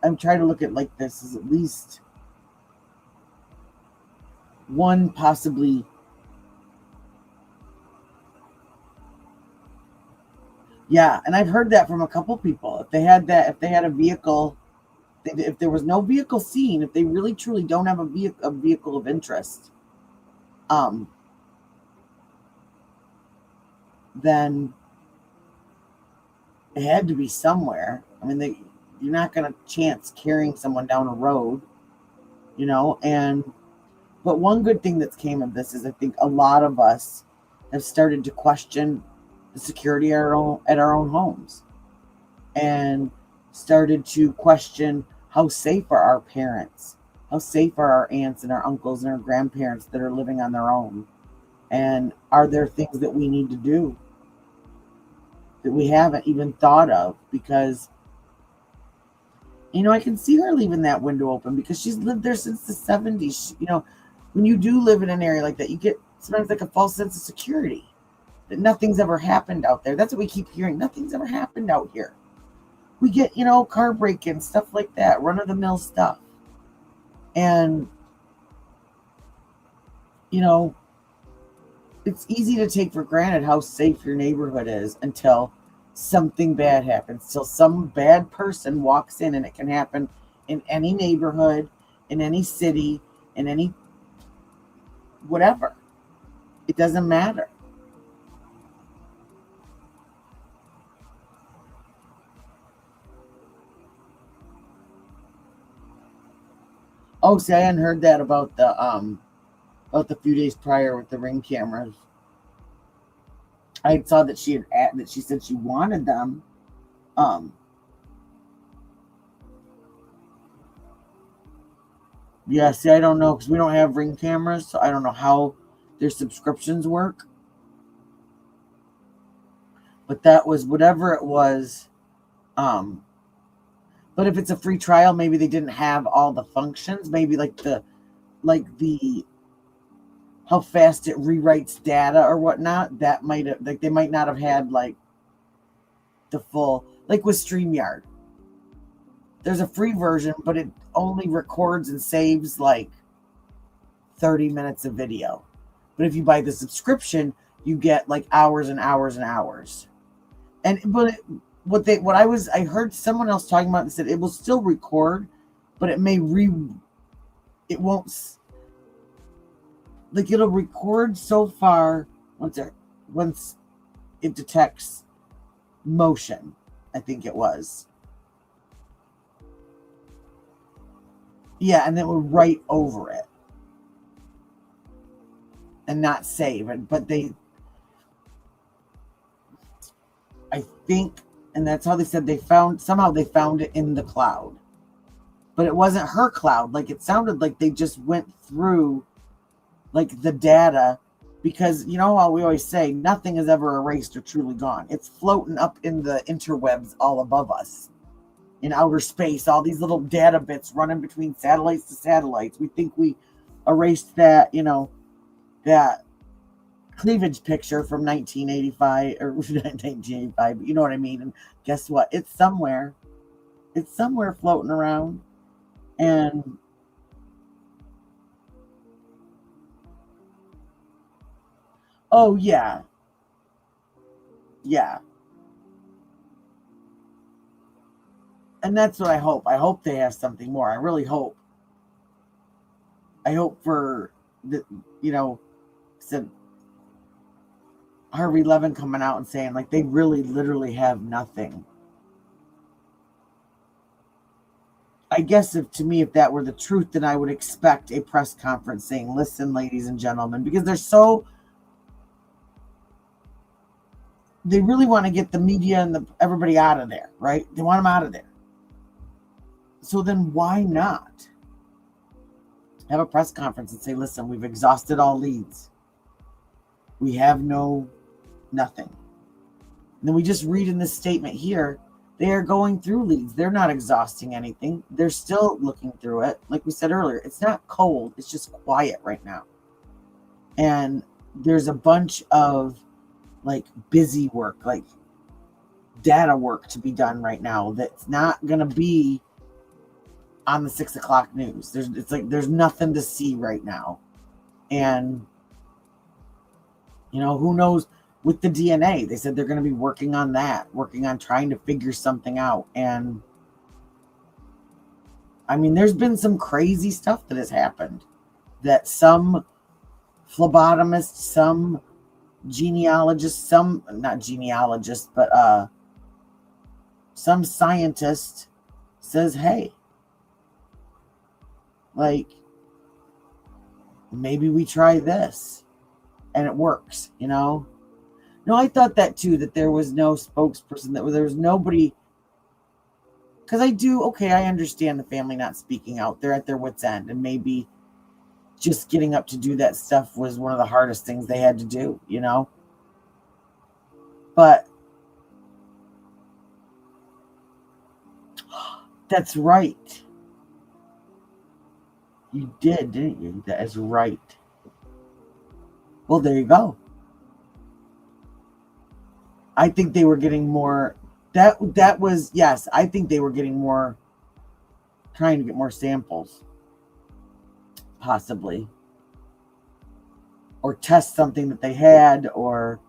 I'm trying to look at like this, is at least one possibly and I've heard that from a couple people. If they had a vehicle, if there was no vehicle seen, if they really truly don't have a vehicle of interest, then it had to be somewhere. I mean, you're not going to chance carrying someone down a road, you know. But one good thing that's came of this is I think a lot of us have started to question the security at our own homes, and started to question how safe are our parents, how safe are our aunts and our uncles and our grandparents that are living on their own, and are there things that we need to do that we haven't even thought of? Because, you know, I can see her leaving that window open because she's lived there since the 70s. You know, when you do live in an area like that, you get sometimes like a false sense of security that nothing's ever happened out there. That's what we keep hearing. Nothing's ever happened out here. We get, you know, car break-ins, stuff like that, run-of-the-mill stuff. And, you know, it's easy to take for granted how safe your neighborhood is until something bad happens, till some bad person walks in. And it can happen in any neighborhood, in any city, in any whatever. It doesn't matter. Oh, see, I hadn't heard that about the few days prior with the Ring cameras. I saw that she said she wanted them. Yeah, see, I don't know, because we don't have Ring cameras, so I don't know how their subscriptions work. But that was whatever it was. But if it's a free trial, maybe they didn't have all the functions. Maybe like the how fast it rewrites data or whatnot. That might have, like, they might not have had like the full, like with StreamYard. There's a free version, but it only records and saves like 30 minutes of video. But if you buy the subscription, you get like hours and hours and hours. I heard someone else talking about, they said it will still record, but it won't, like, it'll record so far once it detects motion, I think it was. Yeah, and then it will write over it and not save it. But I think, and that's how they said they found it in the cloud. But it wasn't her cloud. Like, it sounded like they just went through like the data, because you know how we always say nothing is ever erased or truly gone. It's floating up in the interwebs all above us in outer space, all these little data bits running between satellites to satellites. We think we erased that, you know, that cleavage picture from 1985 or 1985, but you know what I mean. And guess what? It's somewhere floating around. And oh yeah. Yeah. And that's what I hope. I hope they have something more. I really hope. I hope for the, said Harvey Levin coming out and saying like they really literally have nothing. I guess if that were the truth, then I would expect a press conference saying, listen, ladies and gentlemen, because they really want to get the media and everybody out of there, right? They want them out of there. So then why not have a press conference and say, listen, we've exhausted all leads. We have nothing. And then we just read in this statement here, they are going through leads. They're not exhausting anything. They're still looking through it. Like we said earlier, it's not cold. It's just quiet right now. And there's a bunch of like busy work, like data work to be done right now that's not going to be on the 6 o'clock news. There's nothing to see right now. And, who knows with the DNA, they said they're going to be working on that, working on trying to figure something out. And I mean, there's been some crazy stuff that has happened that some phlebotomist, some genealogist, some scientist says, hey, like, maybe we try this and it works, No, I thought that too, that there was no spokesperson, that there was nobody, because I understand the family not speaking out. They're at their wit's end, and maybe just getting up to do that stuff was one of the hardest things they had to do, But that's right. You did, didn't you? That is right. Well, there you go. I think they were getting more. That was, yes, I think they were getting more, trying to get more samples, possibly. Or test something that they had, or,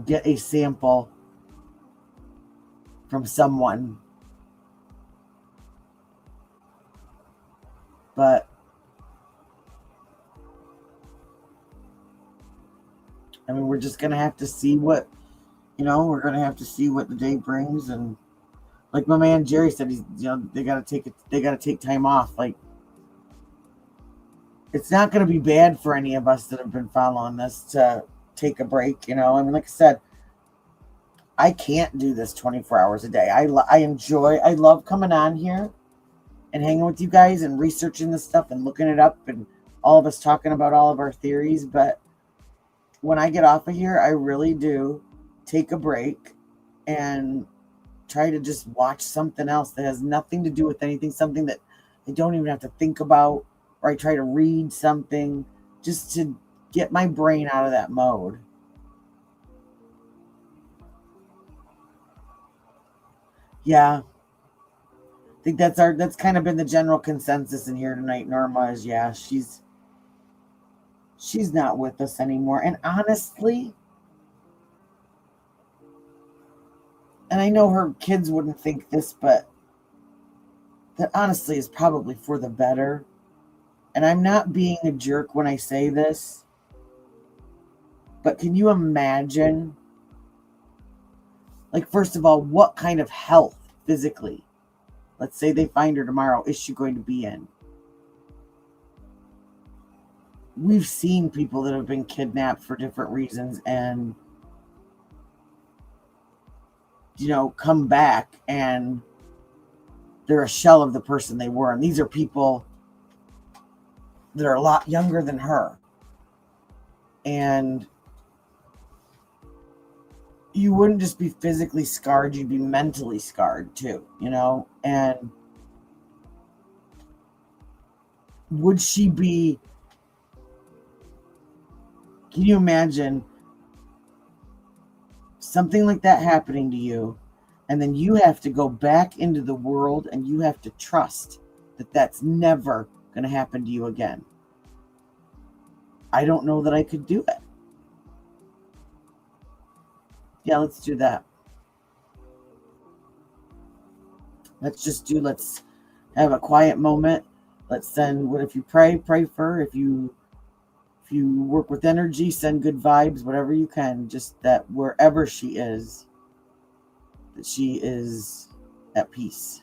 get a sample from someone. But I mean, we're just gonna have to see what, we're gonna have to see what the day brings. And like my man Jerry said, they gotta take time off. Like, it's not gonna be bad for any of us that have been following this to take a break. I mean, like I said, I can't do this 24 hours a day. I love coming on here and hanging with you guys and researching this stuff and looking it up and all of us talking about all of our theories. But when I get off of here, I really do take a break and try to just watch something else that has nothing to do with anything, something that I don't even have to think about, or I try to read something just to get my brain out of that mode. Yeah. I think that's kind of been the general consensus in here tonight. Norma is, yeah, she's not with us anymore. And honestly, and I know her kids wouldn't think this, but that honestly is probably for the better. And I'm not being a jerk when I say this, but can you imagine, like, first of all, what kind of health physically, let's say they find her tomorrow, is she going to be in? We've seen people that have been kidnapped for different reasons and, come back and they're a shell of the person they were. And these are people that are a lot younger than her. And you wouldn't just be physically scarred, you'd be mentally scarred too, And would she be, can you imagine something like that happening to you And then you have to go back into the world and you have to trust that that's never going to happen to you again. I don't know that I could do it. Yeah, let's do that. Let's have a quiet moment. Let's send, what if you pray for her. If you work with energy, send good vibes, whatever you can. Just that wherever she is, that she is at peace.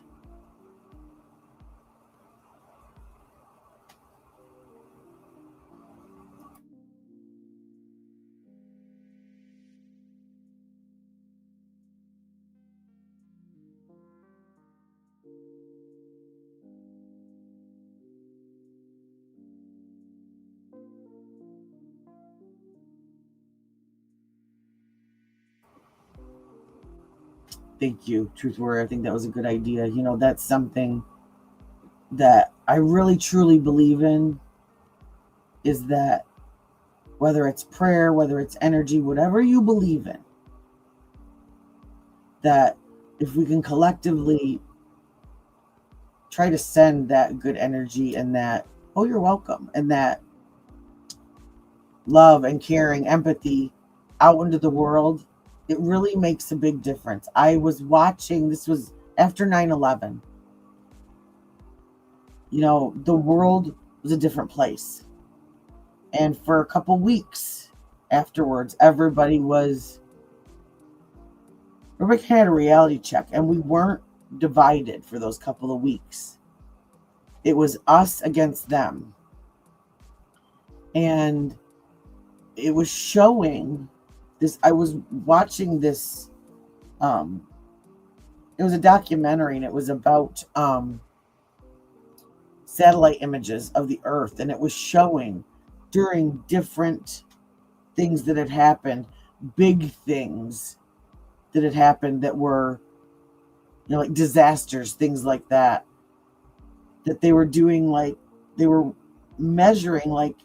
Thank you, Truth Warrior. I think that was a good idea. You know, that's something that I really truly believe in, is that whether it's prayer, whether it's energy, whatever you believe in, that if we can collectively try to send that good energy and that, oh, you're welcome, and that love and caring, empathy out into the world, it really makes a big difference. I was watching, this was after 9/11. You know, the world was a different place. And for a couple weeks afterwards, everybody had a reality check, and we weren't divided for those couple of weeks. It was us against them. And it was showing this. I was watching this, it was a documentary, and it was about satellite images of the earth, and it was showing during different things that had happened, big things that had happened that were, you know, like disasters, things like that, that they were doing, like they were measuring like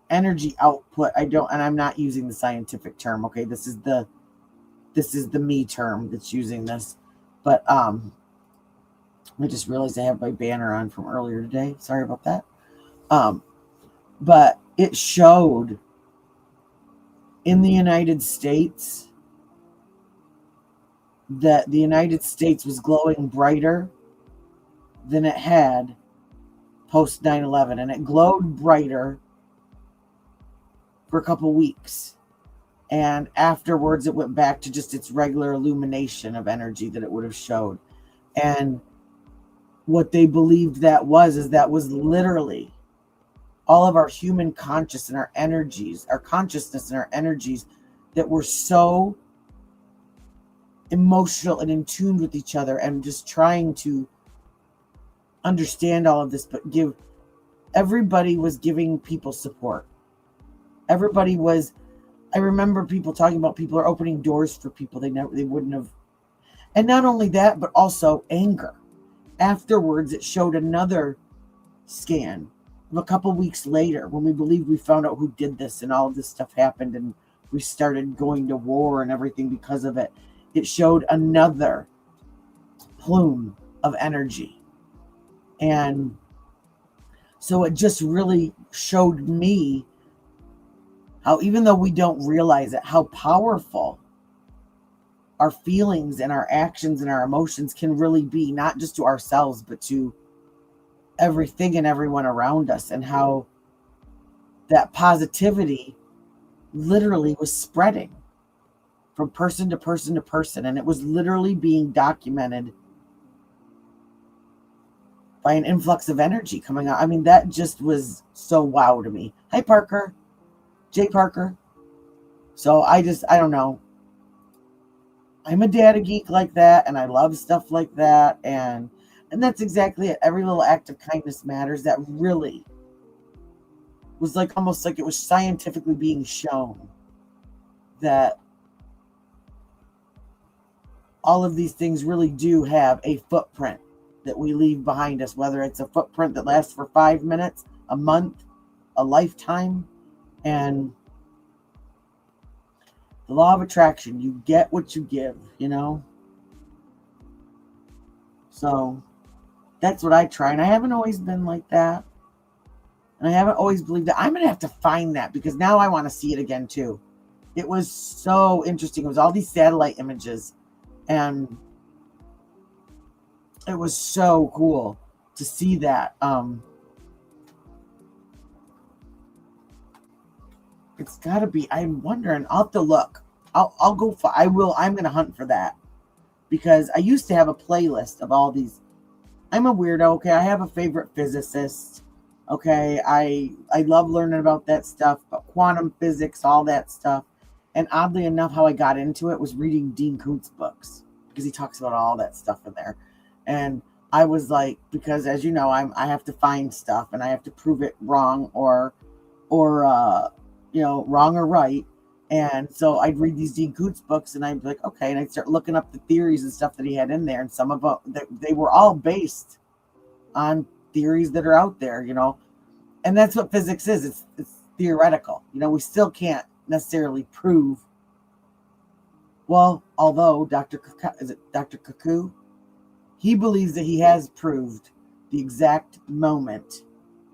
energy output. I'm not using the scientific term. Okay, this is the me term that's using this. But I just realized I have my banner on from earlier today. Sorry about that. But it showed in the United States that the United States was glowing brighter than it had post 9/11, and it glowed brighter for a couple weeks, and afterwards it went back to just its regular illumination of energy that it would have showed. And what they believed that was literally all of our human conscious and our energies, our consciousness and our energies that were so emotional and in tune with each other, and just trying to understand all of this, but everybody was giving people support. Everybody was, I remember people talking about people are opening doors for people they wouldn't have. And not only that, but also anger. Afterwards, it showed another scan of a couple weeks later, when we believed we found out who did this, and all of this stuff happened, and we started going to war and everything because of it. It showed another plume of energy. And so it just really showed me how, even though we don't realize it, how powerful our feelings and our actions and our emotions can really be, not just to ourselves, but to everything and everyone around us, and how that positivity literally was spreading from person to person to person. And it was literally being documented by an influx of energy coming out. I mean, that just was so wow to me. Hi, Parker. Jay Parker. So I don't know. I'm a data geek like that, and I love stuff like that. And that's exactly it. Every little act of kindness matters. That really was like almost like it was scientifically being shown that all of these things really do have a footprint that we leave behind us, whether it's a footprint that lasts for 5 minutes, a month, a lifetime. And the law of attraction, you get what you give, you know? So that's what I try. And I haven't always been like that. And I haven't always believed that. I'm going to have to find that because now I want to see it again too. It was so interesting. It was all these satellite images. And it was so cool to see that. It's got to be. I'm wondering. I'll have to look. I'll go for. I'm going to hunt for that because I used to have a playlist of all these. I'm a weirdo. Okay, I have a favorite physicist. Okay, I love learning about that stuff, but quantum physics, all that stuff. And oddly enough, how I got into it was reading Dean Koontz books because he talks about all that stuff in there. And I was like, because as you know, I have to find stuff and I have to prove it wrong or wrong or right. And so I'd read these Dean Koontz books and I'd be like, okay. And I'd start looking up the theories and stuff that he had in there. And some of them, they were all based on theories that are out there, and that's what physics is. It's theoretical. We still can't necessarily prove. Well, although Dr. Cuckoo? He believes that he has proved the exact moment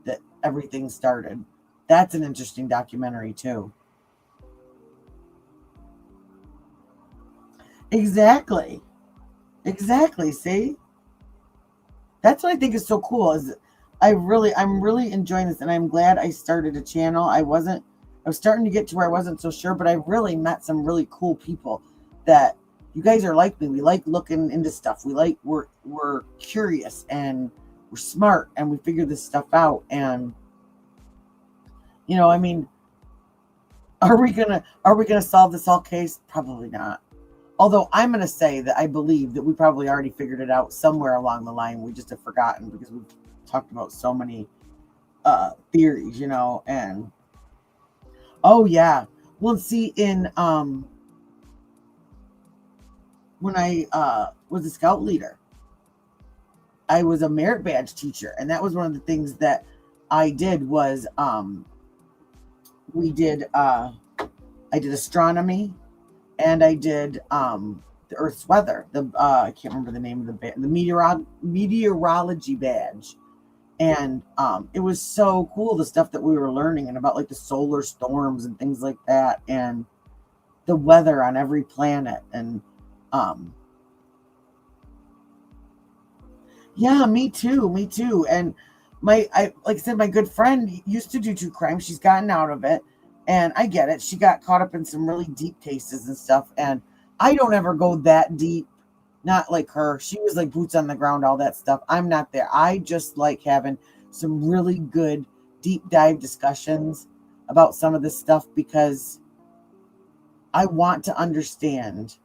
that everything started. That's an interesting documentary too. Exactly. See? That's what I think is so cool is I'm really enjoying this and I'm glad I started a channel. I was starting to get to where I wasn't so sure, but I really met some really cool people that you guys are like me. We like looking into stuff. We're curious and we're smart and we figure this stuff out. And are we gonna solve this whole case? Probably not. Although I'm going to say that I believe that we probably already figured it out somewhere along the line. We just have forgotten because we've talked about so many theories, and oh yeah. Well, see, in when I was a scout leader, I was a merit badge teacher, and that was one of the things that I did was I did astronomy. And I did the Earth's weather. I can't remember the name of the band, the meteorology badge. And it was so cool, the stuff that we were learning and about like the solar storms and things like that, and the weather on every planet. And yeah, me too. And like I said, my good friend used to do true crime. She's gotten out of it. And I get it. She got caught up in some really deep cases and stuff. And I don't ever go that deep. Not like her. She was like boots on the ground, all that stuff. I'm not there. I just like having some really good deep dive discussions about some of this stuff because I want to understand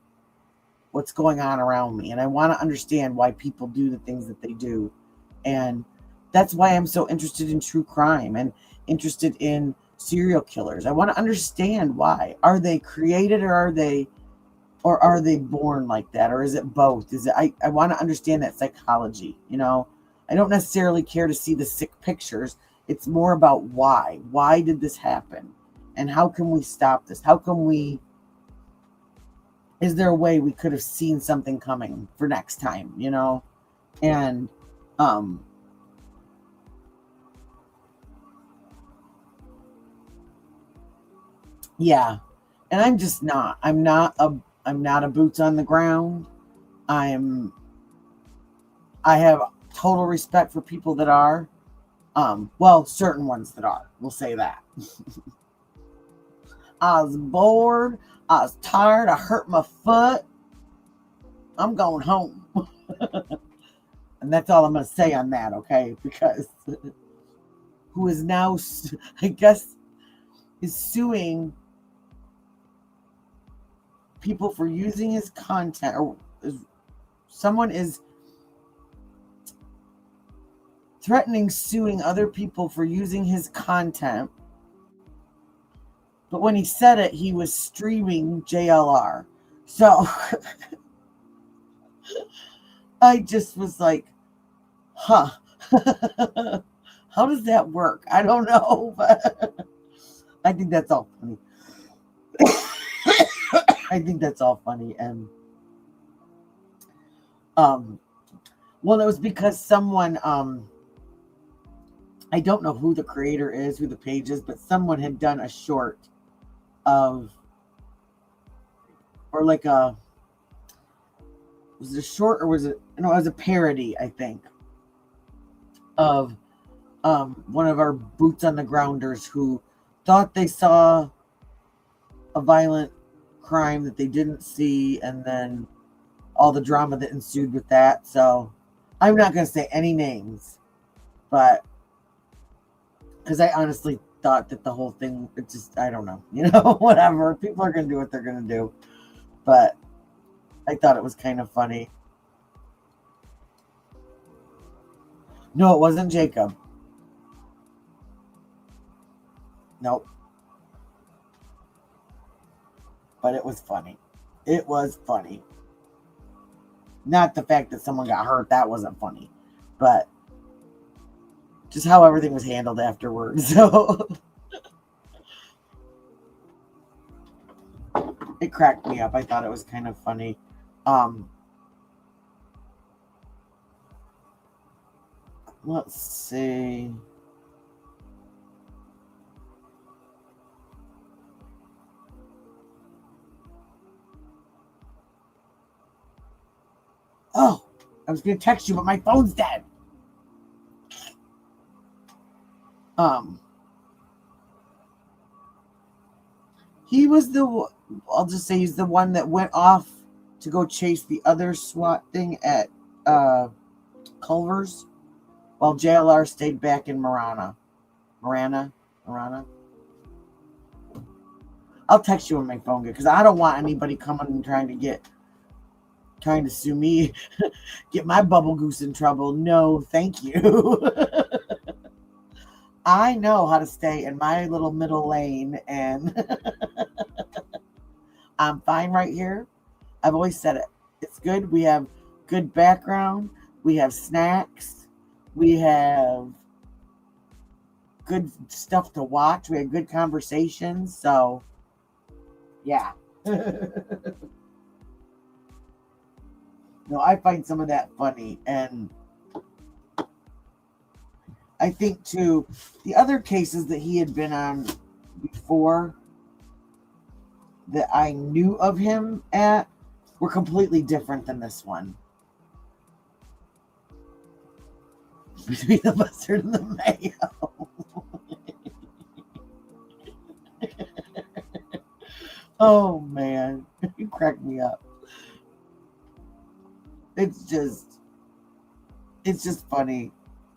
what's going on around me. And I want to understand why people do the things that they do. And that's why I'm so interested in true crime and interested in serial killers. I want to understand why. Are they created or are they born like that? Or is it both? I want to understand that psychology, I don't necessarily care to see the sick pictures. It's more about why. Why did this happen? And how can we stop this? Is there a way we could have seen something coming for next time, And yeah. And I'm just not. I'm not a boots on the ground. I have total respect for people that are. Well, certain ones that are. We'll say that. I was bored. I was tired. I hurt my foot. I'm going home. And that's all I'm going to say on that, okay? Because who is now, I guess, is suing people for using his content, or someone is threatening suing other people for using his content. But when he said it, he was streaming JLR. So I just was like, huh. How does that work? I don't know, but I think that's all funny. I think that's all funny. And Well, it was because someone, I don't know who the creator is, who the page is, but someone had done a short of, or like was it a short or was it, no, it was a parody, I think, of one of our boots on the grounders who thought they saw a violent crime that they didn't see, and then all the drama that ensued with that. So I'm not going to say any names, but because I honestly thought that the whole thing, it just, I don't know, whatever. People are going to do what they're going to do. But I thought it was kind of funny. No, it wasn't Jacob. Nope. But it was funny. It was funny. Not the fact that someone got hurt, that wasn't funny. But just how everything was handled afterwards. So it cracked me up. I thought it was kind of funny. Let's see. Oh, I was going to text you, but my phone's dead. He was I'll just say he's the one that went off to go chase the other SWAT thing at Culver's, while JLR stayed back in Marana. I'll text you when my phone gets, because I don't want anybody coming and trying to sue me, get my bubble goose in trouble. No, thank you. I know how to stay in my little middle lane, and I'm fine right here. I've always said it. It's good. We have good background. We have snacks. We have good stuff to watch. We have good conversations. So, yeah. No, I find some of that funny. And I think, too, the other cases that he had been on before that I knew of him at were completely different than this one. Between the mustard and the mayo. Oh, man. You cracked me up. It's just funny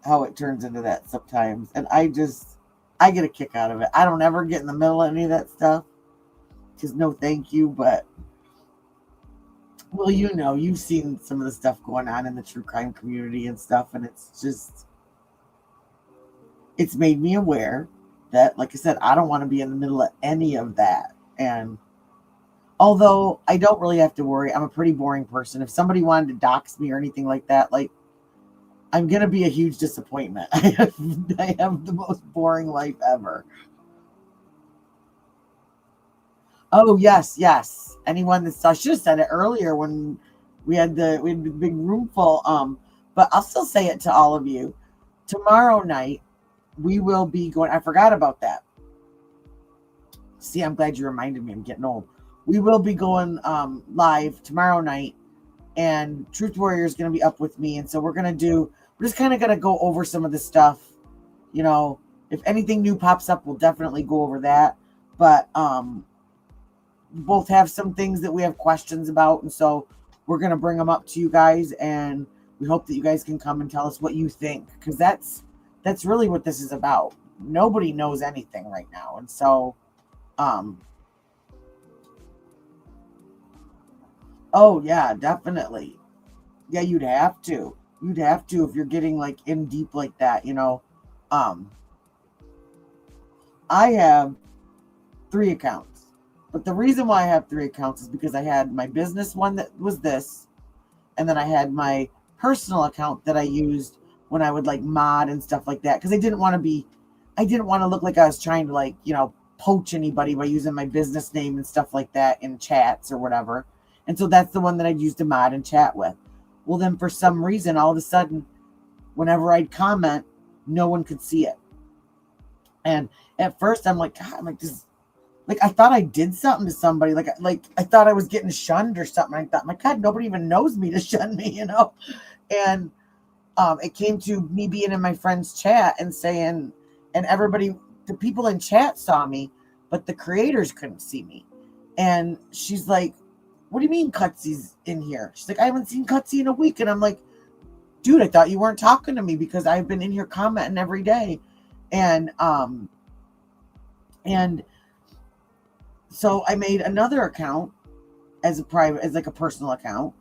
how it turns into that sometimes. And I get a kick out of it. I don't ever get in the middle of any of that stuff. Because no thank you, but well, you've seen some of the stuff going on in the true crime community and stuff, and it's made me aware that, like I said, I don't want to be in the middle of any of that. And although I don't really have to worry, I'm a pretty boring person. If somebody wanted to dox me or anything like that, like, I'm going to be a huge disappointment. I have the most boring life ever. Oh, yes. Anyone that I should have said it earlier when we had the big room full. But I'll still say it to all of you. Tomorrow night, we will be going. I forgot about that. See, I'm glad you reminded me. I'm getting old. We will be going live tomorrow night, and Truth Warrior is going to be up with me. And so we're just kind of going to go over some of the stuff. If anything new pops up, we'll definitely go over that. But both have some things that we have questions about, and so we're going to bring them up to you guys, and we hope that you guys can come and tell us what you think, because that's really what this is about. Nobody knows anything right now, and so oh yeah, definitely. Yeah, you'd have to if you're getting like in deep like that. I have 3 accounts. But the reason why I have 3 accounts is because I had my business one that was this, and then I had my personal account that I used when I would like mod and stuff like that, because I didn't want to look like I was trying to like, poach anybody by using my business name and stuff like that in chats or whatever. And so that's the one that I'd use to mod and chat with. Well, then for some reason, all of a sudden, whenever I'd comment, no one could see it. And at first I'm like, God, I'm like, this, like, I thought I did something to somebody. Like I thought I was getting shunned or something. I thought, my God, nobody even knows me to shun me, you know? And it came to me being in my friend's chat and saying, and everybody, the people in chat saw me, but the creators couldn't see me. And she's like, what do you mean Cutsy's in here? She's like, I haven't seen Cutsy in a week. And I'm like, dude, I thought you weren't talking to me because I've been in here commenting every day. And so I made another account as a private, as like a personal account.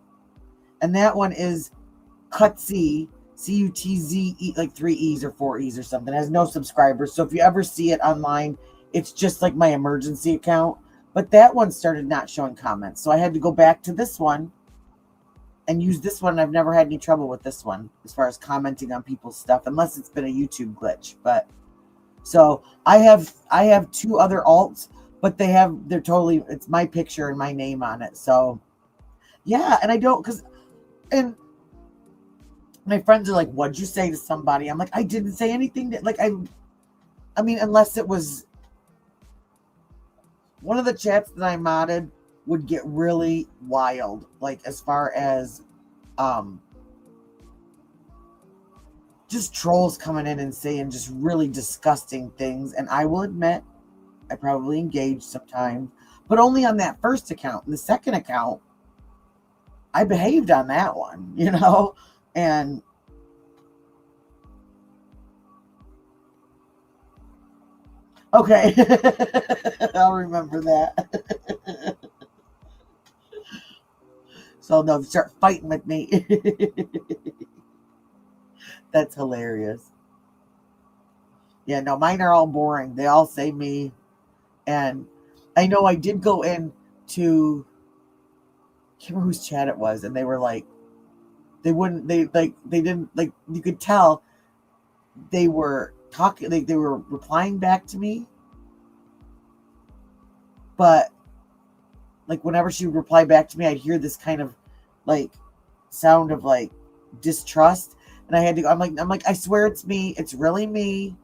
And that one is Cutsy, Cutze, like 3 E's or 4 E's or something. It has no subscribers. So if you ever see it online, it's just like my emergency account. But that one started not showing comments. So I had to go back to this one and use this one. I've never had any trouble with this one as far as commenting on people's stuff, unless it's been a YouTube glitch. But so I have 2 other alts, but they're totally, it's my picture and my name on it. So yeah, and I don't, and my friends are like, what'd you say to somebody? I'm like, I didn't say anything that, like, I mean, unless it was one of the chats that I modded would get really wild, like as far as just trolls coming in and saying just really disgusting things. And I will admit, I probably engaged sometimes, but only on that first account. And the second account, I behaved on that one, you know? And okay, I'll remember that. So no, start fighting with me. That's hilarious. Yeah, no, mine are all boring. They all say me. And I know I did go in to, I can't remember whose chat it was, and they were like, they didn't, like, you could tell they were talking, they were replying back to me, but like whenever she would reply back to me, I'd hear this kind of like sound of like distrust, and I had to go, I'm like, I swear it's me, it's really me.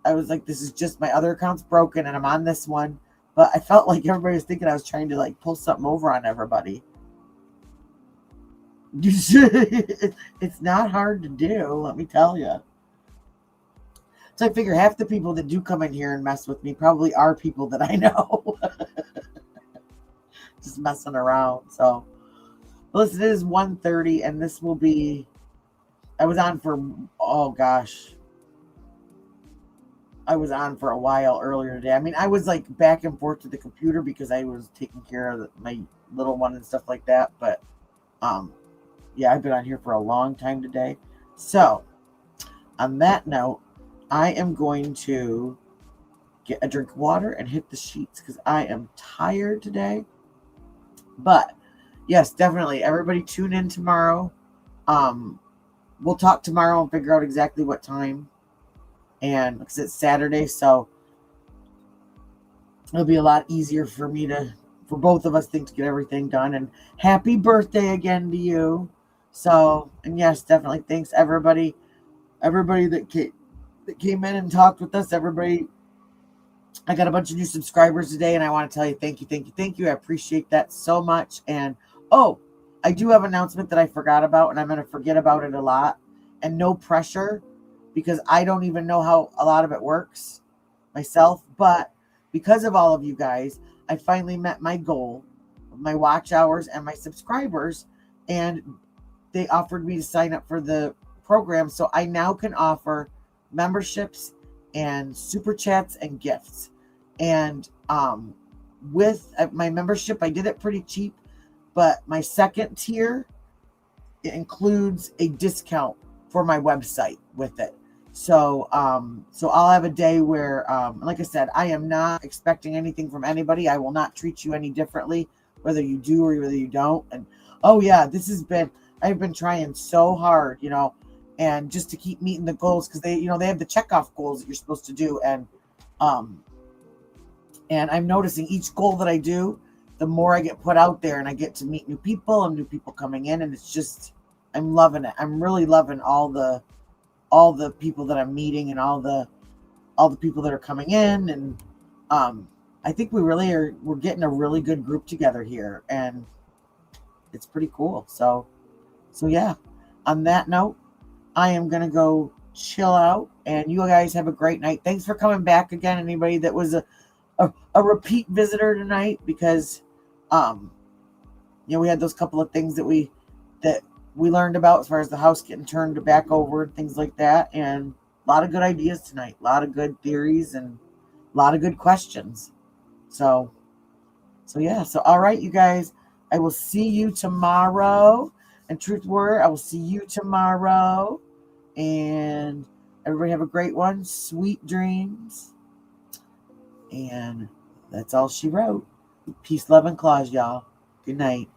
I was like, this is just my other account's broken and I'm on this one. But I felt like everybody was thinking I was trying to like pull something over on everybody. It's not hard to do, let me tell you. So I figure half the people that do come in here and mess with me probably are people that I know. Just messing around. So, listen, it is 1:30 and this will be, I was on for, oh gosh. I was on for a while earlier today. I mean, I was like back and forth to the computer because I was taking care of my little one and stuff like that. But yeah, I've been on here for a long time today. So on that note, I am going to get a drink of water and hit the sheets because I am tired today. But yes, definitely everybody tune in tomorrow. We'll talk tomorrow and figure out exactly what time. And because it's Saturday, so it'll be a lot easier for me for both of us, to get everything done. And happy birthday again to you. So, and yes, definitely thanks everybody that came in and talked with us. Everybody, I got a bunch of new subscribers today, and I want to tell you thank you. I appreciate that so much. And oh, I do have an announcement that I forgot about, and I'm going to forget about it a lot. And no pressure, because I don't even know how a lot of it works myself. But because of all of you guys, I finally met my goal, my watch hours and my subscribers, and they offered me to sign up for the program. So I now can offer memberships and super chats and gifts. And with my membership, I did it pretty cheap, but my second tier, it includes a discount for my website with it. So so I'll have a day where, like I said, I am not expecting anything from anybody. I will not treat you any differently, whether you do or whether you don't. And oh yeah, I've been trying so hard, you know, and just to keep meeting the goals, because they have the checkoff goals that you're supposed to do. And I'm noticing each goal that I do, the more I get put out there and I get to meet new people and new people coming in. And it's just, I'm loving it. I'm really loving all the people that I'm meeting and all the people that are coming in, and I think we're getting a really good group together here, and it's pretty cool. So yeah. On that note, I am gonna go chill out, and you guys have a great night. Thanks for coming back again. Anybody that was a repeat visitor tonight, because we had those couple of things that we learned about as far as the house getting turned back over and things like that, and a lot of good ideas tonight, a lot of good theories, and a lot of good questions. So yeah. So all right, you guys, I will see you tomorrow. And truth word, I will see you tomorrow. And everybody have a great one. Sweet dreams. And that's all she wrote. Peace, love, and claws, y'all. Good night.